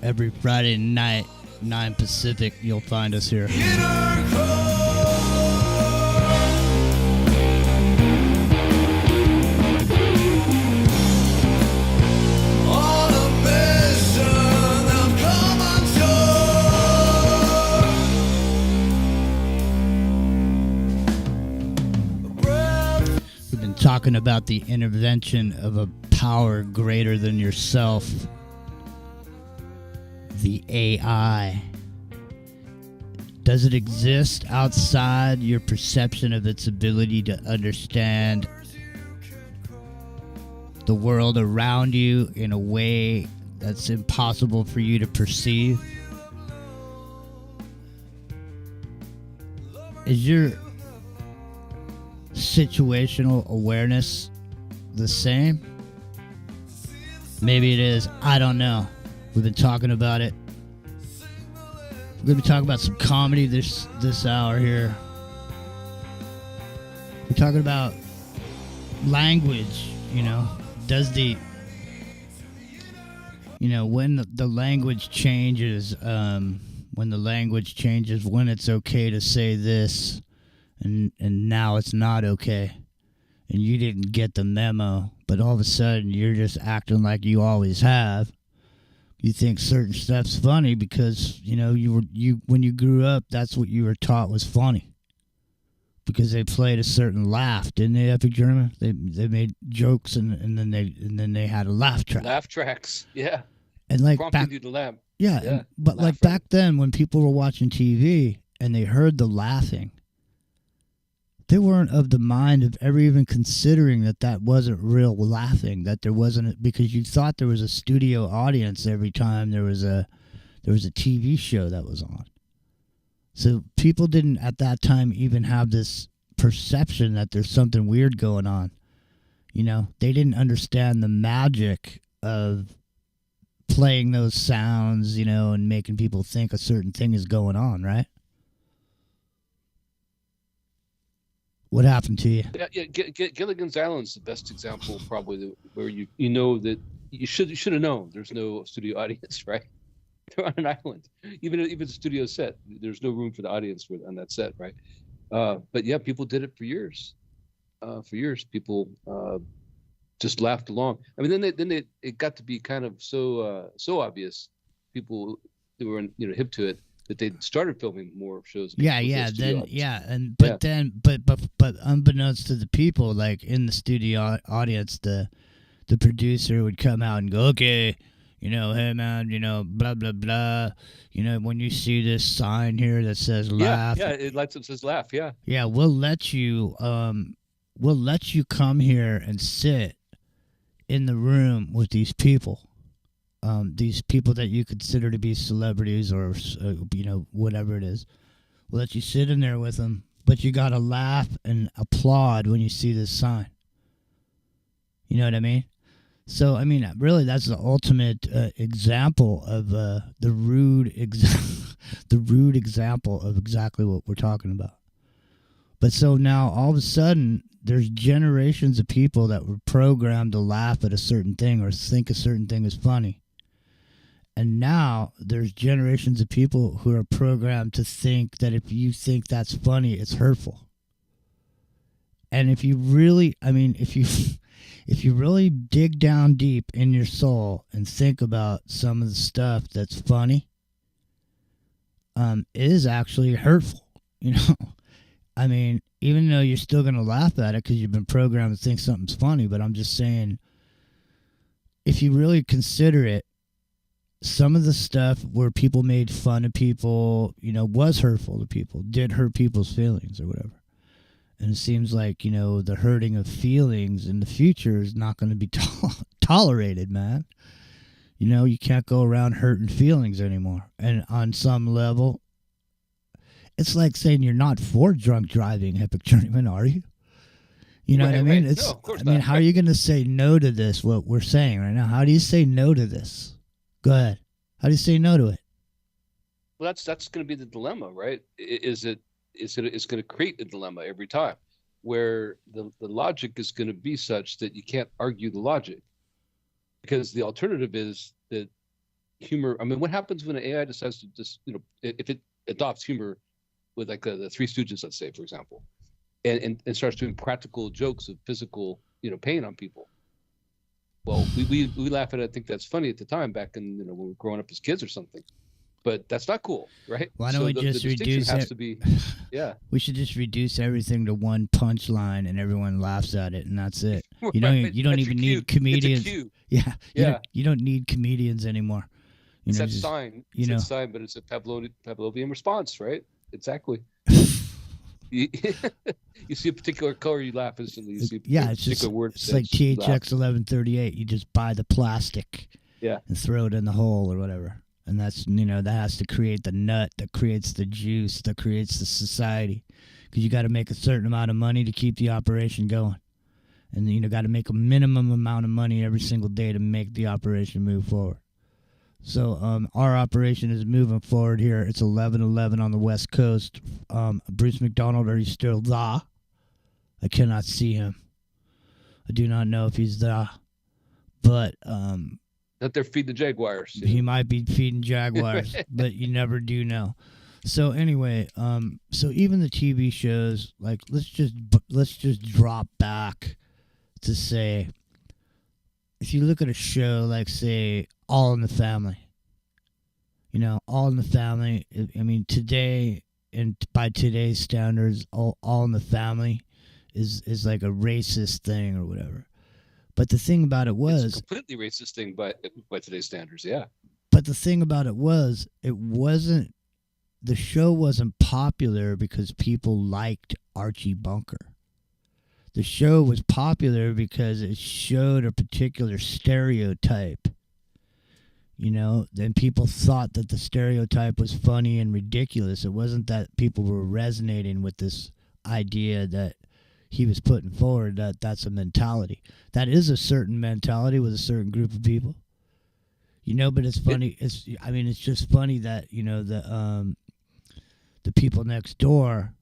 Every Friday night, 9 Pacific, you'll find us here. We've been talking about the intervention of a power greater than yourself. The AI. Does it exist outside your perception of its ability to understand the world around you in a way that's impossible for you to perceive? Is your situational awareness the same? Maybe it is. I don't know. We've been talking about it. We're going to be talking about some comedy this hour here. We're talking about language, you know. Does the, you know, when the language changes, when it's okay to say this and now it's not okay. and you didn't get the memo, but all of a sudden you're just acting like you always have. You think certain stuff's funny because, you know, when you grew up, that's what you were taught was funny. Because they played a certain laugh, didn't they, Epic German? They made jokes and then they had a laugh track. Laugh tracks, yeah. And like prompted you to laugh. Yeah, but like back then when people were watching TV and they heard the laughing, they weren't of the mind of ever even considering that wasn't real laughing, that there wasn't, because you thought there was a studio audience every time there was a TV show that was on. So people didn't at that time even have this perception that there's something weird going on. You know, they didn't understand the magic of playing those sounds, you know, and making people think a certain thing is going on, right? What happened to you? Yeah. Gilligan's Island's the best example, probably, where you know that you should have known there's no studio audience, right? They're on an island. Even the studio set, there's no room for the audience on that set, right? But yeah, people did it for years. People just laughed along. I mean, then it got to be kind of so obvious. People who were hip to it, that they started filming more shows. But unbeknownst to the people, like in the studio audience, the producer would come out and go, okay, you know, hey man, you know, blah blah blah, you know, when you see this sign here that says laugh, it lights up, says laugh, yeah, we'll let you come here and sit in the room with these people that you consider to be celebrities or, you know, whatever it is. We'll let you sit in there with them, but you got to laugh and applaud when you see this sign. You know what I mean? So, I mean, really, that's the ultimate example of the rude example of exactly what we're talking about. But so now, all of a sudden, there's generations of people that were programmed to laugh at a certain thing or think a certain thing is funny. And now there's generations of people who are programmed to think that if you think that's funny, it's hurtful. And if you really, if you really dig down deep in your soul and think about some of the stuff that's funny, it is actually hurtful, you know. I mean, even though you're still going to laugh at it because you've been programmed to think something's funny, but I'm just saying, if you really consider it, some of the stuff where people made fun of people, you know, was hurtful to people, did hurt people's feelings or whatever. And it seems like, you know, the hurting of feelings in the future is not going to be tolerated, man. You know, you can't go around hurting feelings anymore. And on some level, it's like saying you're not for drunk driving, Epic Journeyman, are you? You know what I mean? It's, no, of course I mean, not. how are you going to say no to this, what we're saying right now? How do you say no to this? Go ahead. How do you say no to it? Well, that's going to be the dilemma, right? It's going to create a dilemma every time, where the logic is going to be such that you can't argue the logic, because the alternative is that humor. I mean, what happens when an AI decides to just, you know, if it adopts humor with like the Three Stooges, let's say, for example, and starts doing practical jokes of physical, you know, pain on people. Well, we laugh at it. I think that's funny at the time, back in, you know, when we were growing up as kids or something. But that's not cool, right? Why don't we just reduce it? To be, yeah. We should just reduce everything to one punchline, and everyone laughs at it, and that's it. You don't That's even your need cue. comedians. It's a cue. Yeah. You don't need comedians anymore. You It's know, that just, sign. you It's know. that sign, but it's a Pavlovian response, right? Exactly. you see a particular color, you laugh instantly. You see a It's particular just word. it's like THX 1138. You just buy the plastic, Yeah. and throw it in the hole or whatever. And that's, you know, that has to create the nut that creates the juice that creates the society, because you got to make a certain amount of money to keep the operation going, and you know, got to make a minimum amount of money every single day to make the operation move forward. So our operation is moving forward here. It's 11:11 on the West Coast. Bruce McDonald, are you still there? I cannot see him. I do not know if he's there, but That they're feeding the jaguars. he might be feeding jaguars, but you never do know. So anyway, so even the TV shows, like let's just drop back to say, if you look at a show like say All in the Family, you know, All in the Family. I mean, today and by today's standards, All in the Family is like a racist thing or whatever. But the thing about it was, it's a completely racist thing by today's standards. Yeah. But the thing about it was, the show wasn't popular because people liked Archie Bunker. The show was popular because it showed a particular stereotype. You know, then people thought that the stereotype was funny and ridiculous. It wasn't that people were resonating with this idea that he was putting forward, that that's a mentality. That is a certain mentality with a certain group of people. You know, but it's funny. It's just funny that, you know, the people next door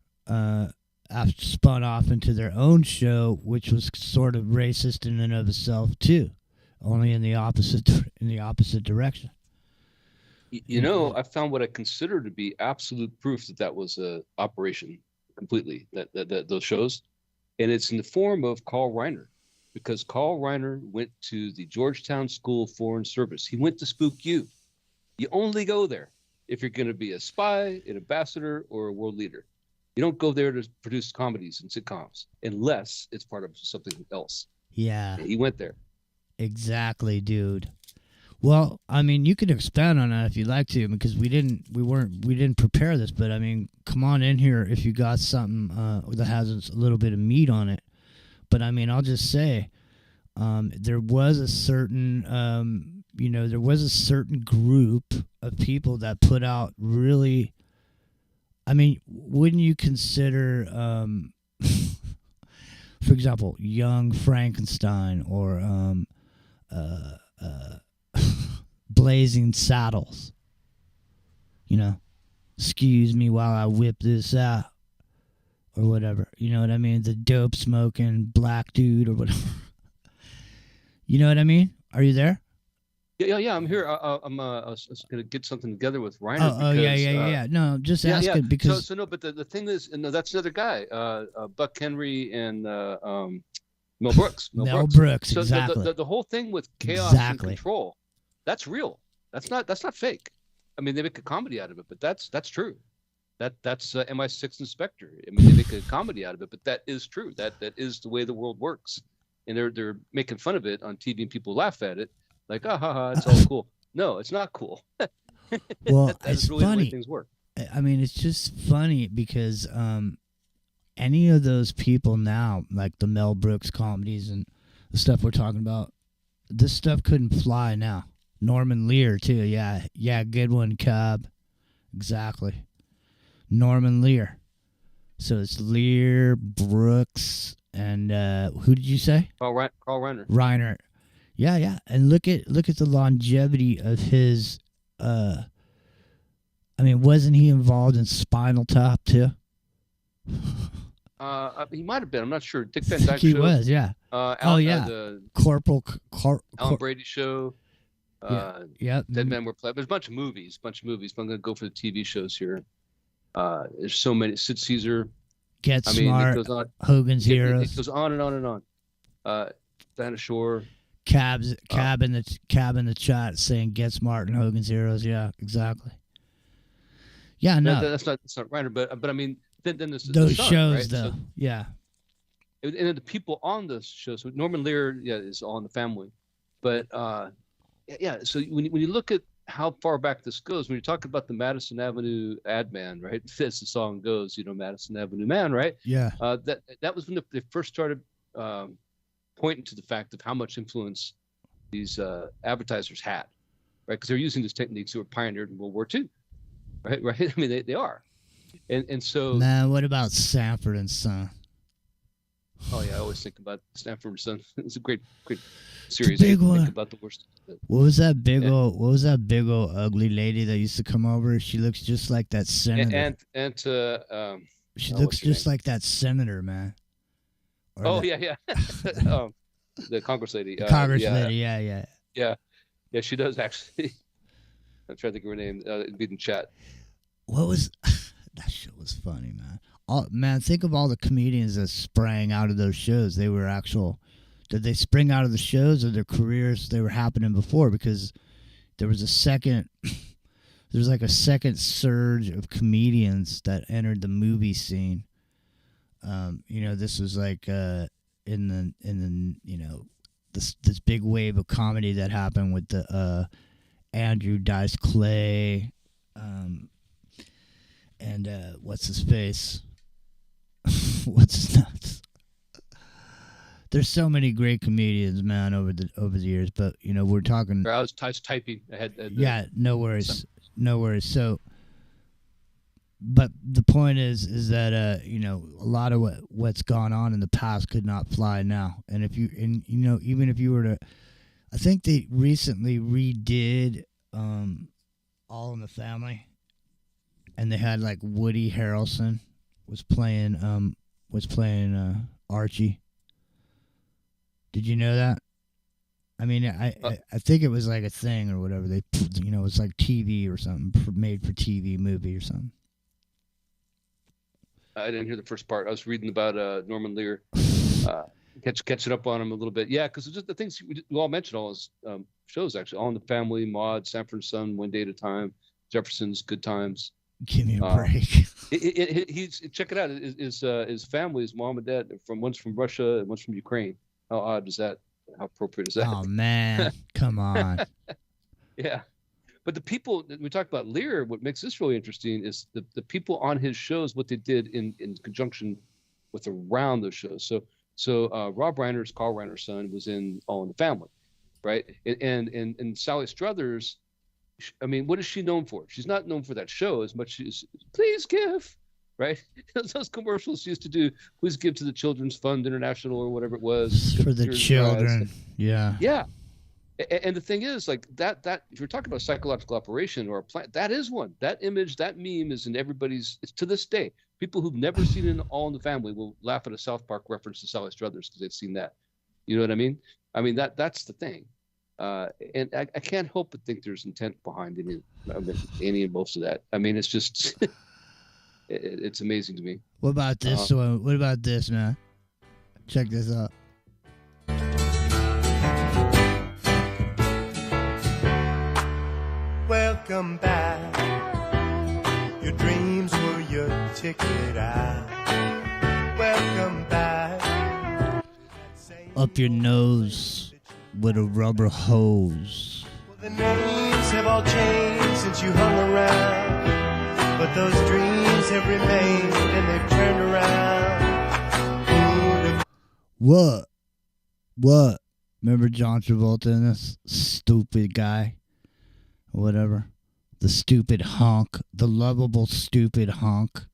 spun off into their own show, which was sort of racist in and of itself too, only in the opposite direction. You know, I found what I consider to be absolute proof that was a operation completely, that those shows, and it's in the form of Carl Reiner, because Carl Reiner went to the Georgetown School of Foreign Service. He went to spook you. You only go there if you're going to be a spy, an ambassador, or a world leader. You don't go there to produce comedies and sitcoms unless it's part of something else. Yeah. He went there. Exactly, dude. Well, I mean, you could expand on that if you'd like to, because we didn't prepare this, but I mean, come on in here if you got something that has a little bit of meat on it. But I mean, I'll just say, there was a certain, there was a certain group of people that put out really. I mean, wouldn't you consider, for example, Young Frankenstein or Blazing Saddles? You know, excuse me while I whip this out, or whatever. You know what I mean? The dope smoking black dude or whatever. You know what I mean? Are you there? Yeah. I'm here. I was going to get something together with Reiner. Oh, yeah. No, just asking because. So no, but the thing is, no, that's another guy, Buck Henry and Mel Brooks. Mel Brooks, so exactly. The whole thing with chaos and control, that's real. That's not fake. I mean, they make a comedy out of it, but that's true. That's MI6 Inspector. I mean, they make a comedy out of it, but that is true. That is the way the world works, and they're making fun of it on TV, and people laugh at it. Like, it's all cool. No, it's not cool. Well, that it's is really funny. The way things work. I mean, it's just funny because any of those people now, like the Mel Brooks comedies and the stuff we're talking about, this stuff couldn't fly now. Norman Lear, too. Yeah, good one, Cobb. Exactly. Norman Lear. So it's Lear, Brooks, and who did you say? Carl Reiner. Reiner. Yeah, and look at the longevity of his. I mean, wasn't he involved in Spinal Tap too? He might have been. I'm not sure. Dick Van Dyke He Show. was, yeah. The Corporal. Alan Brady Show. Yeah. Dead Men Were Played. There's a bunch of movies. But I'm going to go for the TV shows here. There's so many. Sid Caesar. Smart. It goes on. Hogan's Heroes. It goes on and on and on. Dinah Shore. Cab in the chat saying Get Smart and Hogan's Heroes. Yeah, exactly. Yeah, no, that's not Reiner, but I mean, then there's those the son, shows right? though. So, yeah, and then the people on those shows. So Norman Lear, is All in the Family, but So when you look at how far back this goes, when you talk about the Madison Avenue ad man, right? As the song goes, Madison Avenue man, right? Yeah. That was when they first started. Pointing to the fact of how much influence these advertisers had, right? Because they're using these techniques that were pioneered in World War II, right? I mean, they are, and so. Man, what about Sanford and Son? Oh yeah, I always think about Sanford and Son. It's a great series. Big one. Think about the worst. What was that big old ugly lady that used to come over? She looks just like that senator. She looks just like that senator, man. Yeah. The Congress lady. Lady, yeah. Yeah, she does actually. I'm trying to think of her name. It'd be in chat. what was that shit was funny, man. Man, think of all the comedians that sprang out of those shows. They were did they spring out of the shows or their careers? They were happening before, because there was a second surge of comedians that entered the movie scene. This was like in the this big wave of comedy that happened with the Andrew Dice Clay, and what's his face? What's his nuts? There's so many great comedians, man, over the years. But we're talking. I was typing ahead. Yeah, no worries, no worries. So, but the point is that a lot of what's gone on in the past could not fly now. And even if you were to, I think they recently redid All in the Family, and they had like Woody Harrelson was playing Archie. Did you know that? I mean, I think it was like a thing or whatever. They, it's like TV or something, made for TV movie or something. I didn't hear the first part. I was reading about Norman Lear, catching up on him a little bit. Yeah, because just the things we all mentioned, all his shows actually, All in the Family, Maude, Sanford and Son, One Day at a Time, Jefferson's, Good Times. Give me a break. He's check it out. His family, his mom and dad, one's from Russia and one's from Ukraine. How odd is that? How appropriate is that? Oh man, come on. Yeah, but the people we talked about Lear. What makes this really interesting is the people on his shows, what they did in conjunction with around those shows. So Rob Reiner's, Carl Reiner's son, was in All in the Family, right? And Sally Struthers. I mean, what is she known for? She's not known for that show as much as Please Give, right? Those commercials she used to do, Please Give to the Children's Fund International or whatever it was. For the children, yeah. Yeah. And the thing is, like that if you're talking about psychological operation or a plan, that is one. That image, that meme is in everybody's, it's to this day. People who've never seen it All in the Family will laugh at a South Park reference to Sally Struthers because they've seen that. You know what I mean? I mean, that's the thing. And I can't help but think there's intent behind any and most of that. I mean, it's just it's amazing to me. What about this one? What about this, man? Check this out. Welcome back. Your dreams were your ticket out. Welcome back. Up your nose with a rubber hose. Well, the names have all changed since you hung around, but those dreams have remained and they've turned around. What? Remember John Travolta and this stupid guy? Whatever. The stupid honk. The lovable stupid honk.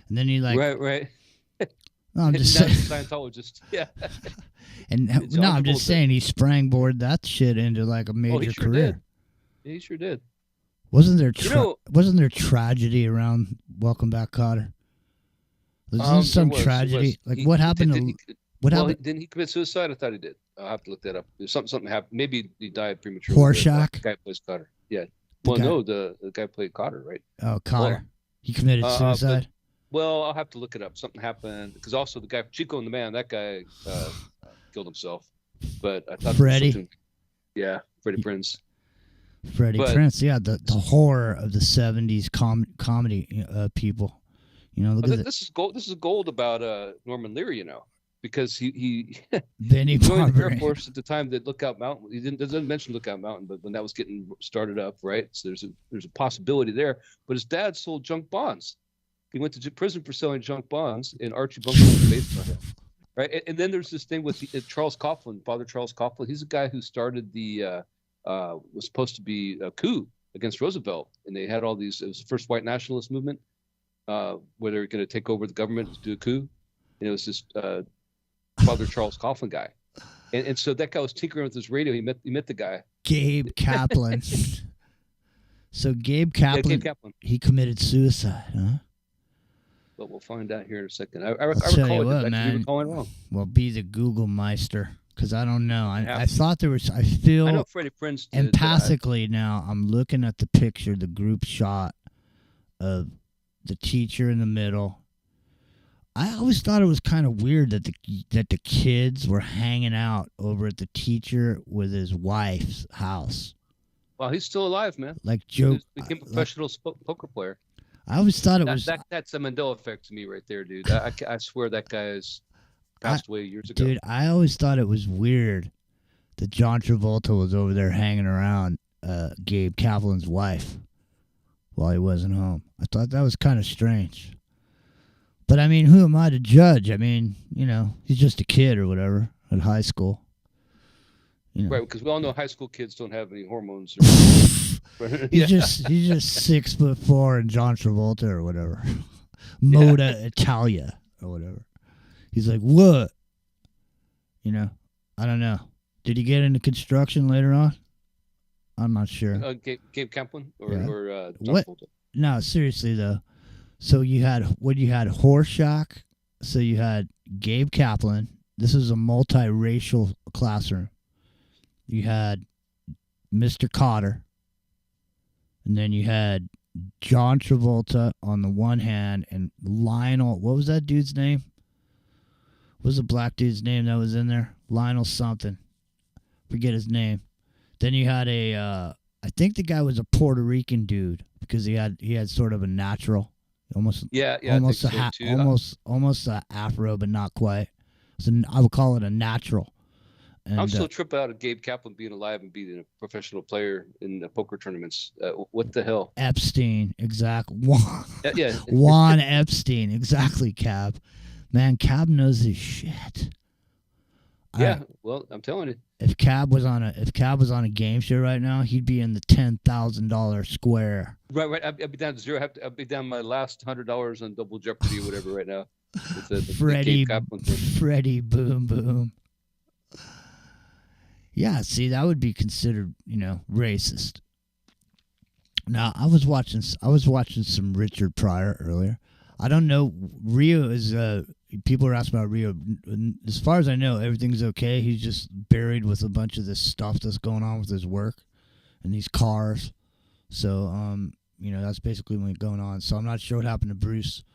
And then he like... Right. No, I'm just saying. Scientologist. Yeah. And I'm just saying he sprang-boarded that shit into like a major career. Did. Yeah, he sure did. Wasn't there tragedy around Welcome Back, Kotter? Wasn't some tragedy? Like what happened didn't he commit suicide? I thought he did. I'll have to look that up. Something happened. Maybe he died prematurely. Horseshack? The guy plays Kotter. Yeah. The guy played Kotter, right? Oh, Kotter. He committed suicide? Well, I'll have to look it up. Something happened because also the guy Chico and the Man, that guy killed himself. But I thought Freddie. Freddie Prinze. Freddie Prinze, yeah, the horror of the '70s comedy people. You know, this is gold. This is gold about Norman Lear, because he Benny joined the Air Force at the time that Lookout Mountain. He doesn't mention Lookout Mountain, but when that was getting started up, right? So there's a possibility there. But his dad sold junk bonds. He went to prison for selling junk bonds, and Archie Bunker was based on him, right? And then there's this thing with Charles Coughlin, Father Charles Coughlin. He's the guy who started the was supposed to be a coup against Roosevelt, and they had all these. It was the first white nationalist movement where they were going to take over the government to do a coup, and it was this Father Charles Coughlin guy, and so that guy was tinkering with his radio. He met the guy, Gabe Kaplan. So Gabe Kaplan, he committed suicide, huh? But we'll find out here in a second. I tell you what, man. You were calling wrong. Well, be the Google Meister, because I don't know. I thought there was. I feel. I know Freddie Prinze did. And passively now, I'm looking at the picture, the group shot of the teacher in the middle. I always thought it was kind of weird that the kids were hanging out over at the teacher with his wife's house. Well, he's still alive, man. Like Joe He became a professional poker player. I always thought it was that's a Mandela effect to me right there, dude. I swear that guy has passed away years ago. Dude, I always thought it was weird that John Travolta was over there hanging around Gabe Kaplan's wife while he wasn't home. I thought that was kind of strange. But I mean, who am I to judge? I mean, you know, he's just a kid or whatever at high school. You know. Right, because we all know high school kids don't have any hormones. He's just 6'4" and John Travolta or whatever. Moda Italia or whatever. He's like, what? You know, I don't know. Did he get into construction later on? I'm not sure. Gabe Kaplan or John what? Travolta? No, seriously though. So you had Horseshock. So you had Gabe Kaplan. This is a multiracial classroom. You had Mr. Cotter. And then you had John Travolta on the one hand and Lionel. What was that dude's name? What was the black dude's name that was in there? Lionel something. Forget his name. Then you had I think the guy was a Puerto Rican dude because he had sort of a natural, almost a afro, but not quite. So I would call it a natural. And, I'm still tripped out of Gabe Kaplan being alive and being a professional player in the poker tournaments. What the hell? Epstein, exactly. Yeah. Juan Epstein, exactly. Cab, man, Cab knows his shit. Yeah, well, I'm telling you. If Cab was on a game show right now, he'd be in the $10,000 square. Right. I'd be down to zero. I'd be down my last $100 on Double Jeopardy or whatever right now. Freddie Boom Boom. Yeah, see, that would be considered, racist. Now, I was watching some Richard Pryor earlier. I don't know. Rio is. People are asking about Rio. As far as I know, everything's okay. He's just buried with a bunch of this stuff that's going on with his work and these cars. So, that's basically what's going on. So I'm not sure what happened to Bruce,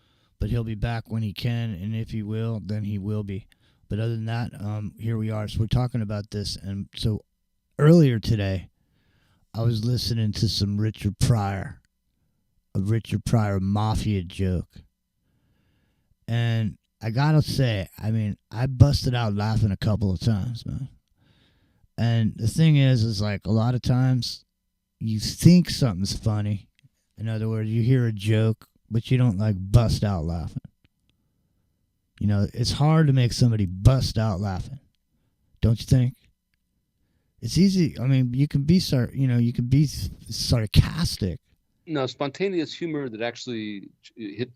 but he'll be back when he can, and if he will, then he will be. But other than that, here we are. So we're talking about this, and so earlier today, I was listening to some Richard Pryor, a Richard Pryor mafia joke. And I gotta say, I mean, I busted out laughing a couple of times, man. And the thing is like a lot of times you think something's funny. In other words, you hear a joke, but you don't like bust out laughing. It's hard to make somebody bust out laughing. Don't you think? It's easy. I mean, you can be sarcastic. No, spontaneous humor that actually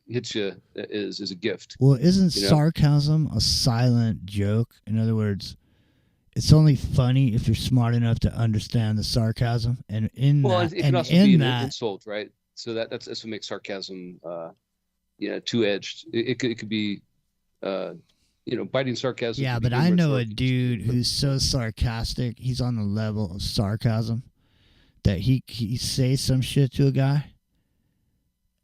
hits you is a gift. Well, isn't sarcasm a silent joke? In other words, it's only funny if you're smart enough to understand the sarcasm. And it can also be an insult, right? So that's what makes sarcasm, two-edged. It could be, biting sarcasm. Yeah, but I know a dude who's so sarcastic. He's on the level of sarcasm that he says some shit to a guy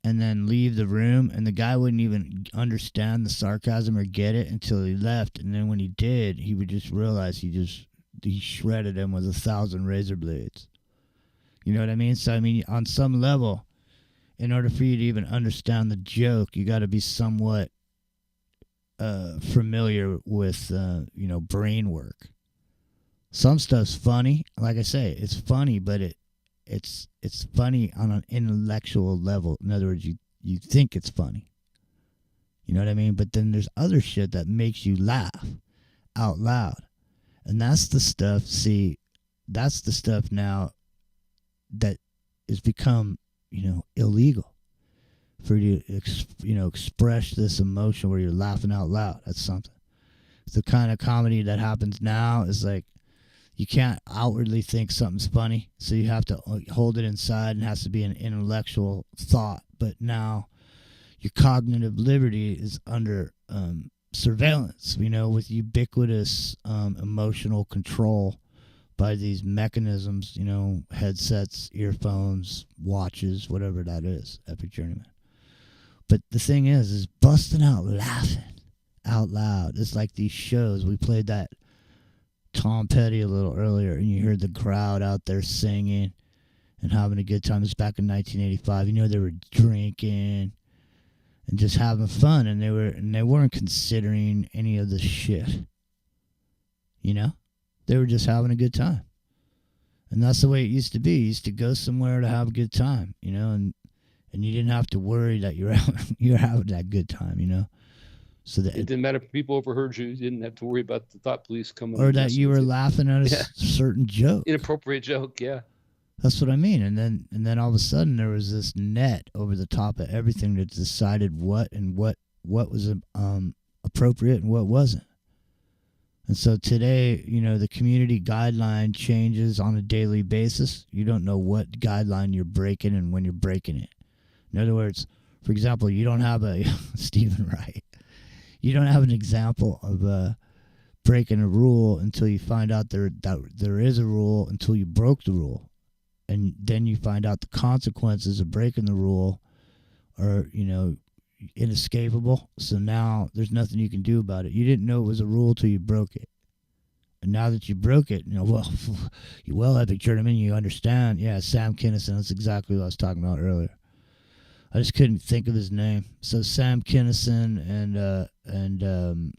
and then leave the room, and the guy wouldn't even understand the sarcasm or get it until he left. And then when he did, he would just realize he shredded him with 1,000 razor blades. You know what I mean? So, I mean, on some level, in order for you to even understand the joke, you got to be somewhat familiar with, brain work. Some stuff's funny. Like I say, it's funny, but it's funny on an intellectual level. In other words, you think it's funny. You know what I mean? But then there's other shit that makes you laugh out loud. And that's the stuff, now that has become, illegal for you to, express this emotion where you're laughing out loud. That's something. The kind of comedy that happens now is like, you can't outwardly think something's funny, so you have to hold it inside, and it has to be an intellectual thought. But now your cognitive liberty is under surveillance, with ubiquitous emotional control by these mechanisms, headsets, earphones, watches, whatever that is, Epic Journeyman. But the thing is busting out laughing out loud. It's like these shows. We played that Tom Petty a little earlier, and you heard the crowd out there singing and having a good time. It's back in 1985. You know, they were drinking and just having fun, and they weren't considering any of the shit. You know, they were just having a good time, and that's the way it used to be. You used to go somewhere to have a good time, you know, and you didn't have to worry that you're having that good time, you know. So that it didn't matter if people overheard you. You didn't have to worry about the thought police coming. Or that you were laughing at a certain joke. Inappropriate joke, yeah. That's what I mean. And then all of a sudden there was this net over the top of everything that decided what was appropriate and what wasn't. And so today, you know, the community guideline changes on a daily basis. You don't know what guideline you're breaking and when you're breaking it. In other words, for example, you don't have a Stephen Wright. You don't have an example of breaking a rule until you find out that there is a rule until you broke the rule. And then you find out the consequences of breaking the rule are, you know, inescapable. So now there's nothing you can do about it. You didn't know it was a rule till you broke it. And now that you broke it, you know, well, Epic Journeyman, you understand. Yeah, Sam Kinison, that's exactly what I was talking about earlier. I just couldn't think of his name. So Sam Kinison and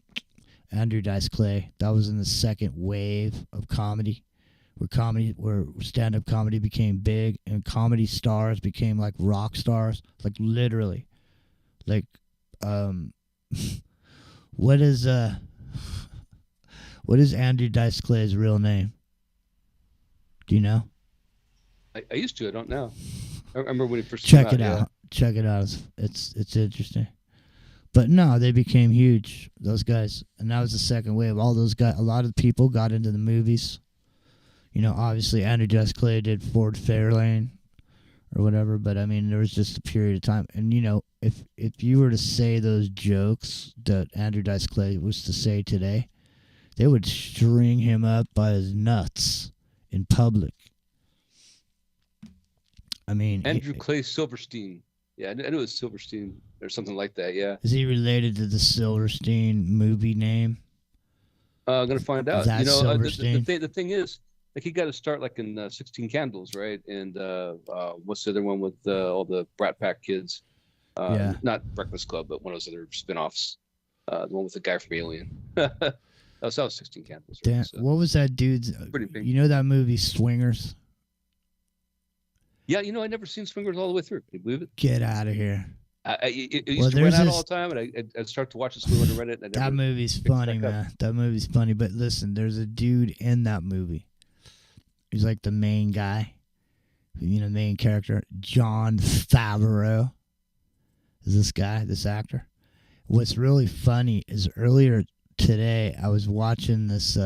Andrew Dice Clay, that was in the second wave of comedy, where stand-up comedy became big and comedy stars became like rock stars, like literally. Like, what is Andrew Dice Clay's real name? Do you know? I used to. I don't know. I remember when he first Check came it out. out. Check it out. It's interesting. But no, they became huge, those guys. And that was the second wave. All those guys, a lot of people got into the movies. You know, obviously Andrew Dice Clay did Ford Fairlane or whatever, but I mean, there was just a period of time. And, you know, if you were to say those jokes that Andrew Dice Clay was to say today, they would string him up by his nuts in public. I mean, Andrew Clay Silverstein. Yeah, I knew it was Silverstein or something like that. Yeah. Is he related to the Silverstein movie name? I'm gonna find out. That You know, Silverstein? the thing is, like, he got to start like in 16 Candles, right? And what's the other one with all the Brat Pack kids? Yeah. Not Breakfast Club, but one of those other spinoffs. The one with the guy from Alien. that was 16 Candles. Right? Damn, what was that dude's? Pretty big. You know that movie Swingers? Yeah, you know, I never seen Swingers all the way through. Can you believe it? Get out of here. It used to run out all the time, and I'd start to watch it when I read it. And That movie's funny, man. That movie's funny. But listen, there's a dude in that movie. He's like the main guy. You know, main character. John Favreau is this guy, this actor. What's really funny is earlier today I was watching this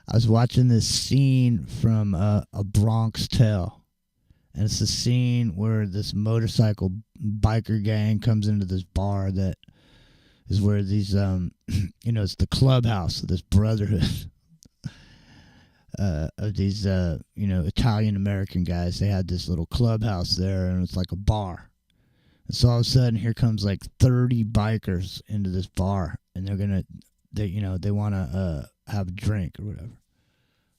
I was watching this scene from A Bronx Tale. And it's the scene where this motorcycle biker gang comes into this bar that is where these, you know, it's the clubhouse of this brotherhood of these, you know, Italian-American guys. They had this little clubhouse there, and it's like a bar. And so all of a sudden, here comes like 30 bikers into this bar, and they want to have a drink or whatever.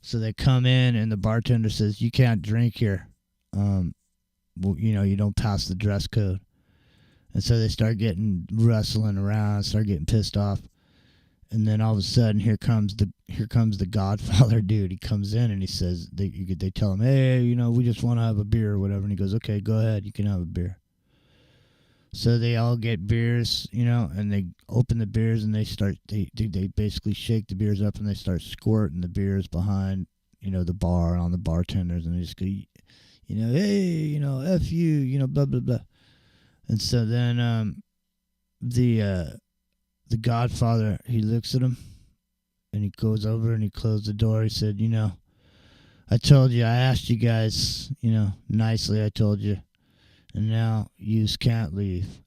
So they come in, and the bartender says, "You can't drink here. Well, you know, you don't pass the dress code." And so they start wrestling around, start getting pissed off. And then all of a sudden, here comes the Godfather dude. He comes in and he says, they tell him, "Hey, you know, we just want to have a beer or whatever." And he goes, "Okay, go ahead, you can have a beer." So they all get beers, you know, and they open the beers and they basically shake the beers up and they start squirting the beers behind, you know, the bar on the bartenders, and they just go, you know, "Hey, you know, F you, you know, blah, blah, blah." And so then the Godfather, he looks at him and he goes over and he closed the door. He said, "You know, I told you, I asked you guys, you know, nicely, I told you, and now yous can't leave,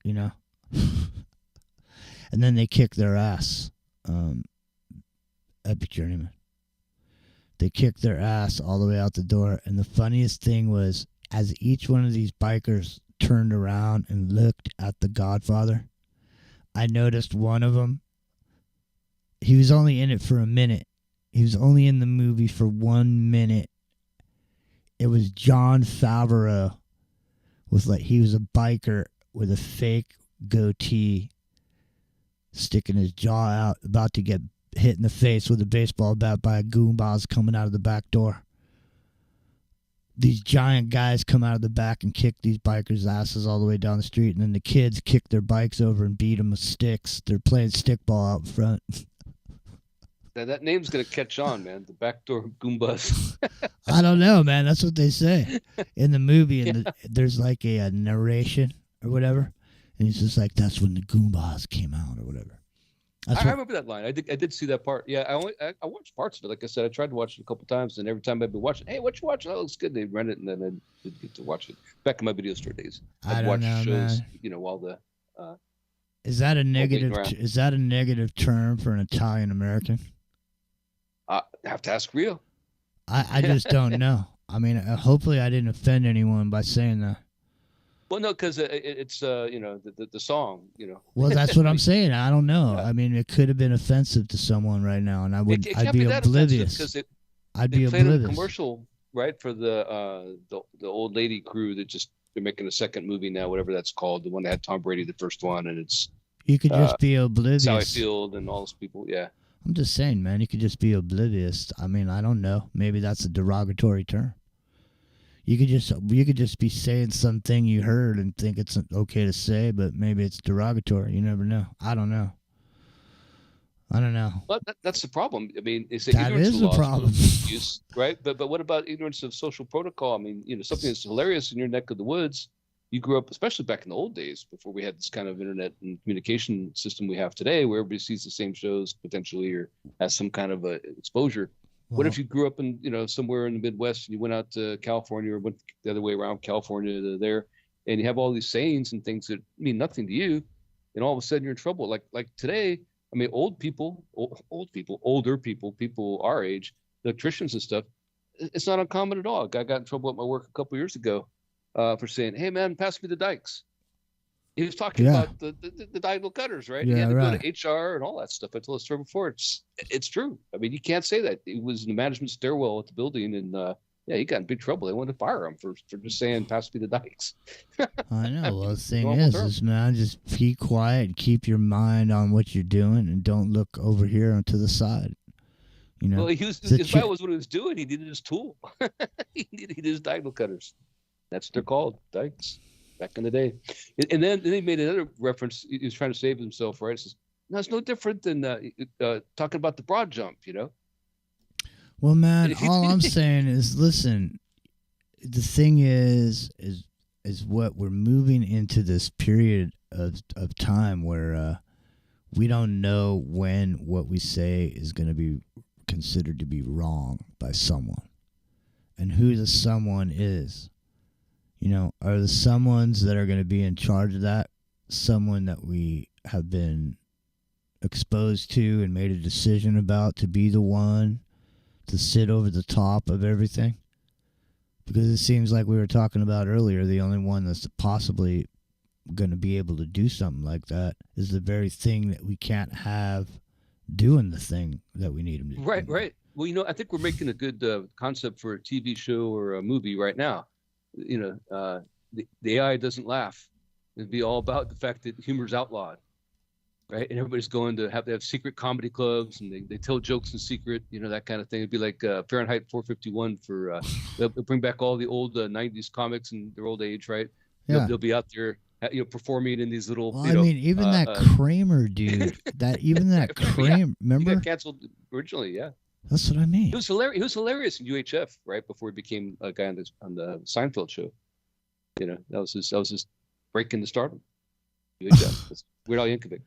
you know." And then they kick their ass, Epic Journeyman. They kicked their ass all the way out the door. And the funniest thing was, as each one of these bikers turned around and looked at the Godfather, I noticed one of them, he was only in it for a minute. He was only in the movie for 1 minute. It was John Favreau. He was a biker with a fake goatee, sticking his jaw out, about to get hit in the face with a baseball bat by a Goombas coming out of the back door. These giant guys come out of the back and kick these bikers' asses all the way down the street, and then the kids kick their bikes over and beat them with sticks. They're playing stickball out front. That name's gonna catch on, man. The backdoor Goombas. I don't know, man. That's what they say in the movie. And there's like a narration or whatever, and he's just like, "That's when the Goombas came out," or whatever. I remember that line. I did see that part. Yeah, I watched parts of it. Like I said, I tried to watch it a couple times, and every time I'd be watching, hey, what you watching? Oh, it looks good. They rent it, and then I didn't get to watch it. Back in my video store days, I'd watch shows, man. While the. Is that a negative? Is that a negative term for an Italian American? I have to ask Rio. I just don't know. I mean, hopefully I didn't offend anyone by saying that. Well, no, because it's the song, Well, that's what I'm saying. I don't know. Yeah. I mean, it could have been offensive to someone right now, and I'd be oblivious. I'd be played oblivious. A commercial, right, for the old lady crew that they're making a second movie now, whatever that's called, the one that had Tom Brady, the first one, and it's you could just be oblivious. Sally Field and all those people, yeah. I'm just saying, man, you could just be oblivious. I mean, I don't know. Maybe that's a derogatory term. You could just be saying something you heard and think it's okay to say, but maybe it's derogatory. You never know. I don't know. Well, that's the problem. I mean, it's that is the problem, use, right? But what about ignorance of social protocol? I mean, something that's hilarious in your neck of the woods. You grew up, especially back in the old days, before we had this kind of internet and communication system we have today, where everybody sees the same shows potentially or has some kind of exposure. What if you grew up in, somewhere in the Midwest and you went out to California or went the other way around, California to there, and you have all these sayings and things that mean nothing to you, and all of a sudden you're in trouble. Like today, I mean, older people, people our age, electricians and stuff, it's not uncommon at all. A guy got in trouble at my work a couple of years ago for saying, "Hey man, pass me the dikes." He was talking about the diagonal cutters, right? Yeah, he had to right. go to HR and all that stuff. I told the story before. It's true. I mean, you can't say that. He was in the management stairwell at the building, and he got in big trouble. They wanted to fire him for just saying, "Pass me the dikes." I know. Well, the thing is, man, just be quiet and keep your mind on what you're doing, and don't look over here and to the side. Well, his that was what he was doing. He needed his tool. he needed his diagonal cutters. That's what they're called, dikes. Back in the day. And then he made another reference. He was trying to save himself, right? He says, "No, it's no different than talking about the broad jump, Well, man, all I'm saying is, listen, the thing is what we're moving into this period of time where we don't know when what we say is going to be considered to be wrong by someone, and who the someone is. Are the someones that are going to be in charge of that someone that we have been exposed to and made a decision about to be the one to sit over the top of everything? Because it seems like we were talking about earlier, the only one that's possibly going to be able to do something like that is the very thing that we can't have doing the thing that we need him to do. Right. Well, I think we're making a good concept for a TV show or a movie right now. The AI doesn't laugh. It'd be all about the fact that humor's outlawed, right? And everybody's going to have secret comedy clubs, and they tell jokes in secret, that kind of thing. It'd be like Fahrenheit 451 for they'll bring back all the old 90s comics in their old age, right? Yeah. They'll be out there, performing in these little. Well, I mean, even that Kramer dude, Kramer, remember? He got canceled originally, yeah. That's what I mean. He was hilarious in UHF, right before he became a guy on the Seinfeld show. That was his break into stardom. UHF. That's Weird Al Yankovic.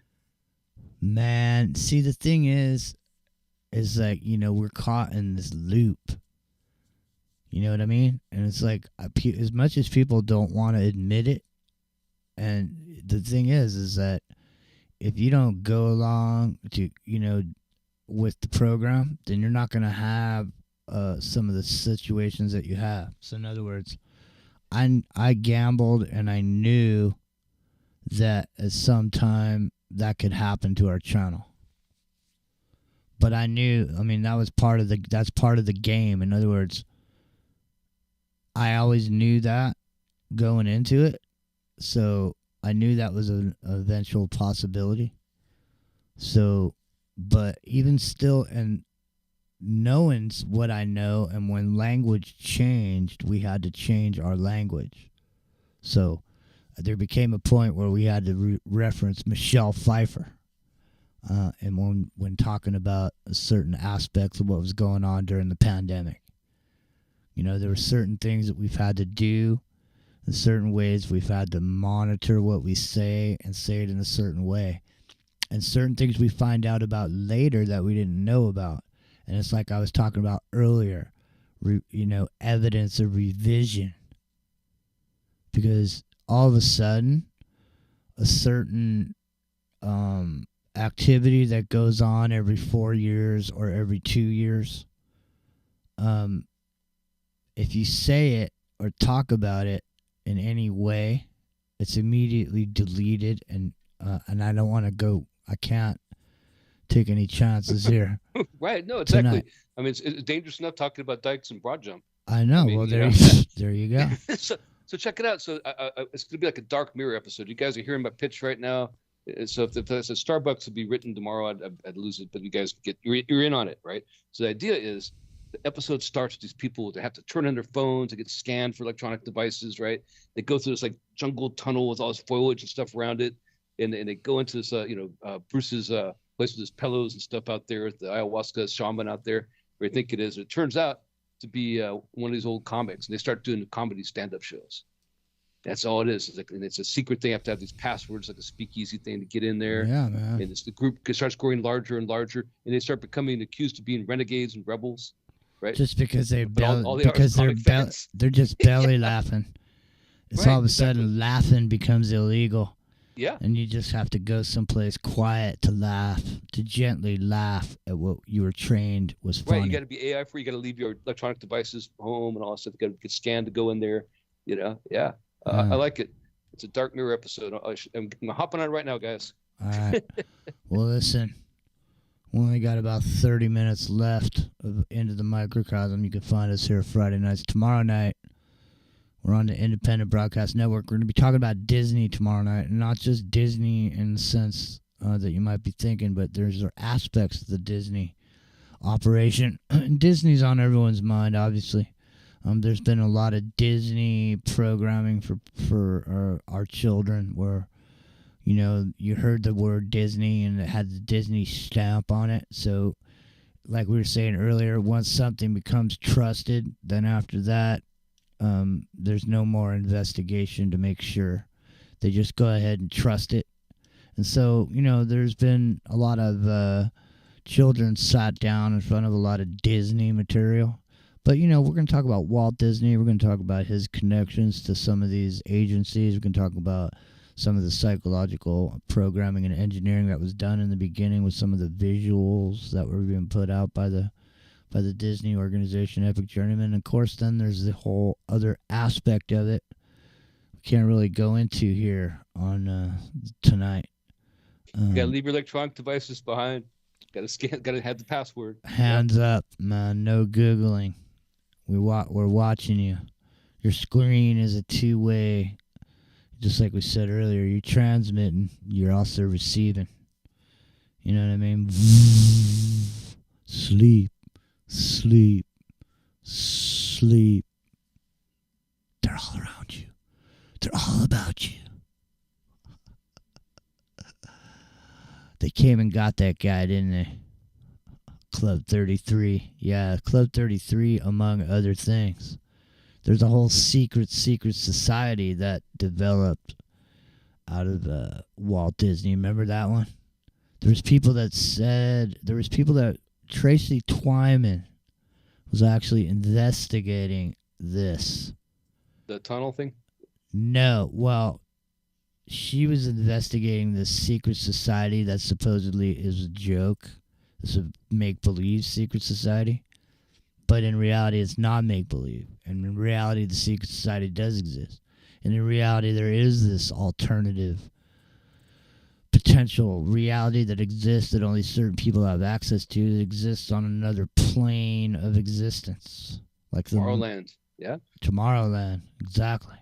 Man, see, the thing is like, we're caught in this loop. You know what I mean? And it's like, as much as people don't want to admit it, and the thing is that if you don't go along to, with the program, then you're not going to have some of the situations that you have. So in other words, I gambled, and I knew that at some time that could happen to our channel. But I knew, I mean, that's part of the game. In other words, I always knew that going into it. So I knew that was an eventual possibility. So, but even still, and knowing what I know, and when language changed, we had to change our language. So there became a point where we had to reference Michelle Pfeiffer. And when talking about certain aspects of what was going on during the pandemic. You know, there were certain things that we've had to do, in certain ways we've had to monitor what we say and say it in a certain way. And certain things we find out about later that we didn't know about. And it's like I was talking about earlier, evidence of revision. Because all of a sudden, a certain activity that goes on every 4 years or every 2 years, if you say it or talk about it in any way, it's immediately deleted. And I don't want to go, I can't take any chances here. Right. No, exactly. Tonight. I mean, it's dangerous enough talking about dikes and broad jump. I know. Well, there you go. So check it out. So it's going to be like a Dark Mirror episode. You guys are hearing my pitch right now. So if there's a Starbucks to be written tomorrow, I'd lose it. But you guys you're in on it, right? So the idea is the episode starts with these people that have to turn on their phones to get scanned for electronic devices, right? They go through this like jungle tunnel with all this foliage and stuff around it, and they go into this Bruce's place with his pillows and stuff out there, the ayahuasca shaman out there, where you think it is. It turns out to be one of these old comics, and they start doing comedy stand-up shows. That's all it is. It's a secret thing. You have to have these passwords, like a speakeasy thing to get in there. Yeah, man. And the group starts growing larger and larger, and they start becoming accused of being renegades and rebels, right? Just because they're they're just belly laughing. It's Right, all of a sudden laughing becomes illegal. Yeah. And you just have to go someplace quiet to laugh, to gently laugh at what you were trained was funny. Right, you got to be AI free. You got to leave your electronic devices home and all that stuff. You got to get scanned to go in there. Yeah. I like it. It's a Dark Mirror episode. I'm hopping on it right now, guys. All right. Well, listen, we only got about 30 minutes left of Into the Microcosm. You can find us here Friday nights. Tomorrow night, we're on the Independent Broadcast Network. We're going to be talking about Disney tomorrow night, and not just Disney in the sense that you might be thinking, but there's aspects of the Disney operation. Disney's on everyone's mind, obviously. There's been a lot of Disney programming for our children where, you heard the word Disney and it had the Disney stamp on it. So, like we were saying earlier, once something becomes trusted, then after that, there's no more investigation to make sure. They just go ahead and trust it. And so, there's been a lot of children sat down in front of a lot of Disney material. But, we're going to talk about Walt Disney. We're going to talk about his connections to some of these agencies. We're going to talk about some of the psychological programming and engineering that was done in the beginning with some of the visuals that were being put out by the Disney organization, Epic Journeyman. And, of course, then there's the whole other aspect of it we can't really go into here on tonight. You got to leave your electronic devices behind. Got to scan. Got to have the password. Hands up, man. No Googling. We're watching you. Your screen is a two-way. Just like we said earlier, you're transmitting. You're also receiving. You know what I mean? Sleep. Sleep. Sleep. They're all around you. They're all about you. They came and got that guy, didn't they? Club 33. Yeah, Club 33, among other things. There's a whole secret society that developed out of Walt Disney. Remember that one? There was people that Tracy Twyman was actually investigating this. The tunnel thing? No, well, she was investigating this secret society that supposedly is a joke. It's a make-believe secret society. But in reality, it's not make-believe. And in reality, the secret society does exist. And in reality, there is this alternative potential reality that exists that only certain people have access to, that exists on another plane of existence. Like Tomorrowland. Yeah. Tomorrowland, exactly.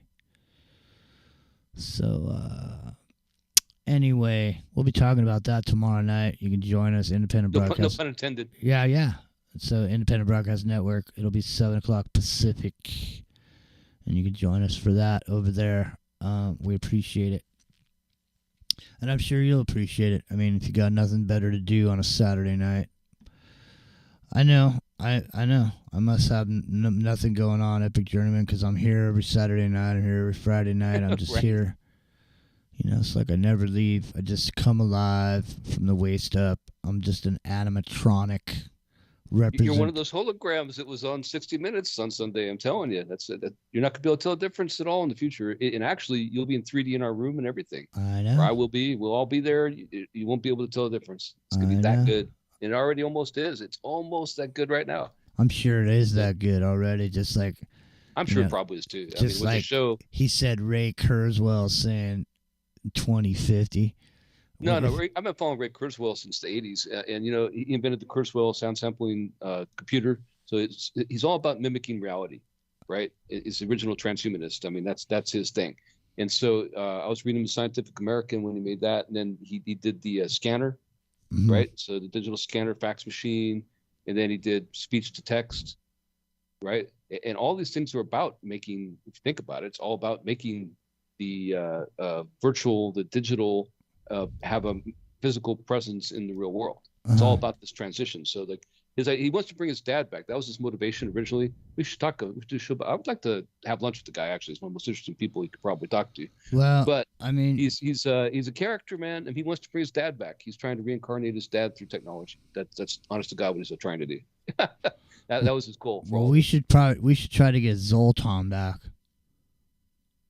So, anyway, we'll be talking about that tomorrow night. You can join us, Independent Broadcast. No pun intended. Yeah. So, Independent Broadcast Network. It'll be 7 o'clock Pacific. And you can join us for that over there. We appreciate it. And I'm sure you'll appreciate it. I mean, if you got nothing better to do on a Saturday night. I know. I know. I must have nothing going on, Epic Journeyman, because I'm here every Saturday night. I'm here every Friday night. I'm just Right. here. You know, it's like I never leave. I just come alive from the waist up. I'm just an animatronic. You're one of those holograms that was on 60 Minutes on Sunday. I'm telling you, that you're not going to be able to tell a difference at all in the future. And actually, you'll be in 3D in our room and everything. I know. Or I will be. We'll all be there. You won't be able to tell the difference. It's going to be that good. And it already almost is. It's almost that good right now. I'm sure it is that good already. Just like I'm sure it probably is too. Just I mean, with like the show, he said, Ray Kurzweil saying 2050. No, I've been following Ray Kurzweil since the 80s. And, you know, he invented the Kurzweil sound sampling computer. So he's all about mimicking reality, right? It's the original transhumanist. I mean, that's his thing. And so I was reading the Scientific American when he made that. And then he did the scanner, right? So the digital scanner, fax machine. And then he did speech to text, right? And all these things are about making, if you think about it, it's all about making the virtual, the digital, have a physical presence in the real world. It's all about this transition. So like he wants to bring his dad back. That was his motivation originally. We should do a show. I would like to have lunch with the guy. Actually, he's one of the most interesting people you could probably talk to. Well, but I mean, he's a character, man, and he wants to bring his dad back. He's trying to reincarnate his dad through technology. That's honest to God what he's trying to do. that was his goal. Well, we should try to get Zoltan back.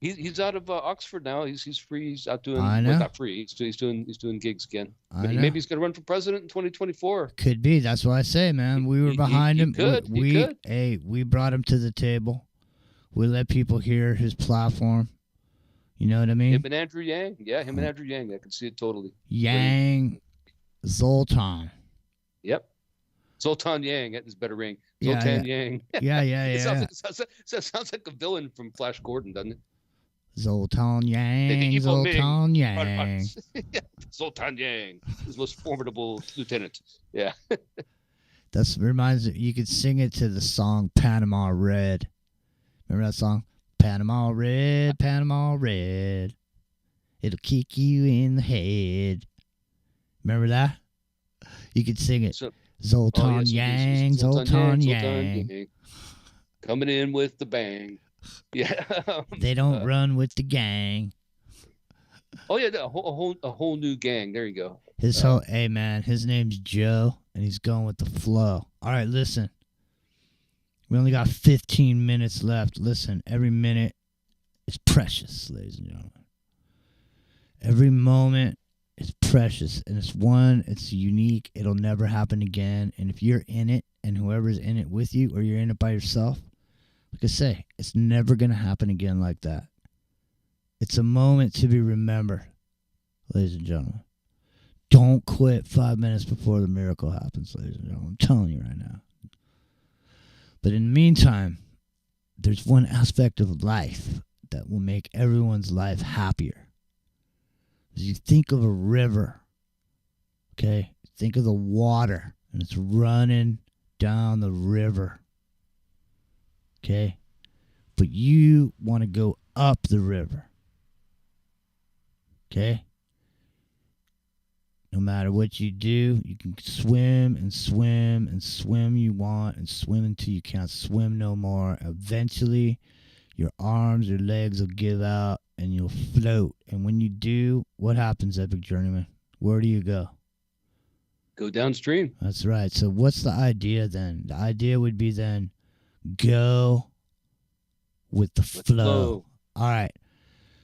He's out of Oxford now. He's free. He's out doing. I know. Well, not free. He's doing gigs again. I know. Maybe he's going to run for president in 2024. Could be. That's what I say, man. We were behind him. He could. Hey, we brought him to the table. We let people hear his platform. You know what I mean? Him and Andrew Yang. Yeah, him and Andrew Yang. I can see it totally. Yang, Zoltan. Yep. Zoltan Yang. That is better ring. Yeah, Zoltan yeah. Yang. Yeah. It sounds like a villain from Flash Gordon, doesn't it? Zoltan Yang, Zoltan Yang. Zoltan Yang, his most formidable lieutenant. Yeah. That reminds me, you could sing it to the song Panama Red. Remember that song? Panama Red, Panama Red. It'll kick you in the head. Remember that? You could sing it. Zoltan Yang, Zoltan Yang. Coming in with the bang. Yeah. They don't run with the gang. Oh yeah, a whole new gang. There you go. Hey man, his name's Joe, and he's going with the flow. All right, listen. We only got 15 minutes left. Listen, every minute is precious, ladies and gentlemen. Every moment is precious, and it's unique. It'll never happen again. And if you're in it, and whoever's in it with you, or you're in it by yourself, like I say, it's never going to happen again like that. It's a moment to be remembered, ladies and gentlemen. Don't quit 5 minutes before the miracle happens, ladies and gentlemen. I'm telling you right now. But in the meantime, there's one aspect of life that will make everyone's life happier. As you think of a river, okay? Think of the water, and it's running down the river. Okay? But you want to go up the river. Okay? No matter what you do, you can swim and swim and swim you want and swim until you can't swim no more. Eventually, your arms, your legs will give out and you'll float. And when you do, what happens, Epic Journeyman? Where do you go? Go downstream. That's right. So what's the idea then? The idea would be then go with the flow. All right.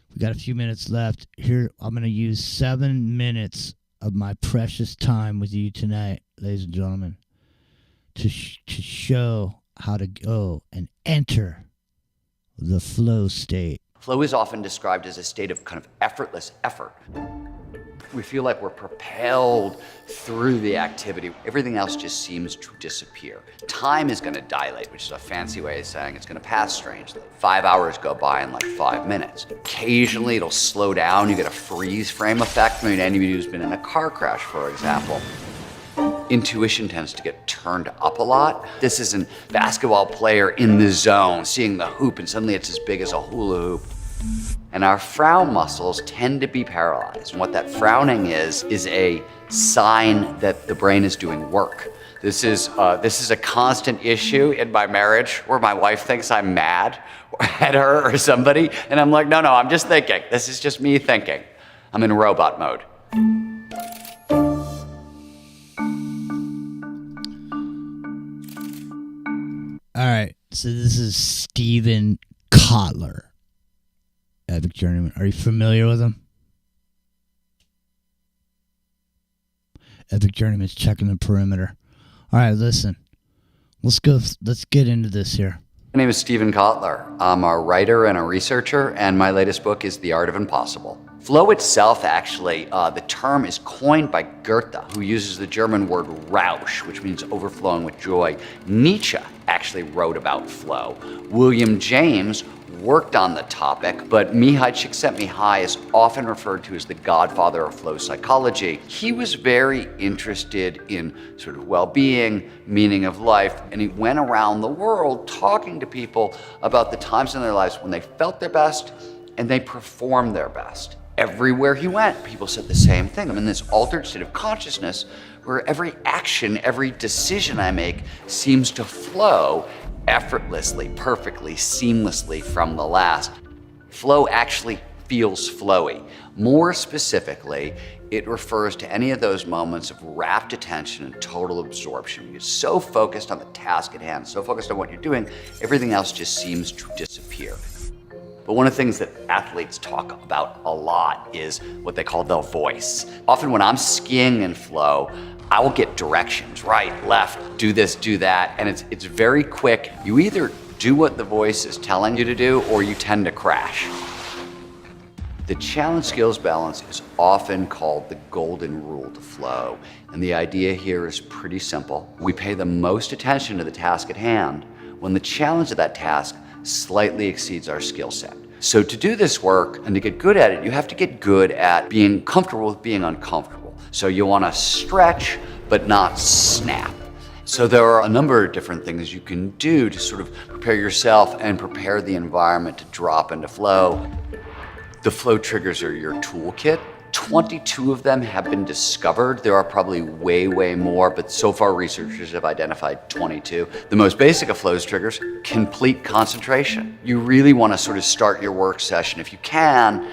We got a few minutes left. Here, I'm going to use 7 minutes of my precious time with you tonight, ladies and gentlemen, to show how to go and enter the flow state. Flow is often described as a state of kind of effortless effort. We feel like we're propelled through the activity. Everything else just seems to disappear. Time is going to dilate, which is a fancy way of saying it's going to pass strangely. 5 hours go by in like 5 minutes. Occasionally it'll slow down. You get a freeze frame effect. I mean, anybody who's been in a car crash, for example. Intuition tends to get turned up a lot. This is a basketball player in the zone, seeing the hoop, and suddenly it's as big as a hula hoop. And our frown muscles tend to be paralyzed. And what that frowning is a sign that the brain is doing work. This is a constant issue in my marriage where my wife thinks I'm mad at her or somebody. And I'm like, no, I'm just thinking. This is just me thinking. I'm in robot mode. All right, so this is Steven Kotler, epic journeyman. Are you familiar with him? Epic journeyman's checking the perimeter. All right, listen. Let's get into this here. My name is Steven Kotler. I'm a writer and a researcher, and my latest book is The Art of Impossible. Flow itself, actually, the term is coined by Goethe, who uses the German word Rausch, which means overflowing with joy. Nietzsche actually wrote about flow. William James worked on the topic, but Mihai Csikszentmihalyi is often referred to as the godfather of flow psychology. He was very interested in sort of well-being, meaning of life, and he went around the world talking to people about the times in their lives when they felt their best and they performed their best. Everywhere he went, people said the same thing. I'm in this altered state of consciousness where every action, every decision I make seems to flow effortlessly, perfectly, seamlessly from the last. Flow actually feels flowy. More specifically, it refers to any of those moments of rapt attention and total absorption. You're so focused on the task at hand, so focused on what you're doing, everything else just seems to disappear. But one of the things that athletes talk about a lot is what they call the voice. Often when I'm skiing in flow, I will get directions, right, left, do this, do that, and it's very quick. You either do what the voice is telling you to do, or you tend to crash. The challenge skills balance is often called the golden rule to flow, and the idea here is pretty simple. We pay the most attention to the task at hand when the challenge of that task slightly exceeds our skill set. So to do this work and to get good at it, you have to get good at being comfortable with being uncomfortable. So you want to stretch, but not snap. So there are a number of different things you can do to sort of prepare yourself and prepare the environment to drop into flow. The flow triggers are your toolkit. 22 of them have been discovered. There are probably way more, but so far researchers have identified 22. The most basic of flow's triggers, complete concentration. You really want to sort of start your work session, if you can,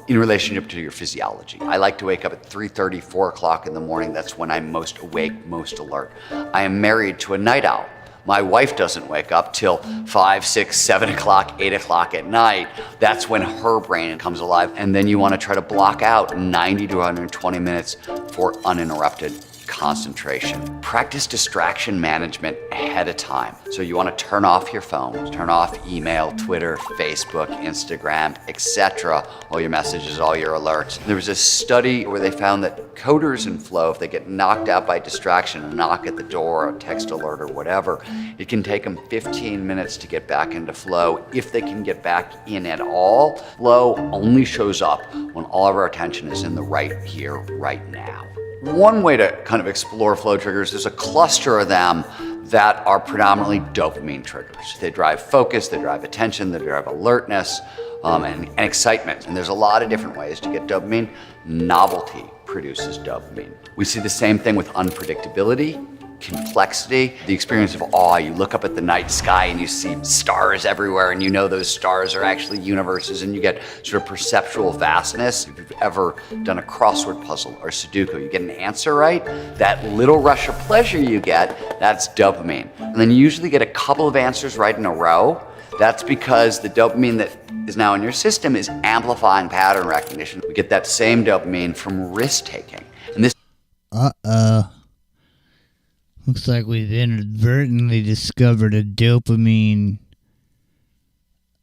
in relationship to your physiology. I like to wake up at 3:30, 4 o'clock in the morning. That's when I'm most awake, most alert. I am married to a night owl. My wife doesn't wake up till 5, 6, 7 o'clock, 8 o'clock at night. That's when her brain comes alive. And then you want to try to block out 90 to 120 minutes for uninterrupted concentration. Practice distraction management ahead of time. So you want to turn off your phone, turn off email, Twitter, Facebook, Instagram, etc. All your messages, all your alerts. There was a study where they found that coders in flow, if they get knocked out by distraction, a knock at the door, a text alert or whatever, it can take them 15 minutes to get back into flow. If they can get back in at all, flow only shows up when all of our attention is in the right here, right now. One way to kind of explore flow triggers, there's a cluster of them that are predominantly dopamine triggers. They drive focus, they drive attention, they drive alertness, and excitement. And there's a lot of different ways to get dopamine. Novelty produces dopamine. We see the same thing with unpredictability, complexity, the experience of awe. You look up at the night sky and you see stars everywhere, and you know those stars are actually universes, and you get sort of perceptual vastness. If you've ever done a crossword puzzle or Sudoku, you get an answer right, that little rush of pleasure you get, that's dopamine. And then you usually get a couple of answers right in a row. That's because the dopamine that is now in your system is amplifying pattern recognition. We get that same dopamine from risk-taking. And this looks like we've inadvertently discovered a dopamine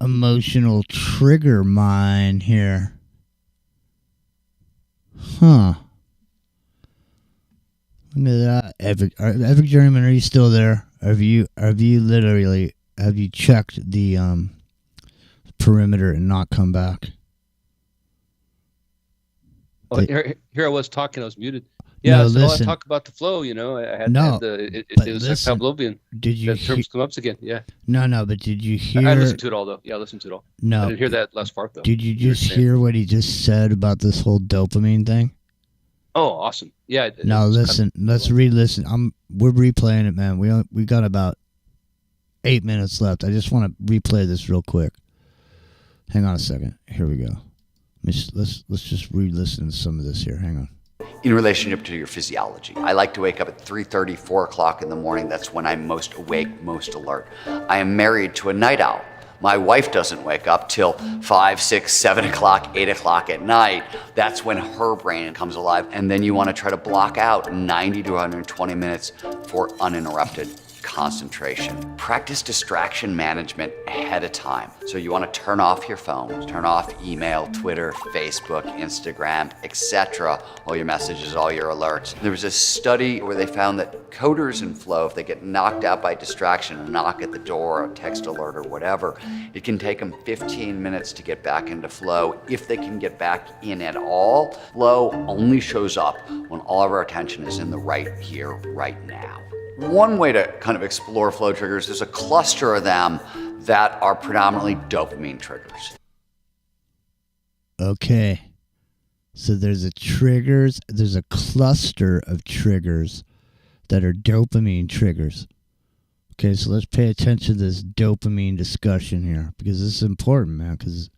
emotional trigger mine here. Huh. Look at that. Epic Journeyman, are you still there? Have you checked the perimeter and not come back? Oh, here I was talking. I was muted. Yeah, No, so I listen. talk about the flow. You know, I had, No, had the it but was like listen, Pavlovian. did you That terms come up again? Yeah. No, but did you hear? I listened to it all though. Yeah, I listened to it all. No, I didn't hear that last part though. Did you were just saying- hear what he just said about this whole dopamine thing? Oh, awesome. Yeah. No, listen. Let's re-listen. We're replaying it, man. We got about 8 minutes left. I just want to replay this real quick. Hang on a second. Here we go. Let's just re-listen to some of this here. Hang on. In relationship to your physiology, I like to wake up at 3:30, 4 o'clock in the morning. That's when I'm most awake, most alert. I am married to a night owl. My wife doesn't wake up till 5, 6, 7 o'clock, 8 o'clock at night. That's when her brain comes alive. And then you want to try to block out 90 to 120 minutes for uninterrupted concentration. Practice distraction management ahead of time. So you want to turn off your phone, turn off email, Twitter, Facebook, Instagram, etc. All your messages, all your alerts. There was a study where they found that coders in flow, if they get knocked out by distraction, a knock at the door, a text alert or whatever, it can take them 15 minutes to get back into flow. If they can get back in at all, flow only shows up when all of our attention is in the right here, right now. One way to kind of explore flow triggers, there's a cluster of them that are predominantly dopamine triggers. Okay. So there's a cluster of triggers that are dopamine triggers. Okay, so let's pay attention to this dopamine discussion here, because this is important, man, because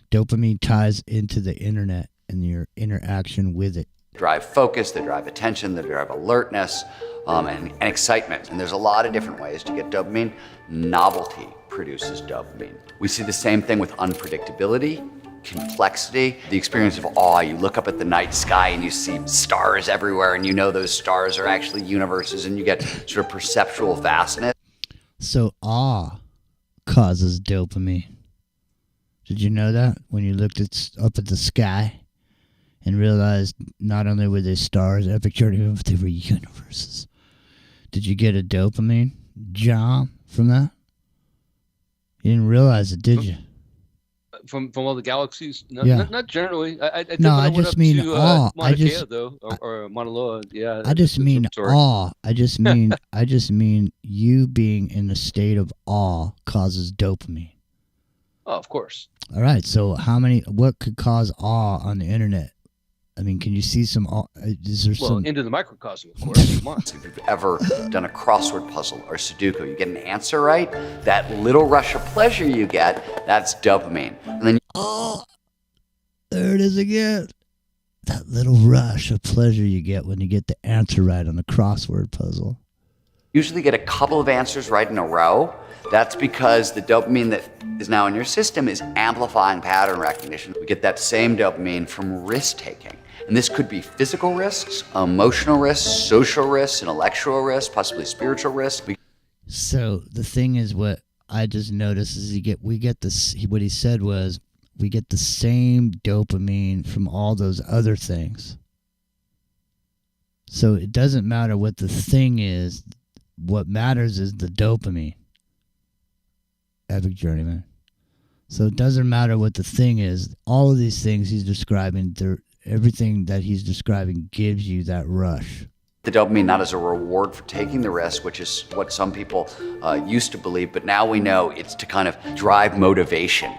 dopamine ties into the internet and your interaction with it. Drive focus, they drive attention, they drive alertness, and excitement. And there's a lot of different ways to get dopamine. Novelty produces dopamine. We see the same thing with unpredictability, complexity, the experience of awe. You look up at the night sky and you see stars everywhere, and you know those stars are actually universes, and you get sort of perceptual vastness. So awe causes dopamine. Did you know that? When you looked up at the sky and realized not only were they stars, epic journey, but they were universes. Did you get a dopamine jam from that? You didn't realize it, did you? From all the galaxies? No, Yeah. not generally. I did No, when I went just up mean to, awe. Mauna Kea, though, or Mauna Loa. Yeah. I just mean observatory. awe. I just mean you being in a state of awe causes dopamine. Oh, of course. All right. So what could cause awe on the internet? I mean, can you see some awe? Is there Well, some? into the microcosm, of course. Come on. If you've ever done a crossword puzzle or Sudoku, you get an answer right, that little rush of pleasure you get, that's dopamine. And then There it is again. That little rush of pleasure you get when you get the answer right on the crossword puzzle. usually get a couple of answers right in a row. That's because the dopamine that is now in your system is amplifying pattern recognition. We get that same dopamine from risk-taking. And this could be physical risks, emotional risks, social risks, intellectual risks, possibly spiritual risks. So the thing is, what I just noticed is we get this. What he said was we get the same dopamine from all those other things. So it doesn't matter what the thing is. What matters is the dopamine. Epic Journeyman. So it doesn't matter what the thing is. All of these things he's describing, everything that he's describing gives you that rush. The dopamine not as a reward for taking the risk, which is what some people used to believe, but now we know it's to kind of drive motivation.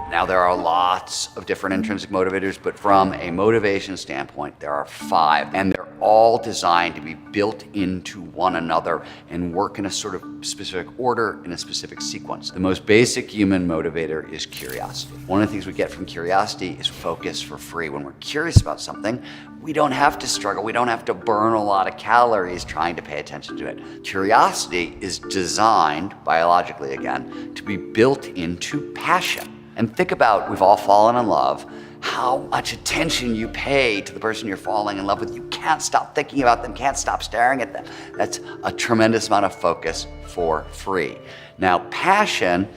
Now there are lots of different intrinsic motivators, but from a motivation standpoint, there are 5, and they're all designed to be built into one another and work in a sort of specific order, in a specific sequence. The most basic human motivator is curiosity. One of the things we get from curiosity is focus for free. When we're curious about something, we don't have to struggle. We don't have to burn a lot of calories trying to pay attention to it. Curiosity is designed, biologically again, to be built into passion. And think about, we've all fallen in love, how much attention you pay to the person you're falling in love with. You can't stop thinking about them, can't stop staring at them. That's a tremendous amount of focus for free. Now, passion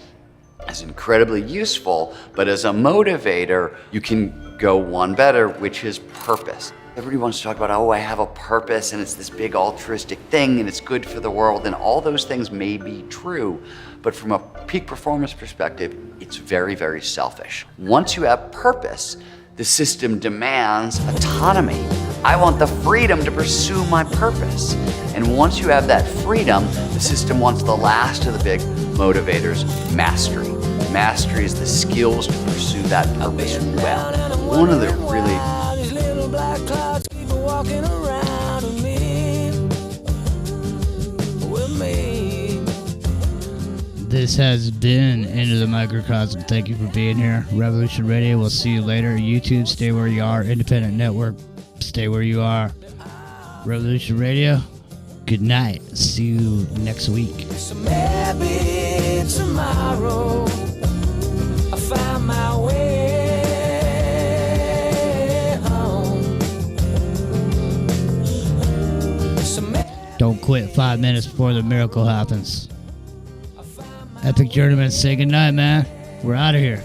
is incredibly useful, but as a motivator, you can go one better, which is purpose. Everybody wants to talk about, oh, I have a purpose and it's this big altruistic thing and it's good for the world, and all those things may be true, but from a peak performance perspective, it's very, very selfish. Once you have purpose, the system demands autonomy. I want the freedom to pursue my purpose. And once you have that freedom, the system wants the last of the big motivators, mastery. Mastery is the skills to pursue that purpose well. One of the really black clouds keep walking around with me. This has been Into the Microcosm. Thank you for being here. Revolution Radio, we'll see you later. YouTube, stay where you are. Independent Network, stay where you are. Revolution Radio, good night. See you next week. So maybe tomorrow I'll find my way. Don't quit 5 minutes before the miracle happens. Epic Journeyman, say goodnight, man. We're out of here.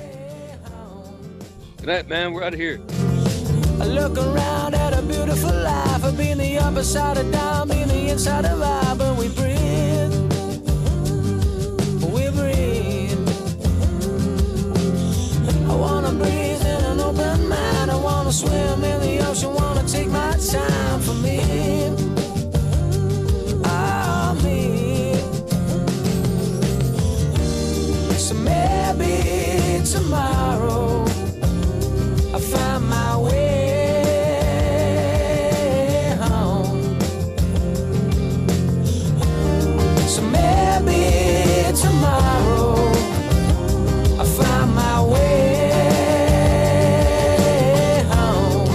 Good night, man. We're out of here. I look around at a beautiful life. I've been the upside of down, been the inside of I, but we breathe. We breathe. I wanna breathe in an open mind. I wanna swim in the ocean, wanna take my time for me. So maybe tomorrow I'll find my way home. So maybe tomorrow I'll find my way home.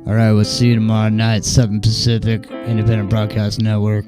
All right, we'll see you tomorrow night, 7 Pacific, Independent Broadcast Network.